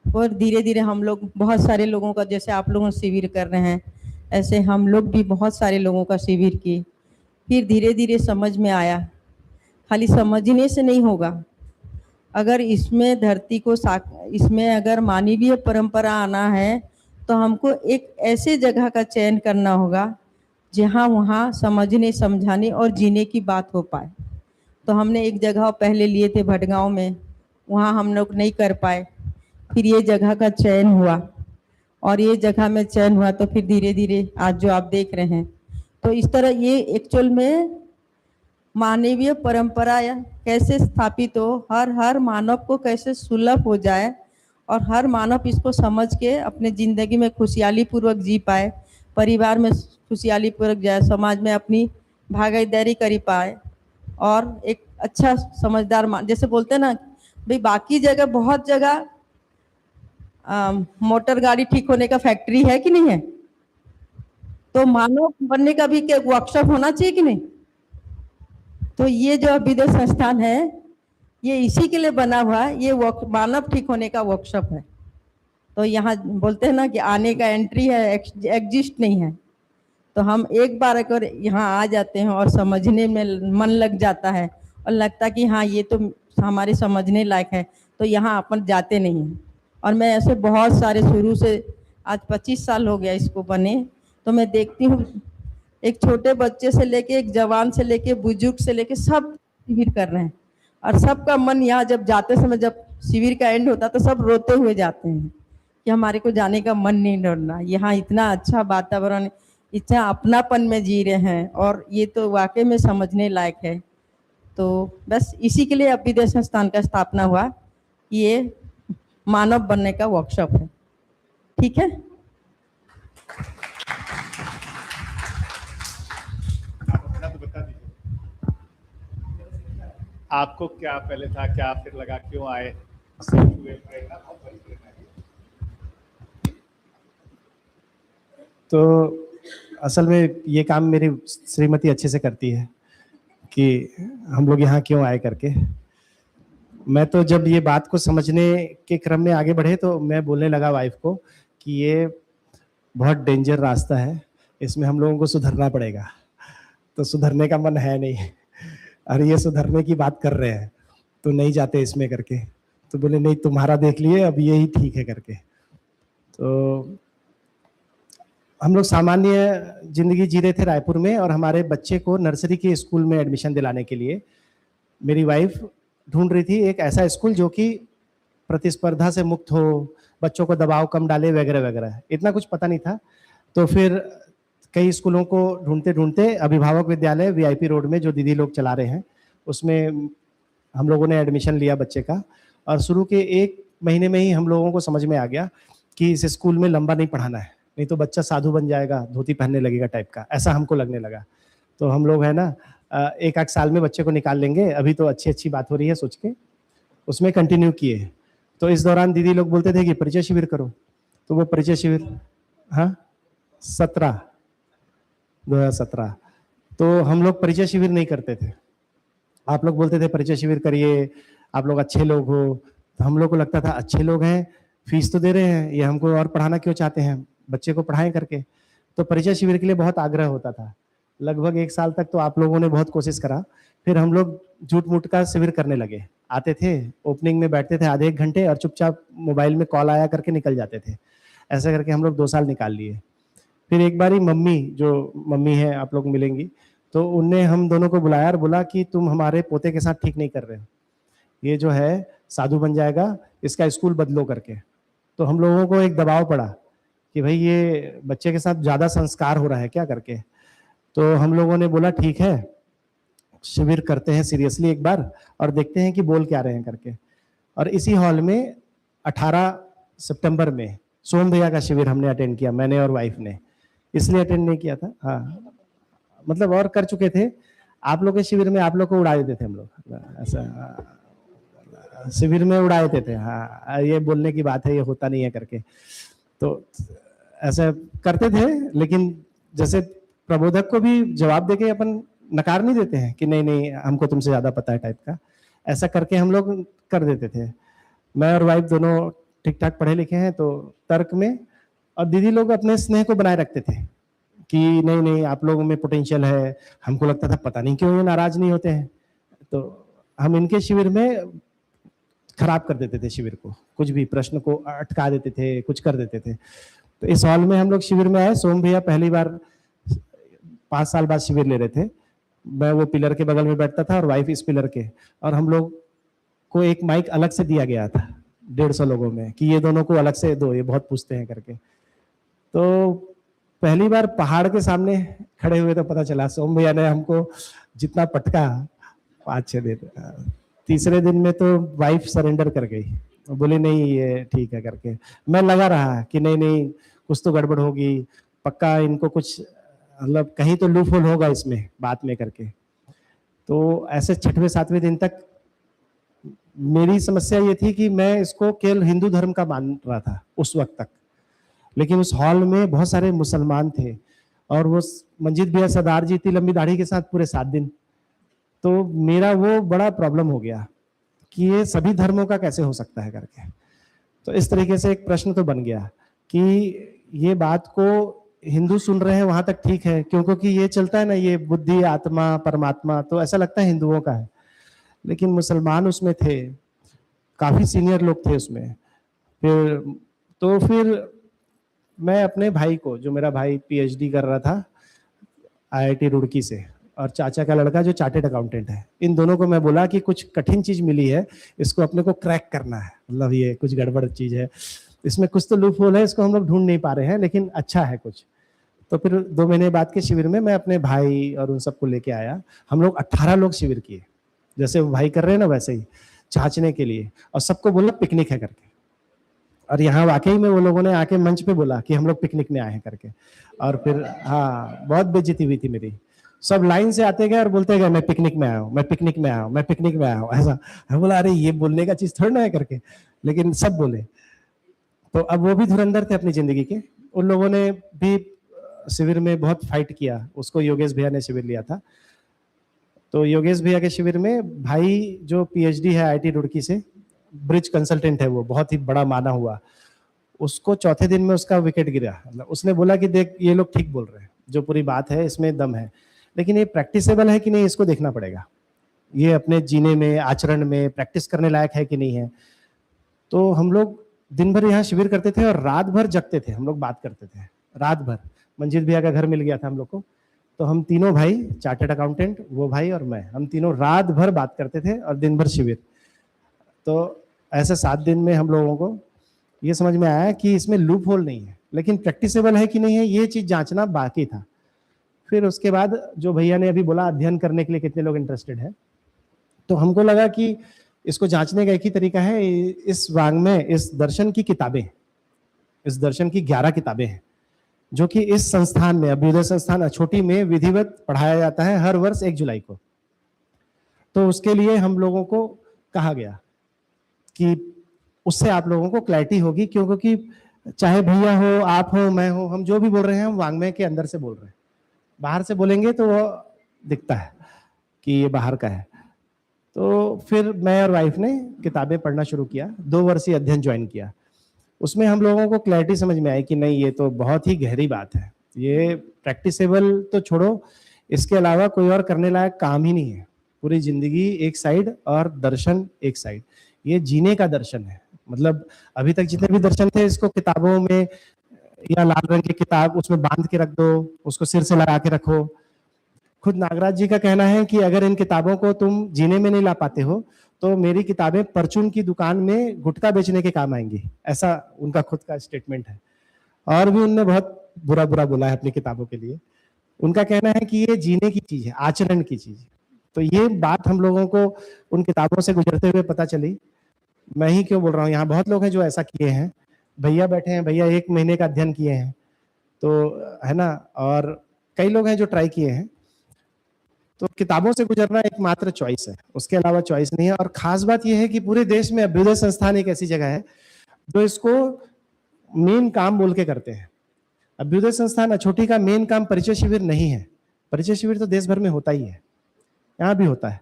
और धीरे धीरे हम लोग बहुत सारे लोगों का, जैसे आप लोगों शिविर कर रहे हैं ऐसे हम लोग भी बहुत सारे लोगों का शिविर किए। फिर धीरे धीरे समझ में आया खाली समझने से नहीं होगा, अगर इसमें धरती को इसमें अगर मानवीय परंपरा आना है तो हमको एक ऐसे जगह का चयन करना होगा जहाँ वहाँ समझने समझाने और जीने की बात हो पाए। तो हमने एक जगह पहले लिए थे भटगांव में, वहाँ हम लोग नहीं कर पाए, फिर ये जगह का चयन हुआ और ये जगह में चयन हुआ तो फिर धीरे धीरे आज जो आप देख रहे हैं। तो इस तरह ये एक्चुअल में मानवीय परंपरा कैसे स्थापित हो, हर मानव को कैसे सुलभ हो जाए और हर मानव इसको समझ के अपने ज़िंदगी में खुशहाली पूर्वक जी पाए, परिवार में खुशहाली पूर्वक जाए, समाज में अपनी भागीदारी कर पाए और एक अच्छा समझदार जैसे बोलते हैं ना भाई बाकी जगह बहुत जगह मोटर गाड़ी ठीक होने का फैक्ट्री है कि नहीं है, तो मानव बनने का भी क्या वर्कशॉप होना चाहिए कि नहीं। तो ये जो अभ्युदय संस्थान है ये इसी के लिए बना हुआ है, ये मानव ठीक होने का वर्कशॉप है। तो यहाँ बोलते हैं ना कि आने का एंट्री है, एग्जिस्ट नहीं है। तो हम एक बार अगर यहाँ आ जाते हैं और समझने में मन लग जाता है और लगता कि हाँ ये तो हमारे समझने लायक है, तो यहाँ अपन जाते नहीं हैं। और मैं ऐसे बहुत सारे शुरू से आज 25 साल हो गया इसको बने, तो मैं देखती हूँ एक छोटे बच्चे से लेके एक जवान से लेके बुजुर्ग से लेके सब शिविर कर रहे हैं और सबका मन यहाँ जब जाते समय जब शिविर का एंड होता तो सब रोते हुए जाते हैं कि हमारे को जाने का मन नहीं डरना, यहाँ इतना अच्छा वातावरण, इतना अपनापन में जी रहे हैं और ये तो वाकई में समझने लायक है। तो बस इसी के लिए अभ्युदय संस्थान का स्थापना हुआ, ये मानव बनने का वर्कशॉप है। ठीक है, आपको क्या पहले था, क्या फिर लगा, क्यों आए? तो असल में ये काम मेरी श्रीमती अच्छे से करती है कि हम लोग यहाँ क्यों आए करके। मैं तो जब ये बात को समझने के क्रम में आगे बढ़े तो मैं बोलने लगा वाइफ को कि ये बहुत डेंजर रास्ता है, इसमें हम लोगों को सुधरना पड़ेगा। तो सुधरने का मन है नहीं और ये सुधरने की बात कर रहे हैं तो नहीं जाते इसमें करके। तो बोले नहीं तुम्हारा देख लिए अब यही ठीक है करके। तो हम लोग सामान्य जिंदगी जी रहे थे रायपुर में और हमारे बच्चे को नर्सरी के स्कूल में एडमिशन दिलाने के लिए मेरी वाइफ ढूंढ रही थी एक ऐसा स्कूल जो कि प्रतिस्पर्धा से मुक्त हो, बच्चों को दबाव कम डाले वगैरह वगैरह। इतना कुछ पता नहीं था। तो फिर कई स्कूलों को ढूंढते ढूंढते अभिभावक विद्यालय VIP रोड में जो दीदी लोग चला रहे हैं उसमें हम लोगों ने एडमिशन लिया बच्चे का। और शुरू के 1 महीने में ही हम लोगों को समझ में आ गया कि इस स्कूल में लंबा नहीं पढ़ाना है, नहीं तो बच्चा साधु बन जाएगा, धोती पहनने लगेगा टाइप का, ऐसा हमको लगने लगा। तो हम लोग है ना 1-8 साल में बच्चे को निकाल लेंगे, अभी तो अच्छी बात हो रही है सोच के उसमें कंटिन्यू किए। तो इस दौरान दीदी लोग बोलते थे कि परिचय शिविर करो, तो वो परिचय शिविर 2017 तो हम लोग परिचय शिविर नहीं करते थे। आप लोग बोलते थे परिचय शिविर करिए, आप लोग अच्छे लोग हो। तो हम लोग को लगता था अच्छे लोग हैं, फीस तो दे रहे हैं, ये हमको और पढ़ाना क्यों चाहते हैं, बच्चे को पढ़ाएं करके। तो परिचय शिविर के लिए बहुत आग्रह होता था। लगभग 1 साल तक तो आप लोगों ने बहुत कोशिश करा। फिर हम लोग झूठ मूठ का शिविर करने लगे, आते थे ओपनिंग में बैठते थे आधे 1 घंटे और चुपचाप मोबाइल में कॉल आया करके निकल जाते थे। ऐसा करके हम लोग 2 साल निकाल लिए। फिर एक बारी मम्मी, जो मम्मी है आप लोग मिलेंगी, तो उनने हम दोनों को बुलाया और बोला कि तुम हमारे पोते के साथ ठीक नहीं कर रहे हो, ये जो है साधु बन जाएगा, इसका स्कूल बदलो करके। तो हम लोगों को एक दबाव पड़ा कि भाई ये बच्चे के साथ ज़्यादा संस्कार हो रहा है क्या करके। तो हम लोगों ने बोला ठीक है शिविर करते हैं सीरियसली एक बार और देखते हैं कि बोल क्या रहे हैं करके। और इसी हॉल में 18 सितंबर में सोम भैया का शिविर हमने अटेंड किया, मैंने और वाइफ ने। इसलिए अटेंड नहीं किया था, हाँ मतलब और कर चुके थे। आप लोग के शिविर में आप लोग को उड़ा देते थे हम लोग, ऐसा शिविर में उड़ा देते थे, हाँ ये बोलने की बात है, ये होता नहीं है करके, तो ऐसा करते थे। लेकिन जैसे प्रबोधक को भी जवाब देके अपन नकार नहीं देते हैं कि नहीं नहीं हमको तुमसे ज्यादा पता है टाइप का, ऐसा करके हम लोग कर देते थे। मैं और वाइफ दोनों ठीक ठाक पढ़े लिखे हैं, तो तर्क में, और दीदी लोग अपने स्नेह को बनाए रखते थे कि नहीं नहीं आप लोगों में पोटेंशियल है। हमको लगता था पता नहीं क्यों ये नाराज नहीं होते हैं, तो हम इनके शिविर में खराब कर देते थे शिविर को, कुछ भी प्रश्न को अटका देते थे, कुछ कर देते थे। तो इस हॉल में हम लोग शिविर में आए, सोम भैया पहली बार 5 साल बाद शिविर ले रहे थे। मैं वो पिलर के बगल में बैठता था और वाइफ इस पिलर के, और हम लोग को एक माइक अलग से दिया गया था 150 लोगों में कि ये दोनों को अलग से दो, ये बहुत पूछते हैं करके। तो पहली बार पहाड़ के सामने खड़े हुए तो पता चला, सोम भैया ने हमको जितना पटका 5-6 दिन, तीसरे दिन में तो वाइफ सरेंडर कर गई, बोली नहीं ये ठीक है करके। मैं लगा रहा कि नहीं नहीं कुछ तो गड़बड़ होगी, पक्का इनको कुछ मतलब कहीं तो लूप होल होगा इसमें बात में करके। तो ऐसे 6वें 7वें दिन तक मेरी समस्या ये थी कि मैं इसको केवल हिंदू धर्म का मान रहा था उस वक्त तक, लेकिन उस हॉल में बहुत सारे मुसलमान थे, और वो मंजीत भैया सरदार जी इतनी लंबी दाढ़ी के साथ पूरे 7 दिन, तो मेरा वो बड़ा प्रॉब्लम हो गया कि ये सभी धर्मों का कैसे हो सकता है करके। तो इस तरीके से एक प्रश्न तो बन गया कि ये बात को हिंदू सुन रहे हैं वहां तक ठीक है, क्योंकि ये चलता है ना, ये बुद्धि आत्मा परमात्मा, तो ऐसा लगता है हिंदुओं का है, लेकिन मुसलमान उसमें थे, काफी सीनियर लोग थे उसमें। फिर मैं अपने भाई को, जो मेरा भाई पीएचडी कर रहा था आईआईटी रुड़की से, और चाचा का लड़का जो चार्टेड अकाउंटेंट है, इन दोनों को मैं बोला कि कुछ कठिन चीज मिली है, इसको अपने को क्रैक करना है, मतलब ये कुछ गड़बड़ चीज है, इसमें कुछ तो लूप होल है, इसको हम लोग ढूंढ नहीं पा रहे हैं, लेकिन अच्छा है कुछ। तो फिर 2 महीने बाद के शिविर में मैं अपने भाई और उन सबको लेके आया। हम लोग 18 लोग शिविर किए, जैसे वो भाई कर रहे हैं ना वैसे ही, जांचने के लिए, और सबको बोला पिकनिक है करके। और यहाँ वाकई में वो लोगों ने आके मंच पे बोला कि हम लोग पिकनिक में आए हैं करके। और फिर हाँ, बहुत बेइज्जती हुई थी मेरी, सब लाइन से आते गए और बोलते गए मैं पिकनिक में आया हूँ, मैं पिकनिक में आया हूँ, मैं पिकनिक में आया हूँ, ऐसा। मैं बोला अरे ये बोलने का चीज थोड़ा ना है करके, लेकिन सब बोले। तो अब वो भी धुरंधर थे अपनी जिंदगी के, उन लोगों ने भी शिविर में बहुत फाइट किया, उसको योगेश भैया ने शिविर लिया था। तो योगेश भैया के शिविर में भाई जो पीएचडी है आईआईटी रुड़की से, ब्रिज कंसल्टेंट है, वो बहुत ही बड़ा माना हुआ, उसको चौथे दिन में उसका विकेट गिरा। मतलब उसने बोला कि देख ये लोग ठीक बोल रहे हैं, जो पूरी बात है इसमें दम है, लेकिन ये प्रैक्टिसेबल है कि नहीं इसको देखना पड़ेगा, ये अपने जीने में आचरण में प्रैक्टिस करने लायक है कि नहीं है। तो हम लोग दिन भर यहाँ शिविर करते थे और रात भर जगते थे, हम लोग बात करते थे रात भर। मंजीत भैया का घर मिल गया था हम लोग को, तो हम तीनों भाई, चार्टर्ड अकाउंटेंट, वो भाई और मैं, हम तीनों रात भर बात करते थे और दिन भर शिविर। तो ऐसे 7 दिन में हम लोगों को ये समझ में आया कि इसमें लूप होल नहीं है, लेकिन प्रैक्टिसेबल है कि नहीं है ये चीज जांचना बाकी था। फिर उसके बाद जो भैया ने अभी बोला अध्ययन करने के लिए कितने लोग इंटरेस्टेड है, तो हमको लगा कि इसको जांचने का एक ही तरीका है, इस वाङ्मय, इस दर्शन की किताबें, इस दर्शन की 11 किताबें हैं जो कि इस संस्थान में, अभ्युदय संस्थान अछोटी में विधिवत पढ़ाया जाता है हर वर्ष 1 जुलाई को। तो उसके लिए हम लोगों को कहा गया कि उससे आप लोगों को क्लैरिटी होगी, क्योंकि चाहे भैया हो, आप हो, मैं हो, हम जो भी बोल रहे हैं हम वाङ्मय के अंदर से बोल रहे हैं, बाहर से बोलेंगे तो वो दिखता है कि ये बाहर का है। तो फिर मैं और वाइफ ने किताबें पढ़ना शुरू किया, 2 वर्षीय अध्ययन ज्वाइन किया। उसमें हम लोगों को क्लैरिटी समझ में आई कि नहीं ये तो बहुत ही गहरी बात है, ये प्रैक्टिसेबल तो छोड़ो, इसके अलावा कोई और करने लायक काम ही नहीं है। पूरी जिंदगी एक साइड और दर्शन एक साइड, ये जीने का दर्शन है। मतलब अभी तक जितने भी दर्शन थे इसको किताबों में या लाल रंग की किताब उसमें बांध के रख दो, उसको सिर से लगा के रखो। खुद नागराज जी का कहना है कि अगर इन किताबों को तुम जीने में नहीं ला पाते हो तो मेरी किताबें परचून की दुकान में गुटखा बेचने के काम आएंगी, ऐसा उनका खुद का स्टेटमेंट है। और भी उनने बहुत बुरा बुरा बोला है अपनी किताबों के लिए। उनका कहना है कि ये जीने की चीज है, आचरण की चीज। तो ये बात हम लोगों को उन किताबों से गुजरते हुए पता चली। मैं ही क्यों बोल रहा हूँ, यहाँ बहुत लोग हैं जो ऐसा किए हैं, भैया बैठे हैं, भैया 1 महीने का अध्ययन किए हैं, तो है ना, और कई लोग हैं जो ट्राई किए हैं। तो किताबों से गुजरना एकमात्र चॉइस है, उसके अलावा चॉइस नहीं है। और खास बात यह है कि पूरे देश में अभ्युदय संस्थान एक ऐसी जगह है जो इसको मेन काम बोल के करते हैं। अभ्युदय संस्थान अछोटी का मेन काम परिचय शिविर नहीं है। परिचय शिविर तो देश भर में होता ही है, यहाँ भी होता है।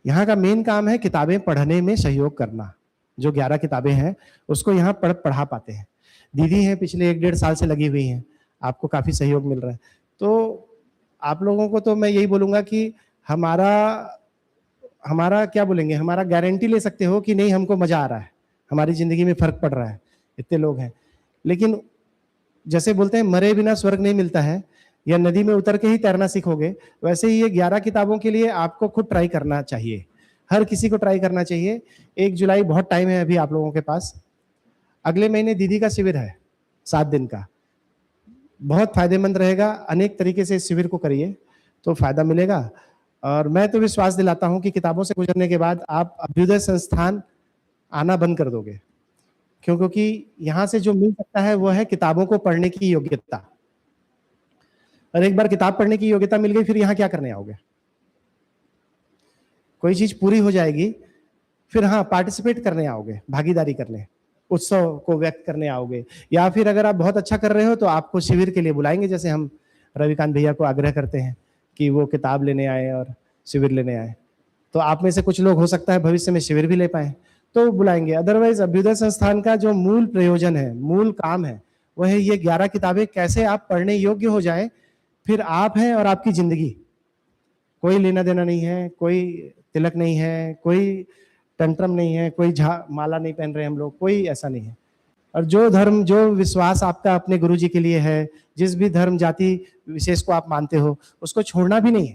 यहाँ का मेन काम है किताबें पढ़ने में सहयोग करना। जो 11 किताबें हैं उसको यहाँ पढ़ा पाते हैं। दीदी हैं पिछले 1-1.5 साल से लगी हुई हैं, आपको काफी सहयोग मिल रहा है। तो आप लोगों को तो मैं यही बोलूंगा कि हमारा क्या बोलेंगे, हमारा गारंटी ले सकते हो कि नहीं हमको मजा आ रहा है, हमारी जिंदगी में फर्क पड़ रहा है, इतने लोग हैं। लेकिन जैसे बोलते हैं मरे बिना स्वर्ग नहीं मिलता है, या नदी में उतर के ही तैरना सीखोगे, वैसे ही ये 11 किताबों के लिए आपको खुद ट्राई करना चाहिए। हर किसी को ट्राई करना चाहिए। 1 जुलाई बहुत टाइम है अभी आप लोगों के पास। अगले महीने दीदी का शिविर है 7 दिन का, बहुत फायदेमंद रहेगा। अनेक तरीके से इस शिविर को करिए तो फायदा मिलेगा। और मैं तो विश्वास दिलाता हूं कि किताबों से गुजरने के बाद आप अभ्युदय संस्थान आना बंद कर दोगे, क्योंकि यहाँ से जो मिल सकता है वो है किताबों को पढ़ने की योग्यता। और एक बार किताब पढ़ने की योग्यता मिल गई, फिर यहाँ क्या करने आओगे? कोई चीज पूरी हो जाएगी, फिर हाँ पार्टिसिपेट करने आओगे, भागीदारी करने, उत्सव को व्यक्त करने आओगे। या फिर अगर आप बहुत अच्छा कर रहे हो तो आपको शिविर के लिए बुलाएंगे, जैसे हम रविकांत भैया को आग्रह करते हैं कि वो किताब लेने आए और शिविर लेने आए। तो आप में से कुछ लोग हो सकता है भविष्य में शिविर भी ले पाए, तो बुलाएंगे। अदरवाइज अभ्युदय संस्थान का जो मूल प्रयोजन है, मूल काम है, वह है ये 11 किताबें कैसे आप पढ़ने योग्य हो जाए। फिर आप हैं और आपकी जिंदगी, कोई लेना देना नहीं है, कोई तिलक नहीं है, कोई टंट्रम नहीं है, कोई माला नहीं पहन रहे हम लोग, कोई ऐसा नहीं है। और जो धर्म, जो विश्वास आपका अपने गुरु जी के लिए है, जिस भी धर्म जाति विशेष को आप मानते हो, उसको छोड़ना भी नहीं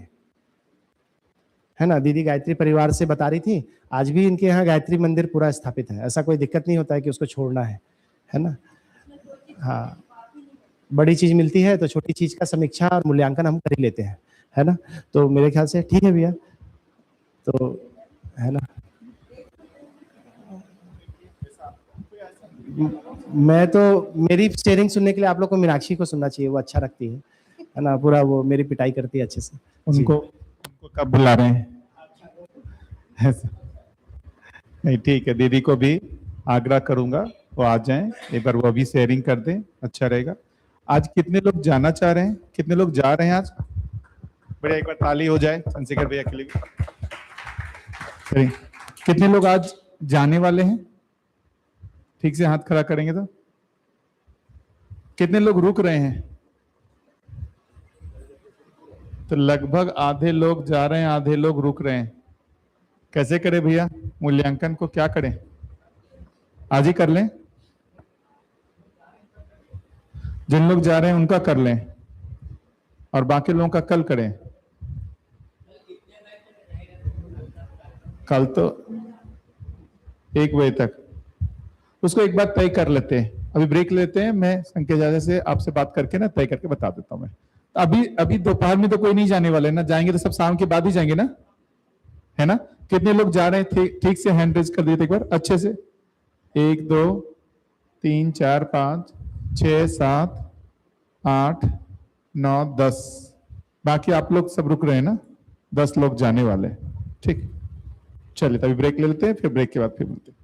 है ना। दीदी गायत्री परिवार से बता रही थी, आज भी इनके यहाँ गायत्री मंदिर पूरा स्थापित है। ऐसा कोई दिक्कत नहीं होता है कि उसको छोड़ना है ना। हाँ, बड़ी चीज मिलती है तो छोटी चीज का समीक्षा और मूल्यांकन हम कर ही लेते हैं, है ना। तो मेरे ख्याल से ठीक है भैया, तो है ना। मैं तो, मेरी शेयरिंग सुनने के लिए आप लोग को मीनाक्षी को सुनना चाहिए, वो अच्छा रखती है ना। पूरा वो मेरी पिटाई करती है अच्छे से। उनको कब बुला रहे हैं? नहीं ठीक है, दीदी को भी आग्रह करूंगा वो आ जाएं, एक बार वो भी शेयरिंग कर दें, अच्छा रहेगा। आज कितने लोग जाना चाह रहे हैं, कितने लोग जा रहे हैं आज? बढ़िया, एक बार ताली हो जाए चंद्रशेखर भैया के लिए। कितने लोग आज जाने वाले हैं? ठीक से हाथ खड़ा करेंगे तो। कितने लोग रुक रहे हैं? तो लगभग आधे लोग जा रहे हैं, आधे लोग रुक रहे हैं। कैसे करें भैया मूल्यांकन को? क्या करें? आज ही कर लें? जिन लोग जा रहे हैं उनका कर लें और बाकी लोगों का कल करें। कल तो 1 बजे तक उसको एक बार तय कर लेते हैं। अभी ब्रेक लेते हैं, मैं संकेत जादे से आपसे बात करके ना तय करके बता देता हूं मैं। अभी दोपहर में तो कोई नहीं जाने वाले ना, जाएंगे तो सब शाम के बाद ही जाएंगे ना, है ना। कितने लोग जा रहे हैं? ठीक से हैंड रेज कर दिए एक बार अच्छे से। 1 2 3 4 5 6 7 8 9 10। बाकी आप लोग सब रुक रहे हैं ना, 10 लोग जाने वाले। ठीक, चलिए तभी ब्रेक ले लेते हैं, फिर ब्रेक के बाद फिर मिलते हैं।